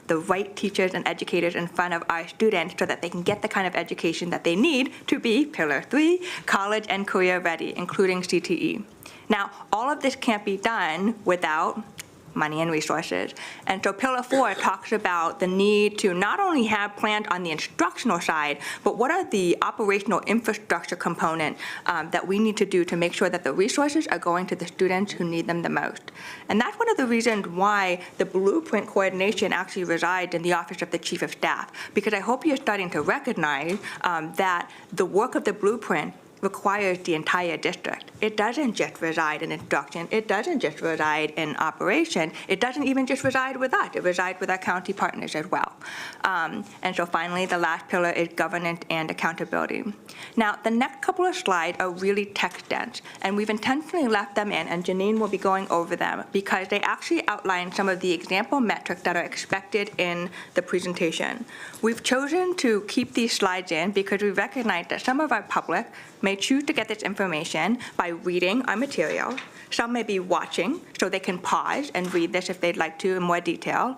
the right teachers and educators in front of our students so that they can get the kind of education that they need to be, pillar 3, college and career ready, including CTE. Now, all of this can't be done without money and resources. And so Pillar 4 talks about the need to not only have plans on the instructional side, but what are the operational infrastructure component that we need to do to make sure that the resources are going to the students who need them the most. And that's one of the reasons why the blueprint coordination actually resides in the Office of the Chief of Staff, because I hope you're starting to recognize that the work of the blueprint requires the entire district. It doesn't just reside in instruction. It doesn't just reside in operation. It doesn't even just reside with us. It resides with our county partners as well. And so finally, the last pillar is governance and accountability. Now, the next couple of slides are really text dense, and we've intentionally left them in, and Janine will be going over them because they actually outline some of the example metrics that are expected in the presentation. We've chosen to keep these slides in because we recognize that some of our public may choose to get this information by reading our material. Some may be watching, so they can pause and read this if they'd like to in more detail.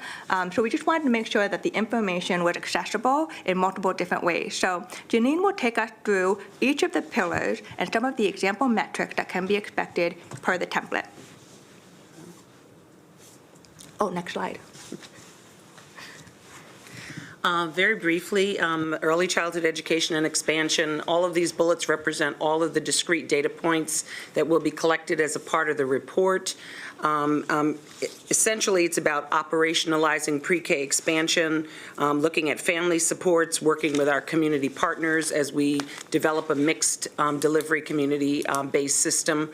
So we just wanted to make sure that the information was accessible in multiple different ways. So Janine will take us through each of the pillars and some of the example metrics that can be expected per the template. Oh, next slide. Very briefly, early childhood education and expansion, all of these bullets represent all of the discrete data points that will be collected as a part of the report. Essentially, it's about operationalizing pre-K expansion, looking at family supports, working with our community partners as we develop a mixed delivery community-based system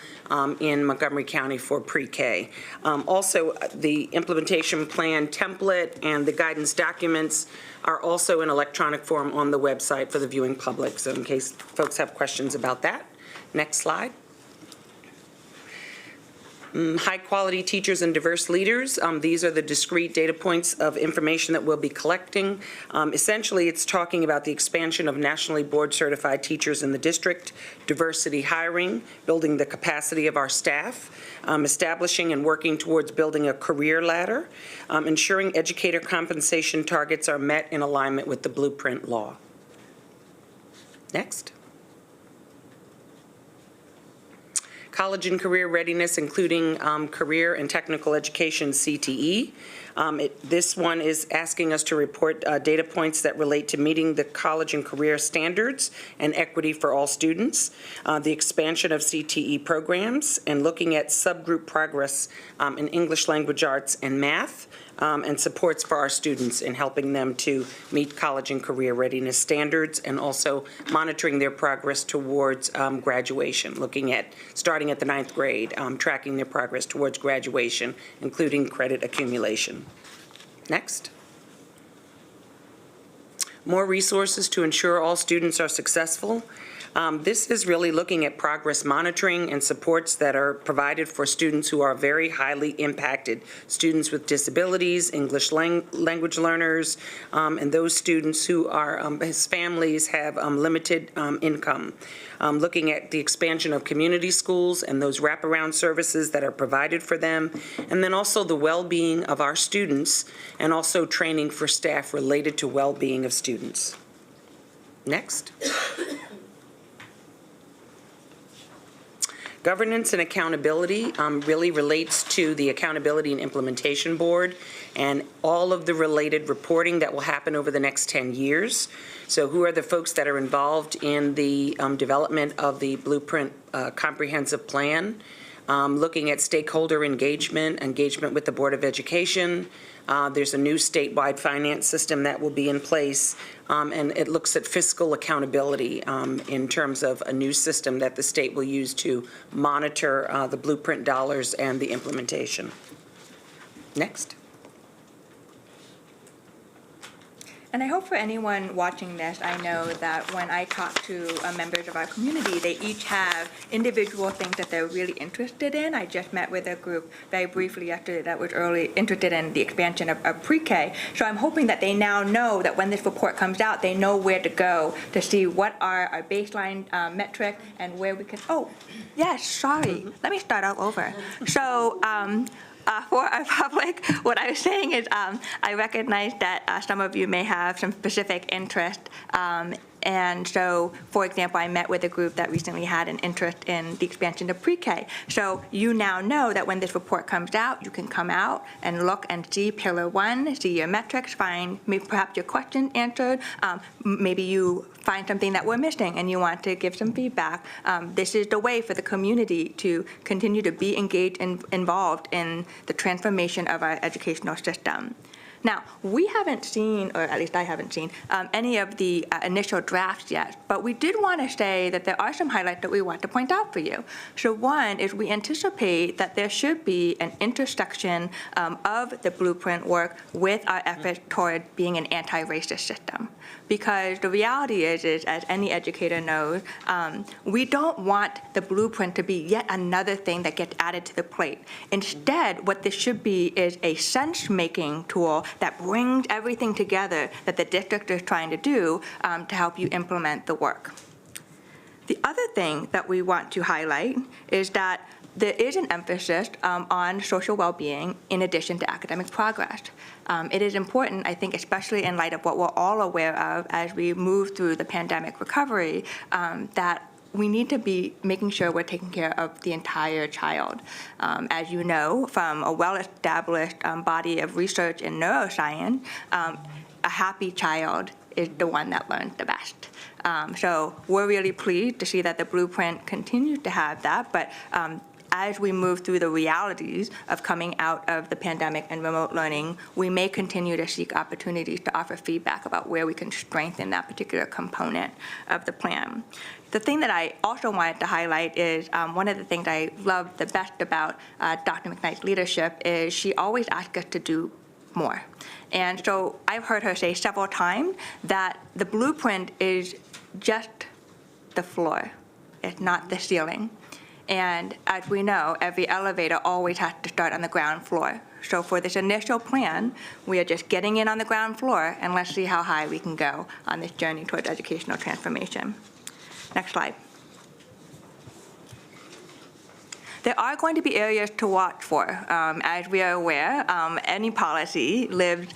in Montgomery County for pre-K. Also, the implementation plan template and the guidance documents are also in electronic form on the website for the viewing public, so in case folks have questions about that. Next slide. High-quality teachers and diverse leaders. These are the discrete data points of information that we'll be collecting. Essentially, it's talking about the expansion of nationally board-certified teachers in the district, diversity hiring, building the capacity of our staff, establishing and working towards building a career ladder, ensuring educator compensation targets are met in alignment with the Blueprint law. Next. College and career readiness, including career and technical education, CTE. This one is asking us to report data points that relate to meeting the college and career standards and equity for all students, the expansion of CTE programs, and looking at subgroup progress in English language arts and math, and supports for our students in helping them to meet college and career readiness standards, and also monitoring their progress towards graduation, looking at starting at the 9th grade, tracking their progress towards graduation, including credit accumulation. Next. More resources to ensure all students are successful. This is really looking at progress monitoring and supports that are provided for students who are very highly impacted, students with disabilities, English language learners, and those students who are, his families have limited income. Looking at the expansion of community schools and those wraparound services that are provided for them, and then also the well-being of our students, and also training for staff related to well-being of students. Next. Governance and accountability really relates to the Accountability and Implementation Board and all of the related reporting that will happen over the next 10 years. So who are the folks that are involved in the development of the Blueprint Comprehensive Plan? Looking at stakeholder engagement with the Board of Education. There's a new statewide finance system that will be in place, and it looks at fiscal accountability in terms of a new system that the state will use to monitor the Blueprint dollars and the implementation. Next. And I hope for anyone watching this, I know that when I talk to members of our community, they each have individual things that they're really interested in. I just met with a group very briefly yesterday that was really interested in the expansion of pre-K. So I'm hoping that they now know that when this report comes out, they know where to go to see what are our baseline metrics and where we can, oh, yes, sorry. Let me start all over. So, for our public, what I was saying is I recognize that some of you may have some specific interest. And so, for example, I met with a group that recently had an interest in the expansion of pre-K. So you now know that when this report comes out, you can come out and look and see Pillar 1, see your metrics, find maybe perhaps your question answered. Maybe you find something that we're missing and you want to give some feedback. This is the way for the community to continue to be engaged and involved in the transformation of our educational system. Now, we haven't seen, or at least I haven't seen, any of the initial drafts yet, but we did want to say that there are some highlights that we want to point out for you. So one is we anticipate that there should be an intersection of the blueprint work with our effort toward being an anti-racist system. Because the reality is, as any educator knows, we don't want the blueprint to be yet another thing that gets added to the plate. Instead, what this should be is a sense-making tool that brings everything together that the district is trying to do to help you implement the work. The other thing that we want to highlight is that there is an emphasis on social well-being in addition to academic progress. It is important, I think, especially in light of what we're all aware of as we move through the pandemic recovery, that we need to be making sure we're taking care of the entire child. As you know, from a well-established body of research in neuroscience, a happy child is the one that learns the best. So we're really pleased to see that the blueprint continues to have that, but as we move through the realities of coming out of the pandemic and remote learning, we may continue to seek opportunities to offer feedback about where we can strengthen that particular component of the plan. The thing that I also wanted to highlight is one of the things I love the best about Dr. McKnight's leadership is she always asks us to do more. And so I've heard her say several times that the blueprint is just the floor. It's not the ceiling. And as we know, every elevator always has to start on the ground floor. So for this initial plan, we are just getting in on the ground floor, and let's see how high we can go on this journey towards educational transformation. Next slide. There are going to be areas to watch for. As we are aware, any policy lives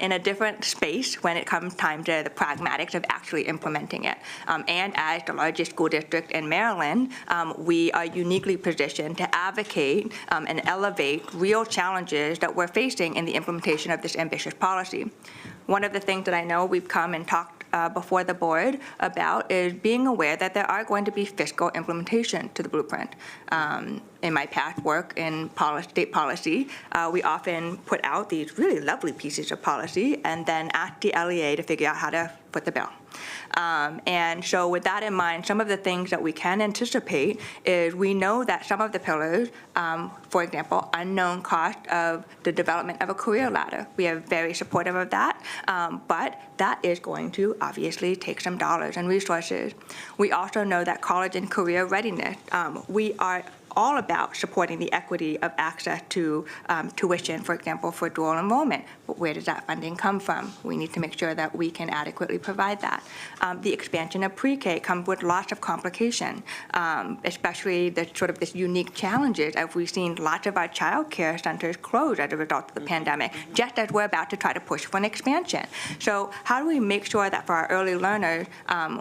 in a different space when it comes time to the pragmatics of actually implementing it. And as the largest school district in Maryland, we are uniquely positioned to advocate and elevate real challenges that we're facing in the implementation of this ambitious policy. One of the things that I know we've come and talked before the board about is being aware that there are going to be fiscal implementation to the blueprint. In my past work in state policy, we often put out these really lovely pieces of policy and then ask the LEA to figure out how to foot the bill. And so with that in mind, some of the things that we can anticipate is we know that some of the pillars, for example, unknown cost of the development of a career ladder. We are very supportive of that, but that is going to obviously take some dollars and resources. We also know that college and career readiness, we are all about supporting the equity of access to tuition, for example, for dual enrollment. But where does that funding come from? We need to make sure that we can adequately provide that. The expansion of pre-K comes with lots of complication, especially the sort of this unique challenges as we've seen lots of our child care centers close as a result of the pandemic, just as we're about to try to push for an expansion. So how do we make sure that for our early learners,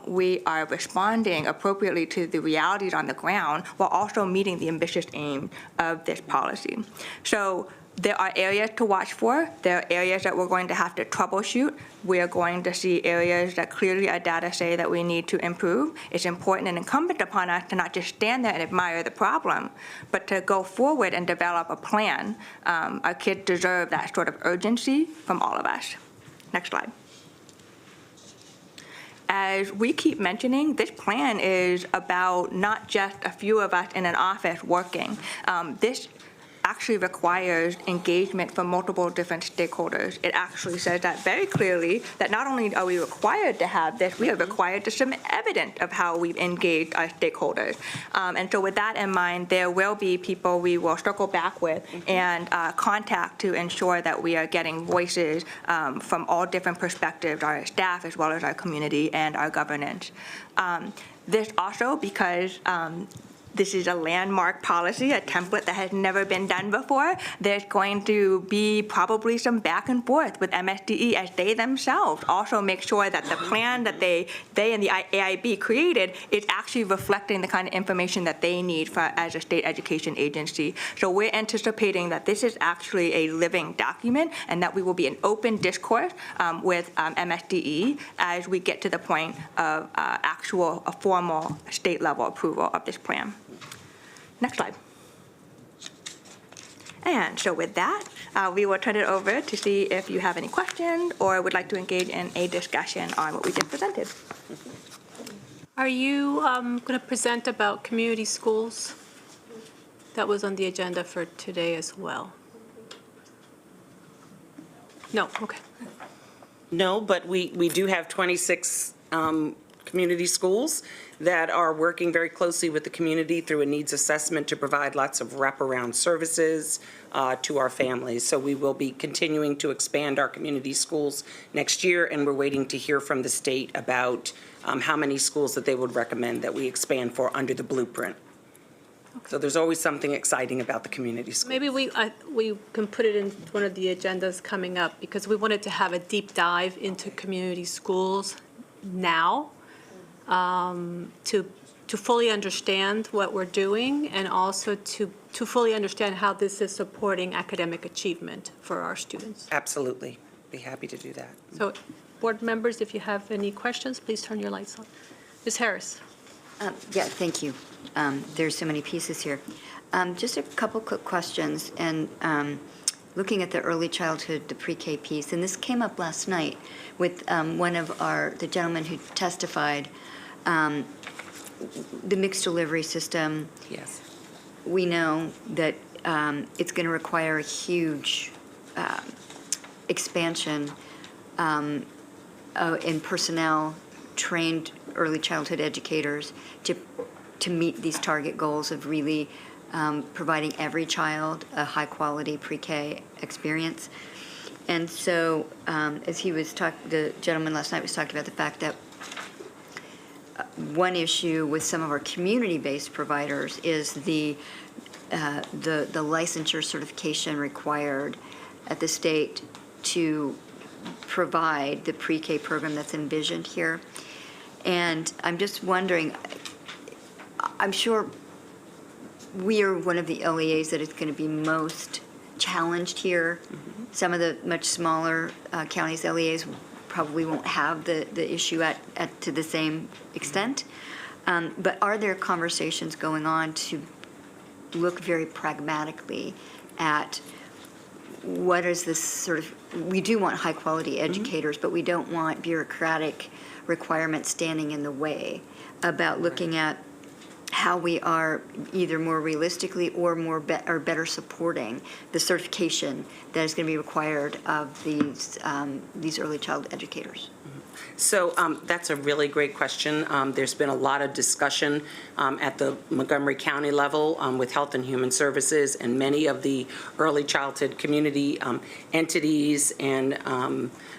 we are responding appropriately to the realities on the ground while also meeting the ambitious aim of this policy? So there are areas to watch for. There are areas that we're going to have to troubleshoot. We are going to see areas that clearly our data say that we need to improve. It's important and incumbent upon us to not just stand there and admire the problem, but to go forward and develop a plan. Our kids deserve that sort of urgency from all of us. Next slide. As we keep mentioning, this plan is about not just a few of us in an office working. This actually requires engagement from multiple different stakeholders. It actually says that very clearly, that not only are we required to have this, we are required to submit evidence of how we've engaged our stakeholders. And so with that in mind, there will be people we will circle back with and contact to ensure that we are getting voices from all different perspectives, our staff as well as our community and our governance. This also because this is a landmark policy, a template that has never been done before. There's going to be probably some back and forth with MSDE as they themselves also make sure that the plan that they and the AIB created is actually reflecting the kind of information that they need as a state education agency. So we're anticipating that this is actually a living document and that we will be an open discourse with MSDE as we get to the point of a formal state level approval of this plan. Next slide. And so with that, we will turn it over to see if you have any questions or would like to engage in a discussion on what we just presented. Are you going to present about community schools? That was on the agenda for today as well. No, okay. No, but we do have 26 community schools that are working very closely with the community through a needs assessment to provide lots of wraparound services to our families. So we will be continuing to expand our community schools next year, and we're waiting to hear from the state about how many schools that they would recommend that we expand for under the blueprint. So there's always something exciting about the community school. Maybe we can put it in one of the agendas coming up, because we wanted to have a deep dive into community schools now, to fully understand what we're doing, and also to fully understand how this is supporting academic achievement for our students. Absolutely. Be happy to do that. So, board members, if you have any questions, please turn your lights on. Ms. Harris. Yeah, thank you. There's so many pieces here. Just a couple quick questions, and looking at the early childhood, the pre-K piece, and this came up last night with one of the gentlemen who testified, the mixed delivery system. Yes. We know that it's going to require a huge expansion in personnel, trained early childhood educators to meet these target goals of really providing every child a high-quality pre-K experience. And so, as the gentleman last night was talking about the fact that one issue with some of our community-based providers is the licensure certification required at the state to provide the pre-K program that's envisioned here. And I'm just wondering, I'm sure we are one of the LEAs that is going to be most challenged here. Mm-hmm. Some of the much smaller counties' LEAs probably won't have the issue to the same extent. But are there conversations going on to look very pragmatically at what is this sort of, we do want high-quality educators, mm-hmm. but we don't want bureaucratic requirements standing in the way about looking at how we are either more realistically or better supporting the certification that is going to be required of these early child educators. So that's a really great question. There's been a lot of discussion at the Montgomery County level with Health and Human Services and many of the early childhood community entities and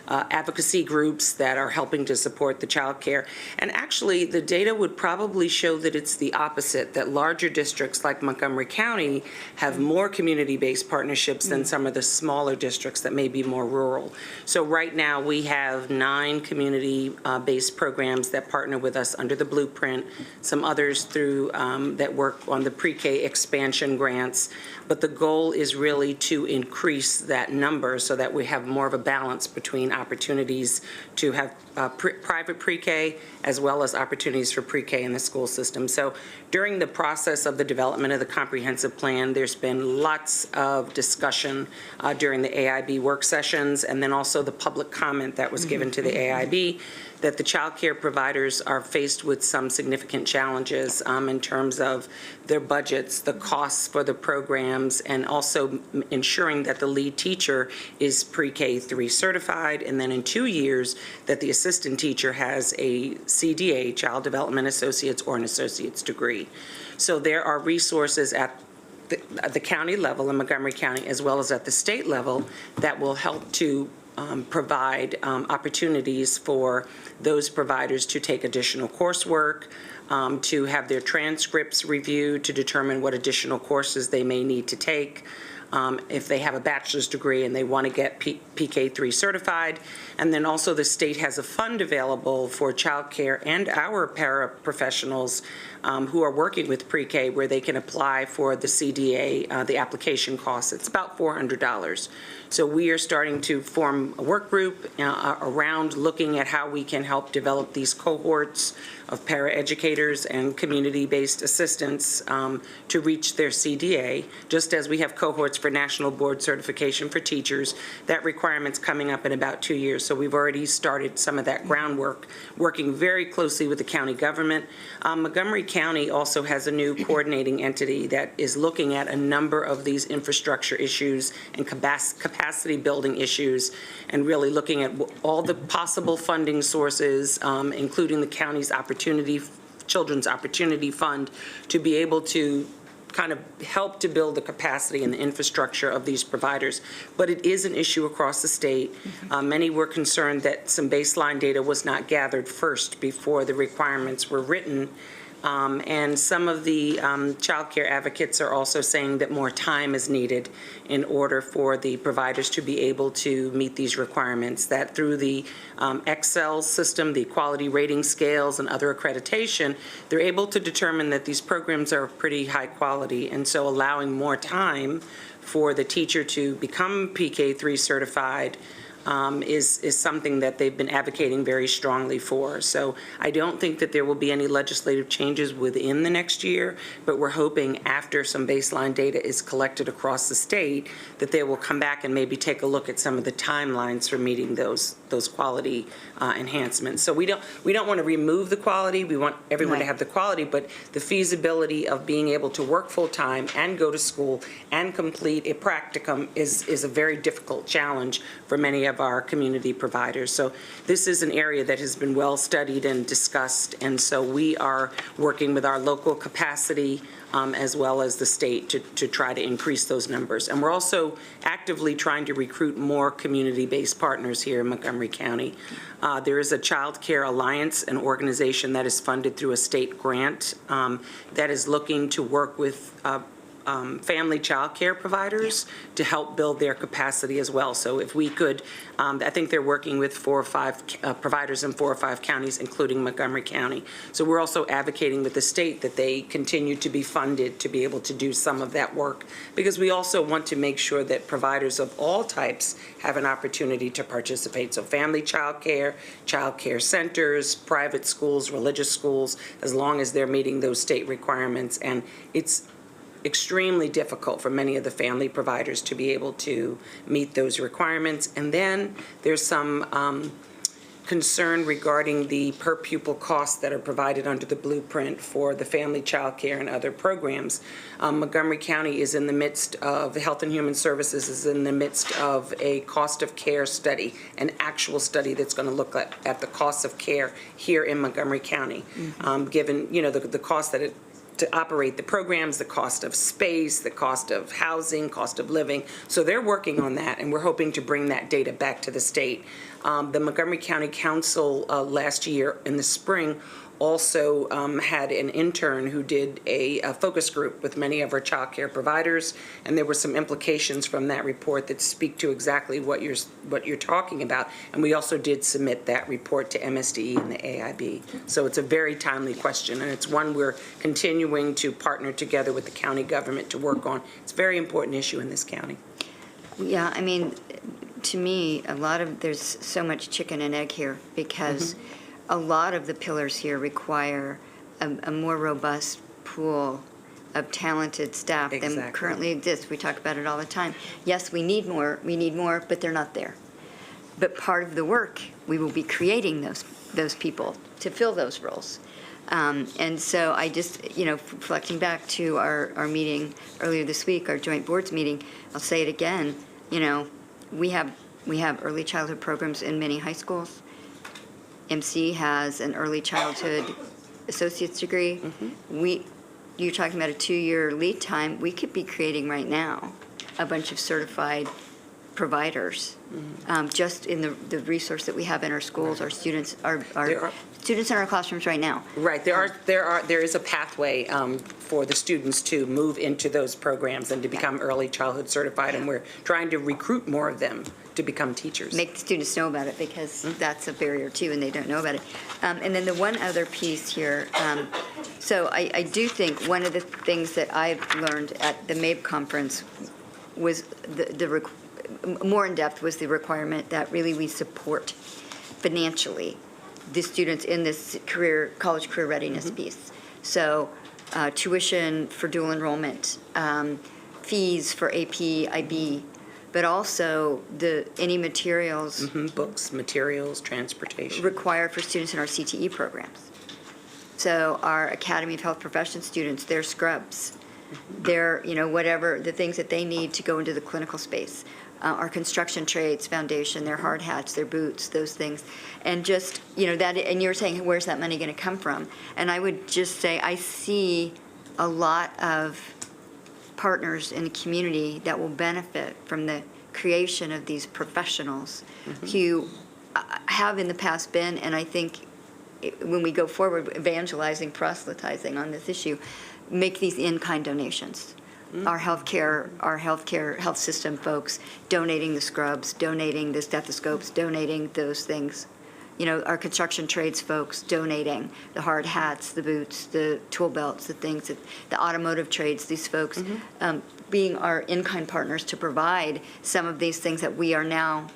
advocacy groups that are helping to support the child care. And actually, the data would probably show that it's the opposite, that larger districts like Montgomery County have more community-based partnerships than some of the smaller districts that may be more rural. So right now, we have 9 community-based programs that partner with us under the blueprint, some others through that work on the pre-K expansion grants. But the goal is really to increase that number so that we have more of a balance between opportunities to have private pre-K as well as opportunities for pre-K in the school system. So during the process of the development of the comprehensive plan, there's been lots of discussion during the AIB work sessions, and then also the public comment that was given to the AIB, that the child care providers are faced with some significant challenges in terms of their budgets, the costs for the programs, and also ensuring that the lead teacher is pre-K 3 certified, and then in 2 years that the assistant teacher has a CDA, Child Development Associates, or an associate's degree. So there are resources at the county level in Montgomery County as well as at the state level that will help to provide opportunities for those providers to take additional coursework, to have their transcripts reviewed to determine what additional courses they may need to take. If they have a bachelor's degree and they want to get PK3 certified. And then also the state has a fund available for childcare and our paraprofessionals who are working with pre-K where they can apply for the CDA, the application costs. It's about $400. So we are starting to form a work group around looking at how we can help develop these cohorts of paraeducators educators and community-based assistants to reach their CDA, just as we have cohorts for National Board Certification for teachers. That requirement's coming up in about 2 years, so we've already started some of that groundwork, working very closely with the county government. Montgomery County also has a new coordinating entity that is looking at a number of these infrastructure issues and capacity building issues, and really looking at all the possible funding sources, including the county's Children's Opportunity Fund, to be able to kind of help to build the capacity and the infrastructure of these providers. But it is an issue across the state. Many were concerned that some baseline data was not gathered first before the requirements were written. And some of the child care advocates are also saying that more time is needed in order for the providers to be able to meet these requirements, that through the Excel system, the quality rating scales, and other accreditation, they're able to determine that these programs are pretty high quality, and so allowing more time for the teacher to become PK3 certified is something that they've been advocating very strongly for. So I don't think that there will be any legislative changes within the next year, but we're hoping after some baseline data is collected across the state that they will come back and maybe take a look at some of the timelines for meeting those quality enhancements. So we don't want to remove the quality. We want everyone to have the quality, but the feasibility of being able to work full-time and go to school and complete a practicum is a very difficult challenge for many of our community providers. So this is an area that has been well studied and discussed, and so we are working with our local capacity as well as the state to try to increase those numbers. And we're also actively trying to recruit more community-based partners here in Montgomery County. There is a Child Care Alliance, an organization that is funded through a state grant that is looking to work with family child care providers to help build their capacity as well. So if we could, I think they're working with 4 or 5 providers in 4 or 5 counties, including Montgomery County. So we're also advocating with the state that they continue to be funded to be able to do some of that work, because we also want to make sure that providers of all types have an opportunity to participate. So family child care centers, private schools, religious schools, as long as they're meeting those state requirements. And it's extremely difficult for many of the family providers to be able to meet those requirements. And then there's some concern regarding the per pupil costs that are provided under the blueprint for the family child care and other programs. Montgomery County is in the midst of, Health and Human Services is in the midst of a cost of care study, an actual study that's going to look at the cost of care here in Montgomery County, given the cost that to operate the programs, the cost of space, the cost of housing, cost of living. So they're working on that, and we're hoping to bring that data back to the state. The Montgomery County Council last year in the spring also had an intern who did a focus group with many of our child care providers, and there were some implications from that report that speak to exactly what you're talking about. And we also did submit that report to MSDE and the AIB. So it's a very timely question, and it's one we're continuing to partner together with the county government to work on. It's a very important issue in this county. Yeah, I mean, to me, there's so much chicken and egg here, because a lot of the pillars here require a more robust pool of talented staff than currently exists. We talk about it all the time. Yes, we need more, but they're not there. But part of the work, we will be creating those people to fill those roles. And so I just, reflecting back to our meeting earlier this week, our joint boards meeting, I'll say it again, we have early childhood programs in many high schools. MC has an early childhood associate's degree. You're talking about a 2-year lead time. We could be creating right now a bunch of certified providers, just in the resource that we have in our schools. Our students are students in our classrooms right now. Right. There is a pathway for the students to move into those programs and to become early childhood certified, and we're trying to recruit more of them to become teachers. Make the students know about it, because that's a barrier too, and they don't know about it. And then the one other piece here, so I do think one of the things that I've learned at the MABE conference was more in depth was the requirement that really we support financially the students in this college career readiness piece. So tuition for dual enrollment, fees for AP, IB, but also any materials. Books, materials, transportation. Required for students in our CTE programs. So our Academy of Health Professions students, their scrubs, their, whatever, the things that they need to go into the clinical space. Our construction trades foundation, their hard hats, their boots, those things. And just, that, and you're saying, where's that money going to come from? And I would just say, I see a lot of partners in the community that will benefit from the creation of these professionals who have in the past been, and I think when we go forward evangelizing, proselytizing on this issue, make these in-kind donations. Our health system folks donating the scrubs, donating the stethoscopes, donating those things. Our construction trades folks donating the hard hats, the boots, the tool belts, the things, the automotive trades, these folks being our in-kind partners to provide some of these things that we are now,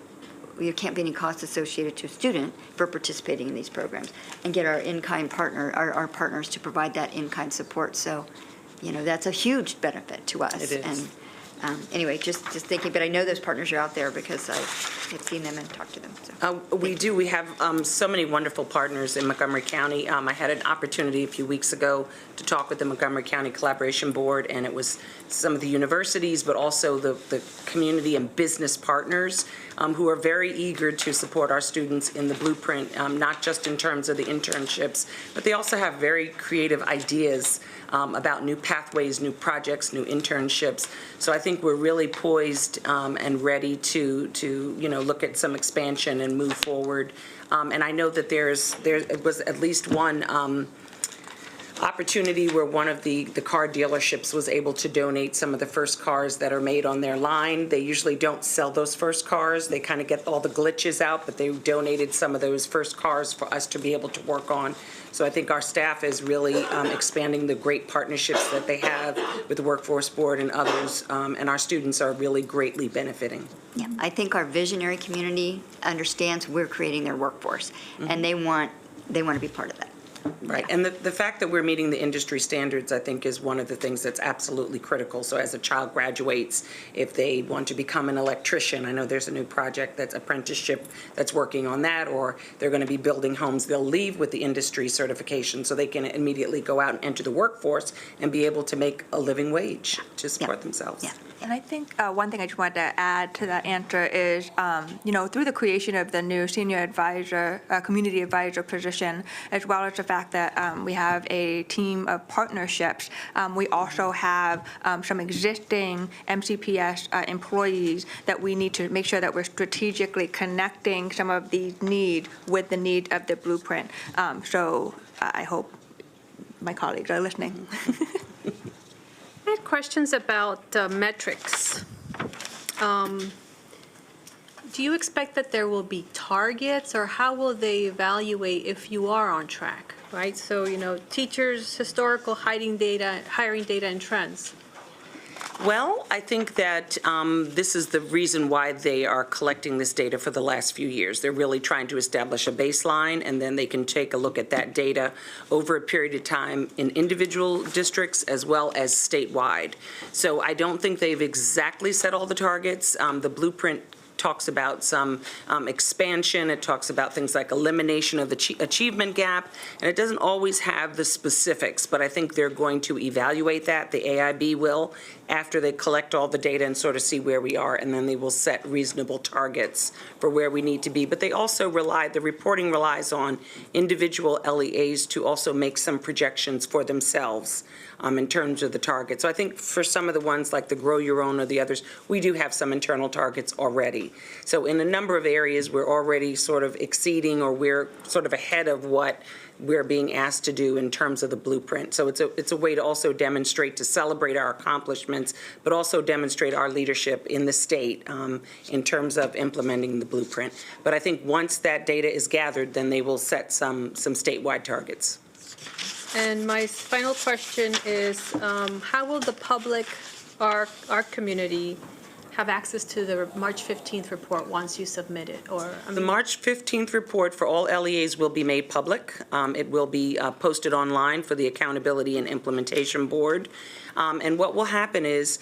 there can't be any cost associated to a student for participating in these programs, and get our in-kind our partners to provide that in-kind support. So, that's a huge benefit to us. It is. And anyway, just thinking, but I know those partners are out there because I've seen them and talked to them. So. We do. We have so many wonderful partners in Montgomery County. I had an opportunity a few weeks ago to talk with the Montgomery County Collaboration Board, and it was some of the universities, but also the community and business partners who are very eager to support our students in the blueprint, not just in terms of the internships, but they also have very creative ideas about new pathways, new projects, new internships. So I think we're really poised and ready to look at some expansion and move forward. And I know that there was at least one opportunity where one of the car dealerships was able to donate some of the first cars that are made on their line. They usually don't sell those first cars. They kind of get all the glitches out, but they donated some of those first cars for us to be able to work on. So I think our staff is really expanding the great partnerships that they have with the Workforce Board and others, and our students are really greatly benefiting. Yeah, I think our visionary community understands we're creating their workforce, and they want to be part of that. Right, and the fact that we're meeting the industry standards, I think, is one of the things that's absolutely critical. So as a child graduates, if they want to become an electrician, I know there's a new project that's apprenticeship that's working on that, or they're going to be building homes, they'll leave with the industry certification so they can immediately go out and enter the workforce and be able to make a living wage to support themselves. Yeah. And I think one thing I just wanted to add to that answer is, through the creation of the new senior advisor, community advisor position, as well as the fact that we have a team of partnerships, we also have some existing MCPS employees that we need to make sure that we're strategically connecting some of these needs with the need of the blueprint. So I hope my colleagues are listening. I had questions about metrics. Do you expect that there will be targets, or how will they evaluate if you are on track, right? So, teachers, historical hiring data, and trends. Well, I think that this is the reason why they are collecting this data for the last few years. They're really trying to establish a baseline, and then they can take a look at that data over a period of time in individual districts as well as statewide. So I don't think they've exactly set all the targets. The blueprint talks about some expansion. It talks about things like elimination of the achievement gap, and it doesn't always have the specifics, but I think they're going to evaluate that. The AIB will, after they collect all the data and sort of see where we are, and then they will set reasonable targets for where we need to be. But they also the reporting relies on individual LEAs to also make some projections for themselves in terms of the target. So I think for some of the ones like the Grow Your Own or the others, we do have some internal targets already. So in a number of areas, we're already sort of exceeding, or we're sort of ahead of what we're being asked to do in terms of the blueprint. So it's a way to also demonstrate, to celebrate our accomplishments, but also demonstrate our leadership in the state in terms of implementing the blueprint. But I think once that data is gathered, then they will set some statewide targets. And my final question is, how will the public, our community, have access to the March 15th report once you submit it, or? The March 15th report for all LEAs will be made public. It will be posted online for the Accountability and Implementation Board. And what will happen is,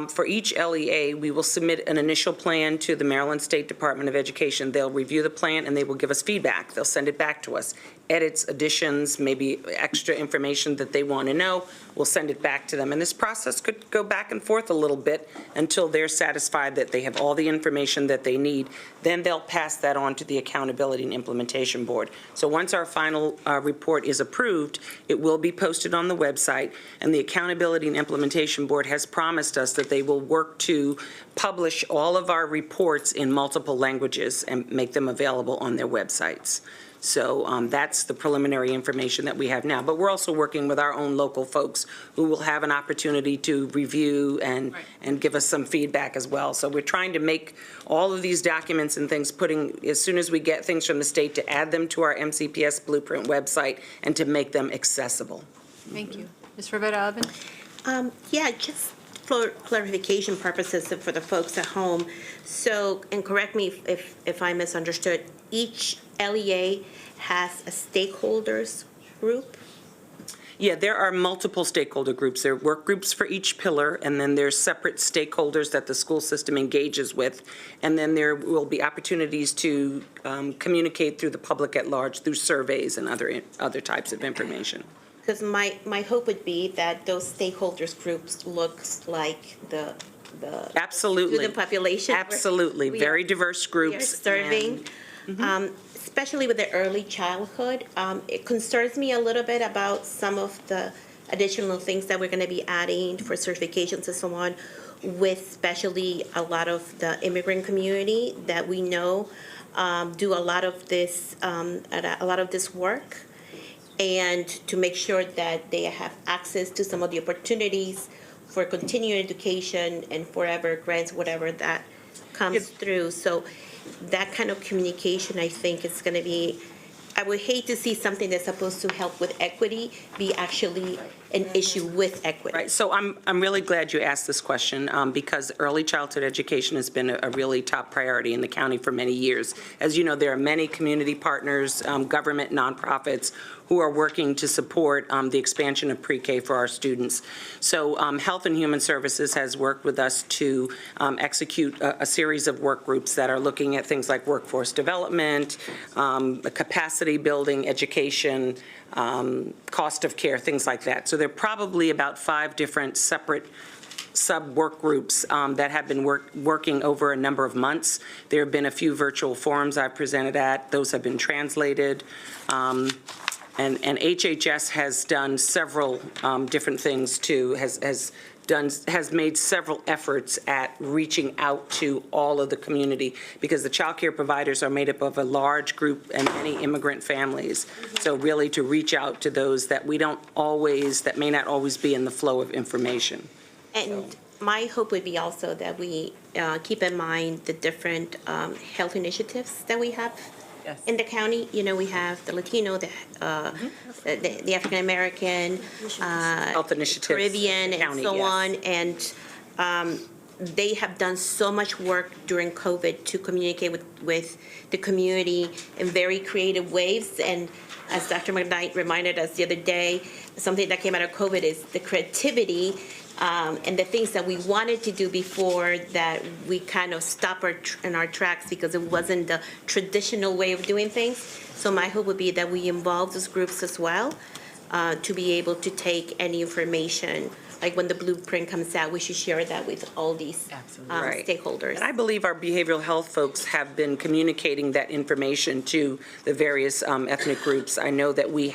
for each LEA, we will submit an initial plan to the Maryland State Department of Education. They'll review the plan and they will give us feedback. They'll send it back to us. Edits, additions, maybe extra information that they want to know, we'll send it back to them. And this process could go back and forth a little bit until they're satisfied that they have all the information that they need. Then they'll pass that on to the Accountability and Implementation Board. So once our final report is approved, it will be posted on the website, and the Accountability and Implementation Board has promised us that they will work to publish all of our reports in multiple languages and make them available on their websites. So that's the preliminary information that we have now. But we're also working with our own local folks who will have an opportunity to review and give us some feedback as well. So we're trying to make all of these documents and things, as soon as we get things from the state, to add them to our MCPS Blueprint website and to make them accessible. Thank you. Ms. Rivera-Alvin? Yeah, just for clarification purposes for the folks at home. So, and correct me if I misunderstood, each LEA has a stakeholders group? Yeah, there are multiple stakeholder groups. There are work groups for each pillar, and then there's separate stakeholders that the school system engages with. And then there will be opportunities to communicate through the public at large through surveys and other types of information. Because my hope would be that those stakeholders groups looks like the Absolutely. student population. Absolutely. Very diverse groups. We are serving. Especially with the early childhood. It concerns me a little bit about some of the additional things that we're going to be adding for certifications and so on, with especially a lot of the immigrant community that we know do a lot of this work, and to make sure that they have access to some of the opportunities for continuing education and forever grants, whatever that comes through. So that kind of communication, I think, is going to be, I would hate to see something that's supposed to help with equity be actually an issue with equity. Right, so I'm really glad you asked this question, because early childhood education has been a really top priority in the county for many years. As you know, there are many community partners, government nonprofits, who are working to support the expansion of pre-K for our students. So Health and Human Services has worked with us to execute a series of work groups that are looking at things like workforce development, capacity building, education, cost of care, things like that. So there are probably about 5 different separate sub-work groups that have been working over a number of months. There have been a few virtual forums I've presented at. Those have been translated. And HHS has done several different things too, has made several efforts at reaching out to all of the community, because the child care providers are made up of a large group and many immigrant families. So really to reach out to those that that may not always be in the flow of information. And my hope would be also that we keep in mind the different health initiatives that we have in the county. You know, we have the Latino, the African American, health initiatives, Caribbean, and county, so on. And they have done so much work during COVID to communicate with the community in very creative ways. And as Dr. McKnight reminded us the other day, something that came out of COVID is the creativity and the things that we wanted to do before that we kind of stopped in our tracks because it wasn't the traditional way of doing things. So my hope would be that we involve those groups as well to be able to take any information. Like when the blueprint comes out, we should share that with all these stakeholders. And I believe our behavioral health folks have been communicating that information to the various ethnic groups. I know that we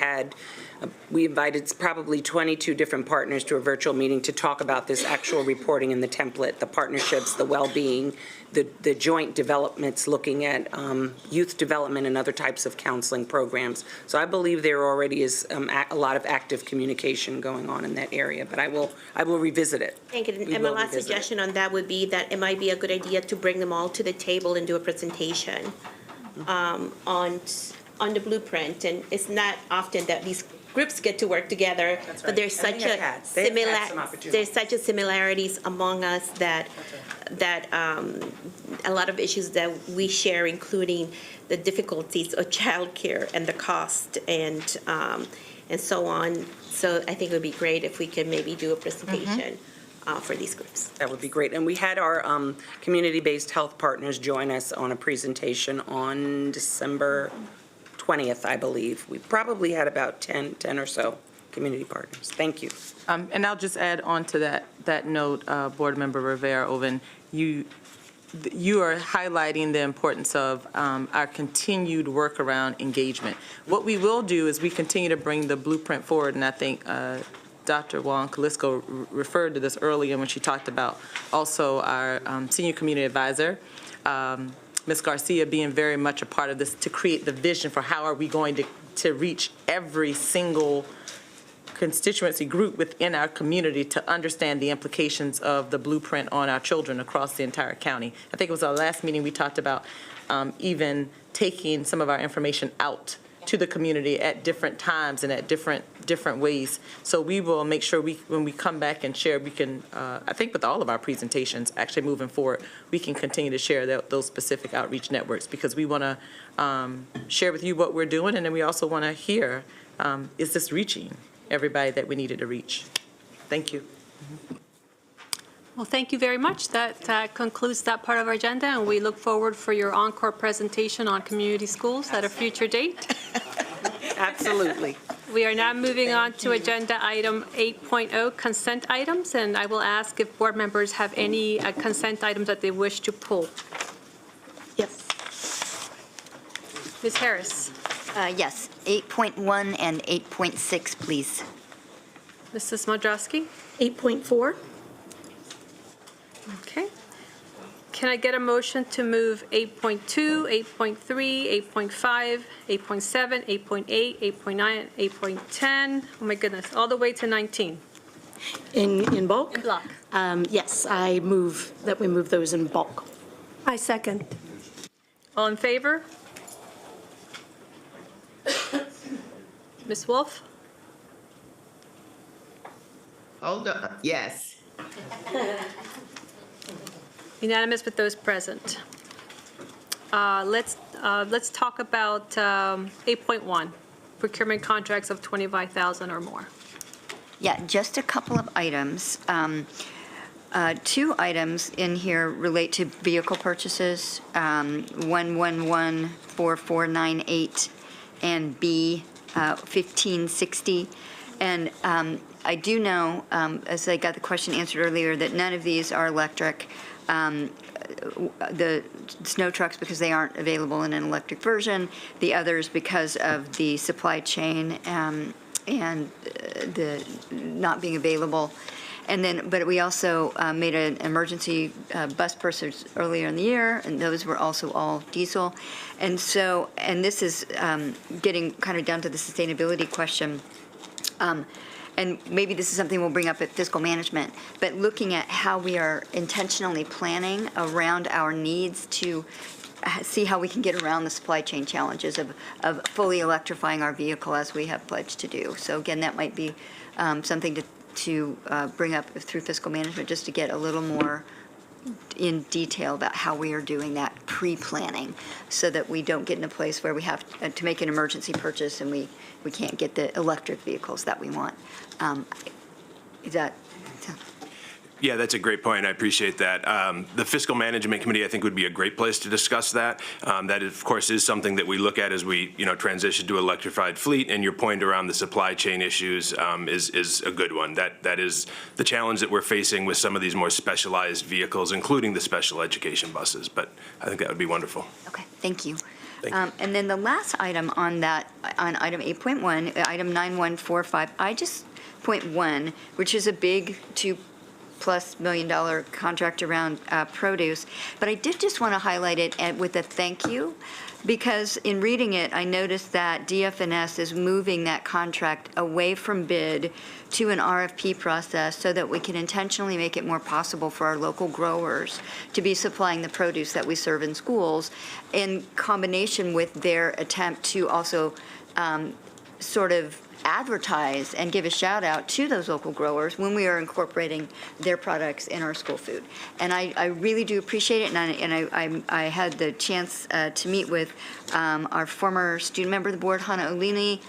invited probably 22 different partners to a virtual meeting to talk about this actual reporting in the template, the partnerships, the well-being, the joint developments looking at youth development and other types of counseling programs. So I believe there already is a lot of active communication going on in that area, but I will revisit it. Thank you. And my last suggestion on that would be that it might be a good idea to bring them all to the table and do a presentation on the blueprint. And it's not often that these groups get to work together, but there's And such they have had some opportunities. there's such a similarities among us that a lot of issues that we share, including the difficulties of childcare and the cost and so on. So I think it would be great if we could maybe do a presentation for these groups. That would be great. And we had our community-based health partners join us on a presentation on December 20th, I believe. We probably had about 10 or so community partners. Thank you. And I'll just add on to that note, Board Member Rivera-Oven, you are highlighting the importance of our continued work around engagement. What we will do is we continue to bring the blueprint forward, and I think Dr. Wong-Kalisko referred to this earlier when she talked about also our senior community advisor, Ms. Garcia, being very much a part of this to create the vision for how are we going to reach every single constituency group within our community to understand the implications of the blueprint on our children across the entire county. I think it was our last meeting we talked about even taking some of our information out to the community at different times and at different ways. So we will make sure when we come back and share, we can, I think with all of our presentations, actually moving forward, we can continue to share those specific outreach networks because we want to share with you what we're doing, and then we also want to hear, is this reaching everybody that we needed to reach? Thank you. Well, thank you very much. That concludes that part of our agenda, and we look forward for your encore presentation on community schools at a future date. Absolutely. We are now moving on to agenda item 8.0, consent items, and I will ask if board members have any consent items that they wish to pull. Yes. Ms. Harris. Yes, 8.1 and 8.6, please. Mrs. Modrowski. 8.4. Okay. Can I get a motion to move 8.2, 8.3, 8.5, 8.7, 8.8, 8.9, 8.10, oh my goodness, all the way to 19? In bulk? In block. Yes, I move that we move those in bulk. I second. All in favor? Ms. Wolf? Hold on, yes. Unanimous with those present. Let's talk about 8.1, procurement contracts of $25,000 or more. Yeah, just a couple of items. Two items in here relate to vehicle purchases, 1114498 and B 1560. And I do know, as I got the question answered earlier, that none of these are electric. The snow trucks, because they aren't available in an electric version. The others, because of the supply chain and the not being available. And then, but we also made an emergency bus purchase earlier in the year, and those were also all diesel. And so, and this is getting kind of down to the sustainability question. And maybe this is something we'll bring up at fiscal management, but looking at how we are intentionally planning around our needs to see how we can get around the supply chain challenges of fully electrifying our vehicle as we have pledged to do. So again, that might be something to bring up through fiscal management, just to get a little more in detail about how we are doing that pre-planning, so that we don't get in a place where we have to make an emergency purchase and we can't get the electric vehicles that we want. Is that? Yeah, that's a great point. I appreciate that. The Fiscal Management Committee, I think, would be a great place to discuss that. That, of course, is something that we look at as we, transition to electrified fleet. And your point around the supply chain issues is a good one. That is the challenge that we're facing with some of these more specialized vehicles, including the special education buses. But I think that would be wonderful. Okay, thank you. Thank you. And then the last item on that, on item 8.1, item 9145, point 1, which is a big $2+ million contract around produce. But I did just want to highlight it with a thank you, because in reading it, I noticed that DF&S is moving that contract away from bid to an RFP process so that we can intentionally make it more possible for our local growers to be supplying the produce that we serve in schools, in combination with their attempt to also sort of advertise and give a shout out to those local growers when we are incorporating their products in our school food. And I really do appreciate it, and I had the chance to meet with our former student member of the board, Hannah Olini,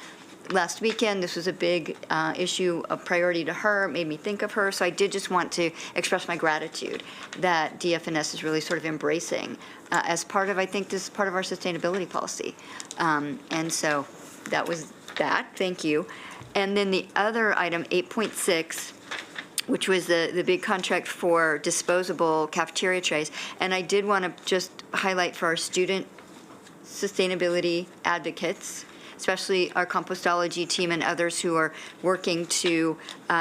last weekend. This was a big issue, a priority to her. It made me think of her. So I did just want to express my gratitude that DFNS is really sort of embracing as part of, I think this is part of our sustainability policy. And so that was that. Thank you. And then the other item, 8.6, which was the big contract for disposable cafeteria trays. And I did want to just highlight for our student sustainability advocates, especially our compostology team and others who are working to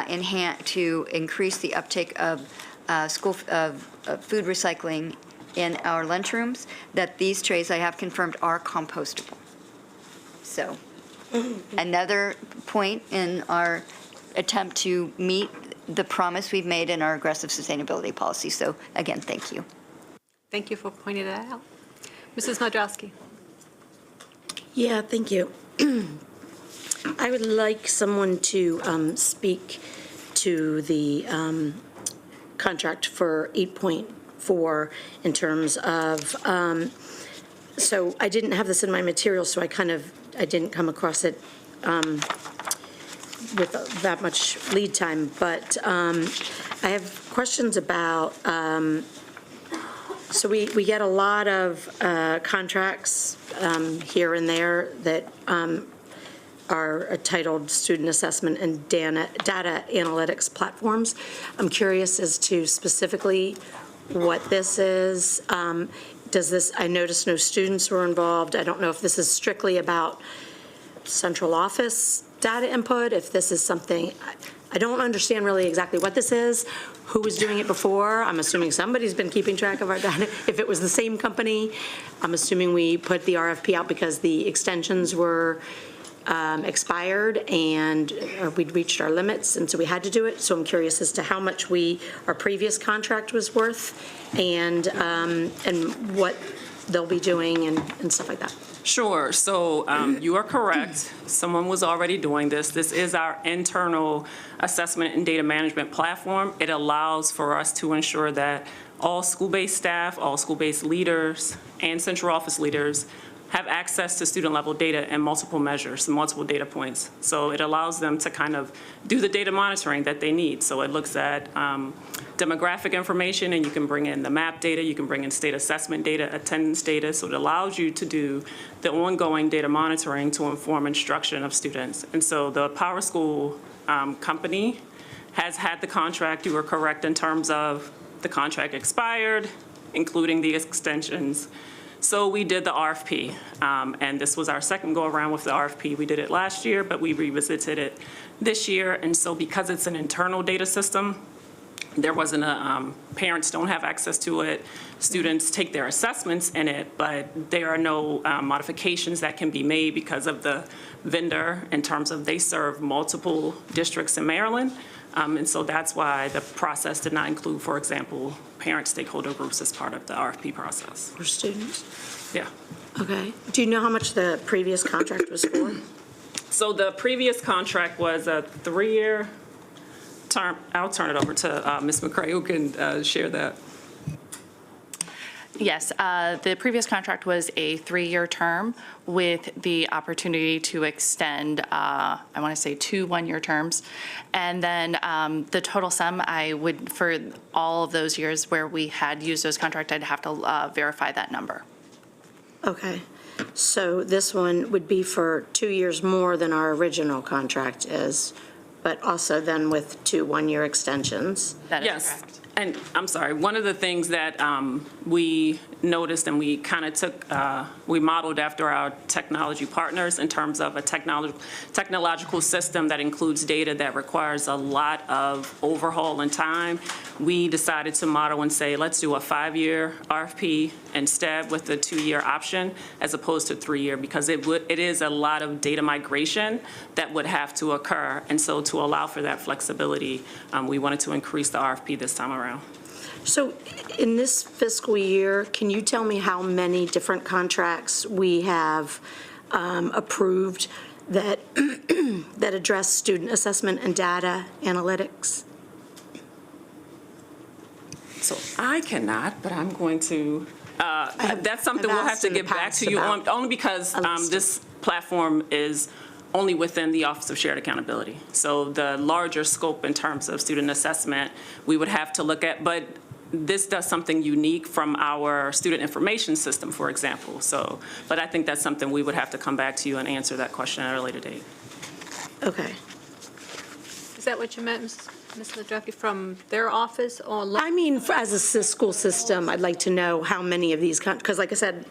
increase the uptake of food recycling in our lunchrooms, that these trays, I have confirmed, are compostable. So another point in our attempt to meet the promise we've made in our aggressive sustainability policy. So again, thank you. Thank you for pointing that out. Mrs. Nadrowski. Yeah, thank you. I would like someone to speak to the contract for 8.4 in terms of, so I didn't have this in my material, so I didn't come across it with that much lead time, but I have questions about, so we get a lot of contracts here and there that are titled student assessment and data analytics platforms. I'm curious as to specifically what this is. Does this, I noticed no students were involved. I don't know if this is strictly about central office data input, if this is something, I don't understand really exactly what this is, who was doing it before. I'm assuming somebody's been keeping track of our data. If it was the same company, I'm assuming we put the RFP out because the extensions were expired and we'd reached our limits, and so we had to do it. So I'm curious as to how much our previous contract was worth and what they'll be doing and stuff like that. Sure. So you are correct. Someone was already doing this. This is our internal assessment and data management platform. It allows for us to ensure that all school-based staff, all school-based leaders, and central office leaders have access to student-level data and multiple measures, multiple data points. So it allows them to kind of do the data monitoring that they need. So it looks at demographic information, and you can bring in the MAP data, you can bring in state assessment data, attendance data. So it allows you to do the ongoing data monitoring to inform instruction of students. And so the Power School company has had the contract. You were correct in terms of the contract expired, including the extensions. So we did the RFP, and this was our second go-around with the RFP. We did it last year, but we revisited it this year. And so because it's an internal data system, there wasn't parents don't have access to it. Students take their assessments in it, but there are no modifications that can be made because of the vendor in terms of they serve multiple districts in Maryland. And so that's why the process did not include, for example, parent stakeholder groups as part of the RFP process. For students? Yeah. Okay. Do you know how much the previous contract was for? So the previous contract was a 3-year term. I'll turn it over to Ms. McCray, who can share that. Yes, the previous contract was a 3-year term with the opportunity to extend, I want to say 2 one-year terms. And then the total sum, I would, for all of those years where we had used those contracts, I'd have to verify that number. Okay. So this one would be for 2 years more than our original contract is, but also then with 2 one-year extensions. That is yes. correct. And I'm sorry, one of the things that we noticed and we kind of took, we modeled after our technology partners in terms of a technological system that includes data that requires a lot of overhaul and time. We decided to model and say, let's do a 5-year RFP instead with the 2-year option as opposed to 3-year, because it is a lot of data migration that would have to occur. And so to allow for that flexibility, we wanted to increase the RFP this time around. So in this fiscal year, can you tell me how many different contracts we have approved that, that address student assessment and data analytics? So I cannot, but I'm going to, that's something we'll have to get back to you on, only because this platform is only within the Office of Shared Accountability. So the larger scope in terms of student assessment, we would have to look at, but this does something unique from our student information system, for example. So, but I think that's something we would have to come back to you and answer that question at a later date. Okay. Is that what you meant, Ms. Ladreki, from their office or? I mean, as a school system, I'd like to know how many of these, because like I said,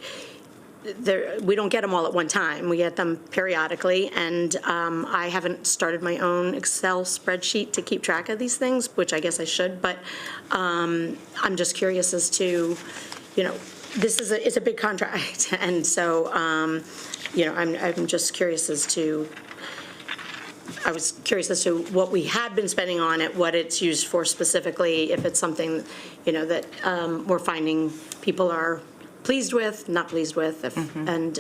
we don't get them all at one time. We get them periodically, and I haven't started my own Excel spreadsheet to keep track of these things, which I guess I should, but I'm just curious as to, you know, it's a big contract, and so, you know, I'm just curious as to, I was curious as to what we had been spending on it, what it's used for specifically, if it's something, you know, that we're finding people are pleased with, not pleased with, and,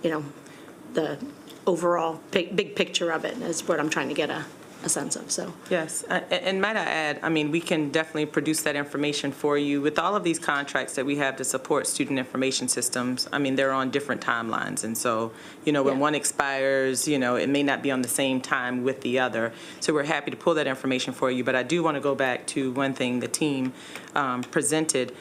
you know, the overall big picture of it is what I'm trying to get a sense of, so. Yes, and might I add, I mean, we can definitely produce that information for you. With all of these contracts that we have to support student information systems, I mean, they're on different timelines, and so, you know, when one expires, you know, it may not be on the same time with the other. So we're happy to pull that information for you, but I do want to go back to one thing the team presented.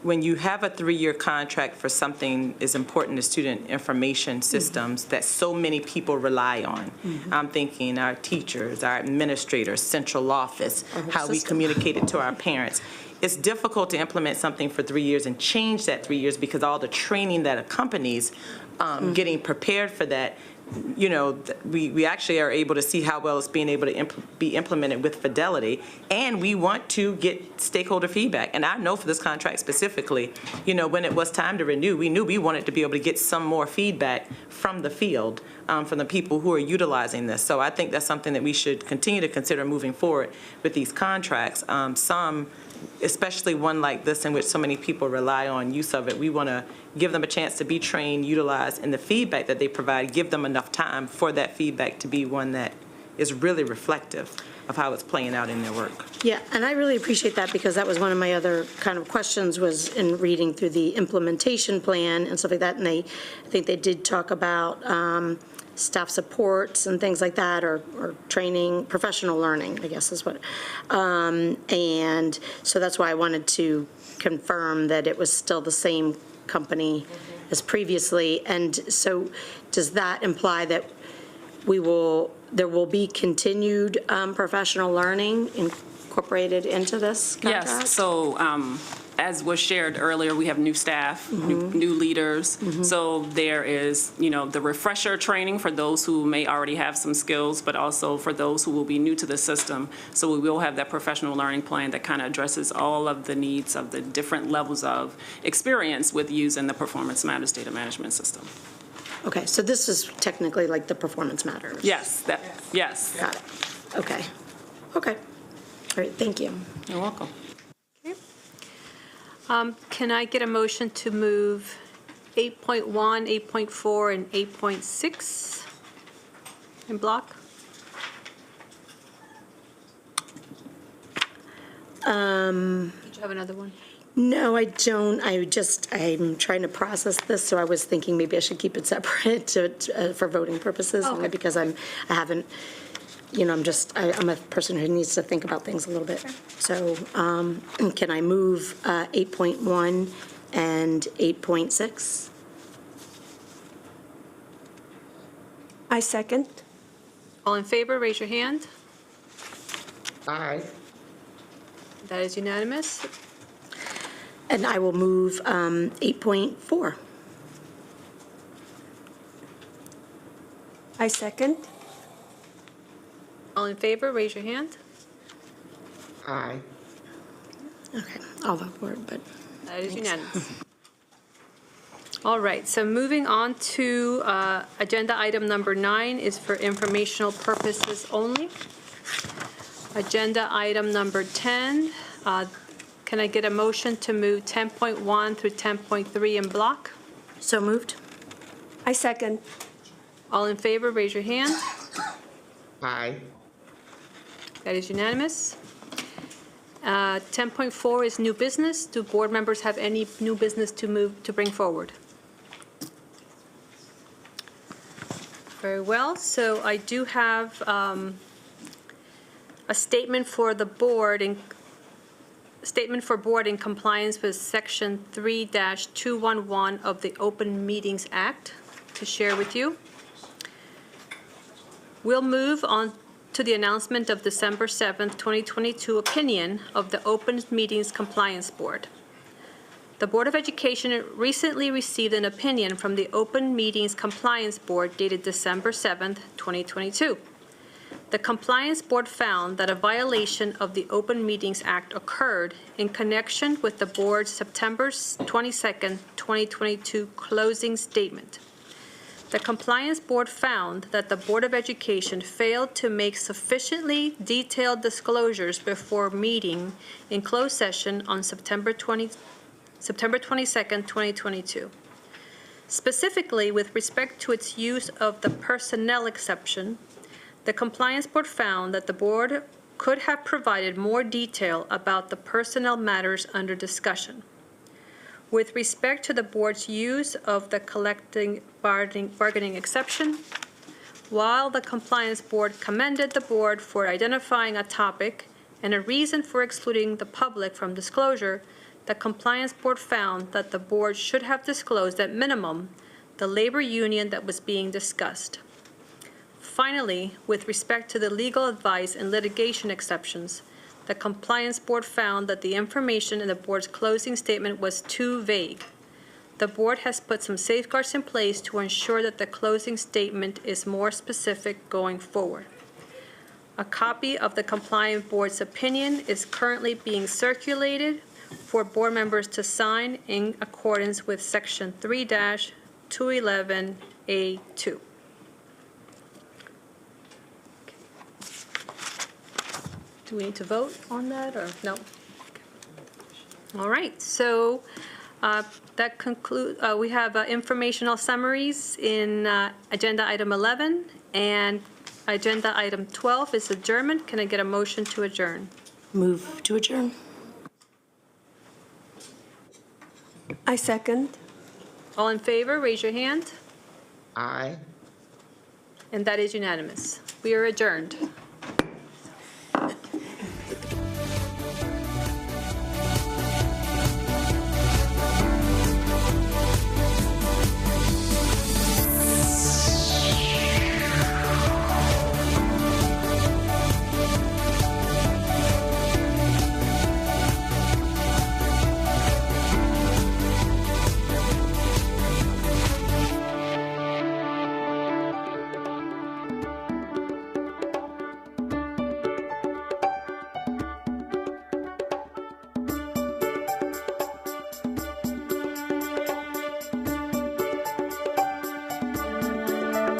When you have a 3-year contract for something as important as student information systems that so many people rely on, I'm thinking our teachers, our administrators, central office, how we communicate it to our parents. It's difficult to implement something for 3 years and change that 3 years because all the training that accompanies getting prepared for that. You know, we actually are able to see how well it's being able to be implemented with fidelity, and we want to get stakeholder feedback. And I know for this contract specifically, you know, when it was time to renew, we knew we wanted to be able to get some more feedback from the field, from the people who are utilizing this. So I think that's something that we should continue to consider moving forward with these contracts. Some, especially one like this in which so many people rely on use of it, we want to give them a chance to be trained, utilized, and the feedback that they provide, give them enough time for that feedback to be one that is really reflective of how it's playing out in their work. Yeah, and I really appreciate that because that was one of my other kind of questions was in reading through the implementation plan and stuff like that, and I think they did talk about staff supports and things like that, or training, professional learning, I guess is what, and so that's why I wanted to confirm that it was still the same company as previously. And so does that imply that there will be continued professional learning incorporated into this contract? Yes, so as was shared earlier, we have new staff, new leaders. So there is, you know, the refresher training for those who may already have some skills, but also for those who will be new to the system. So we will have that professional learning plan that kind of addresses all of the needs of the different levels of experience with using the Performance Matters data management system. Okay, so this is technically like the Performance Matters? Yes, yes. Got it. Okay. Okay. All right, thank you. You're welcome. Can I get a motion to move 8.1, 8.4, and 8.6 in block? Did you have another one? No, I don't. I'm trying to process this, so I was thinking maybe I should keep it separate for voting purposes, only because I haven't, you know, I'm a person who needs to think about things a little bit. So can I move 8.1 and 8.6? I second. All in favor, raise your hand. Aye. That is unanimous. And I will move 8.4. I second. All in favor, raise your hand. Aye. Okay, I'll vote for it, but. That is unanimous. All right, so moving on to agenda item number 9 is for informational purposes only. Agenda item number 10, can I get a motion to move 10.1 through 10.3 in block? So moved. I second. All in favor, raise your hand. Aye. That is unanimous. 10.4 is new business. Do board members have any new business to bring forward? Very well. So I do have a statement for the board in compliance with Section 3-211 of the Open Meetings Act to share with you. We'll move on to the announcement of December 7th, 2022 opinion of the Open Meetings Compliance Board. The Board of Education recently received an opinion from the Open Meetings Compliance Board dated December 7th, 2022. The Compliance Board found that a violation of the Open Meetings Act occurred in connection with the board's September 22nd, 2022 closing statement. The Compliance Board found that the Board of Education failed to make sufficiently detailed disclosures before meeting in closed session on September 22nd, 2022. Specifically, with respect to its use of the personnel exception, the Compliance Board found that the board could have provided more detail about the personnel matters under discussion. With respect to the board's use of the collective bargaining exception, while the Compliance Board commended the board for identifying a topic and a reason for excluding the public from disclosure, the Compliance Board found that the board should have disclosed at minimum the labor union that was being discussed. Finally, with respect to the legal advice and litigation exceptions, the Compliance Board found that the information in the board's closing statement was too vague. The board has put some safeguards in place to ensure that the closing statement is more specific going forward. A copy of the Compliance Board's opinion is currently being circulated for board members to sign in accordance with Section 3-211A2. Do we need to vote on that, or no? All right, so that concludes, we have informational summaries in agenda item 11, and agenda item 12 is adjournment. Can I get a motion to adjourn? Move to adjourn. I second. All in favor, raise your hand. Aye. And that is unanimous. We are adjourned.